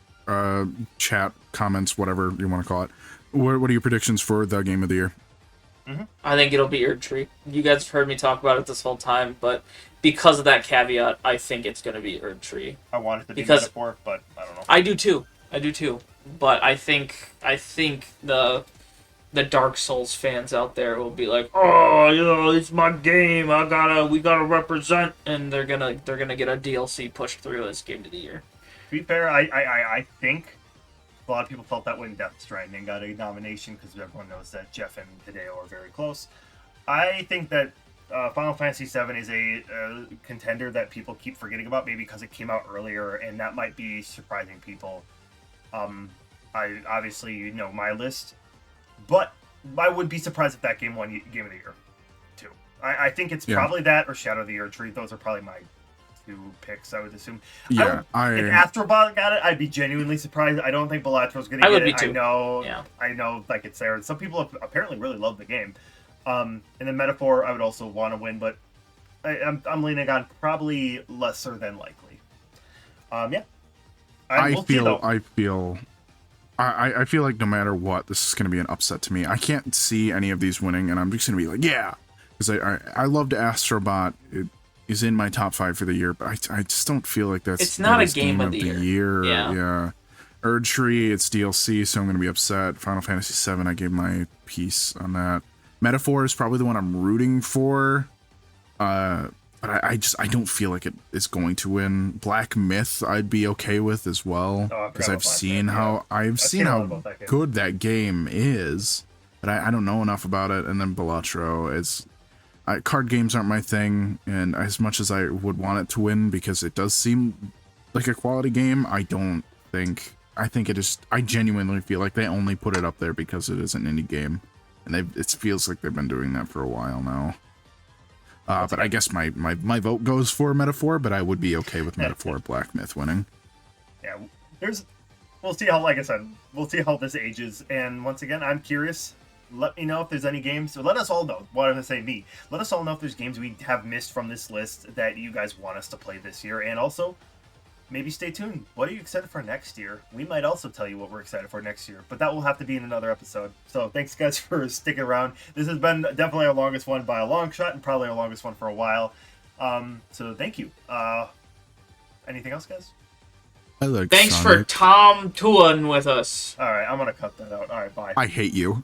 chat, comments, whatever you want to call it. What are your predictions for the game of the year? Mm-hmm. I think it'll be Erd-Tree. You guys have heard me talk about it this whole time, but because of that caveat, I think it's going to be Erd-Tree. I want it to be Metaphor, but I don't know. I do too. But I think the the Dark Souls fans out there will be like, "Oh, it's my game. We gotta represent," and they're gonna get a DLC pushed through as Game of the Year. To be fair, I think a lot of people felt that when Death Stranding got a nomination because everyone knows that Jeff and Hideo are very close. I think that Final Fantasy VII is a contender that people keep forgetting about, maybe because it came out earlier, and that might be surprising people. I obviously my list, but I would be surprised if that game won Game of the Year too. I think it's probably that or Shadow of the Erdtree. Those are probably my two picks, I would assume. Yeah, if Astrobot got it, I'd be genuinely surprised. I don't think Bellatro's going to get it. I would be too. I know, like it's there. Some people have apparently really love the game. And then Metaphor, I would also want to win, but I'm leaning on probably lesser than likely. Yeah. I feel like no matter what, this is going to be an upset to me. I can't see any of these winning, and I'm just going to be like, yeah, because I loved Astrobot. It is in my top 5 for the year, but I just don't feel like it's not a game of the year. Yeah. Erdtree, it's DLC, so I'm going to be upset. Final Fantasy VII, I gave my piece on that. Metaphor is probably the one I'm rooting for, but I don't feel like it is going to win. Black Myth, I'd be okay with as well, because I've seen how good that game is, but I don't know enough about it. And then Balatro is. Card games aren't my thing, and as much as I would want it to win because it does seem like a quality game, I genuinely feel like they only put it up there because it is an indie game, and it feels like they've been doing that for a while now. But I guess my vote goes for Metaphor, but I would be okay with Metaphor Black Myth winning. Yeah, we'll see how, like I said, we'll see how this ages, and once again, I'm curious. Let me know if there's any games, or let us all know. What did I say? Me. Let us all know if there's games we have missed from this list that you guys want us to play this year, and also maybe stay tuned. What are you excited for next year? We might also tell you what we're excited for next year, but that will have to be in another episode. So thanks, guys, for sticking around. This has been definitely our longest one by a long shot, and probably our longest one for a while. So thank you. Anything else, guys? Thanks for Tom Tuan with us. All right, I'm gonna cut that out. All right, bye. I hate you.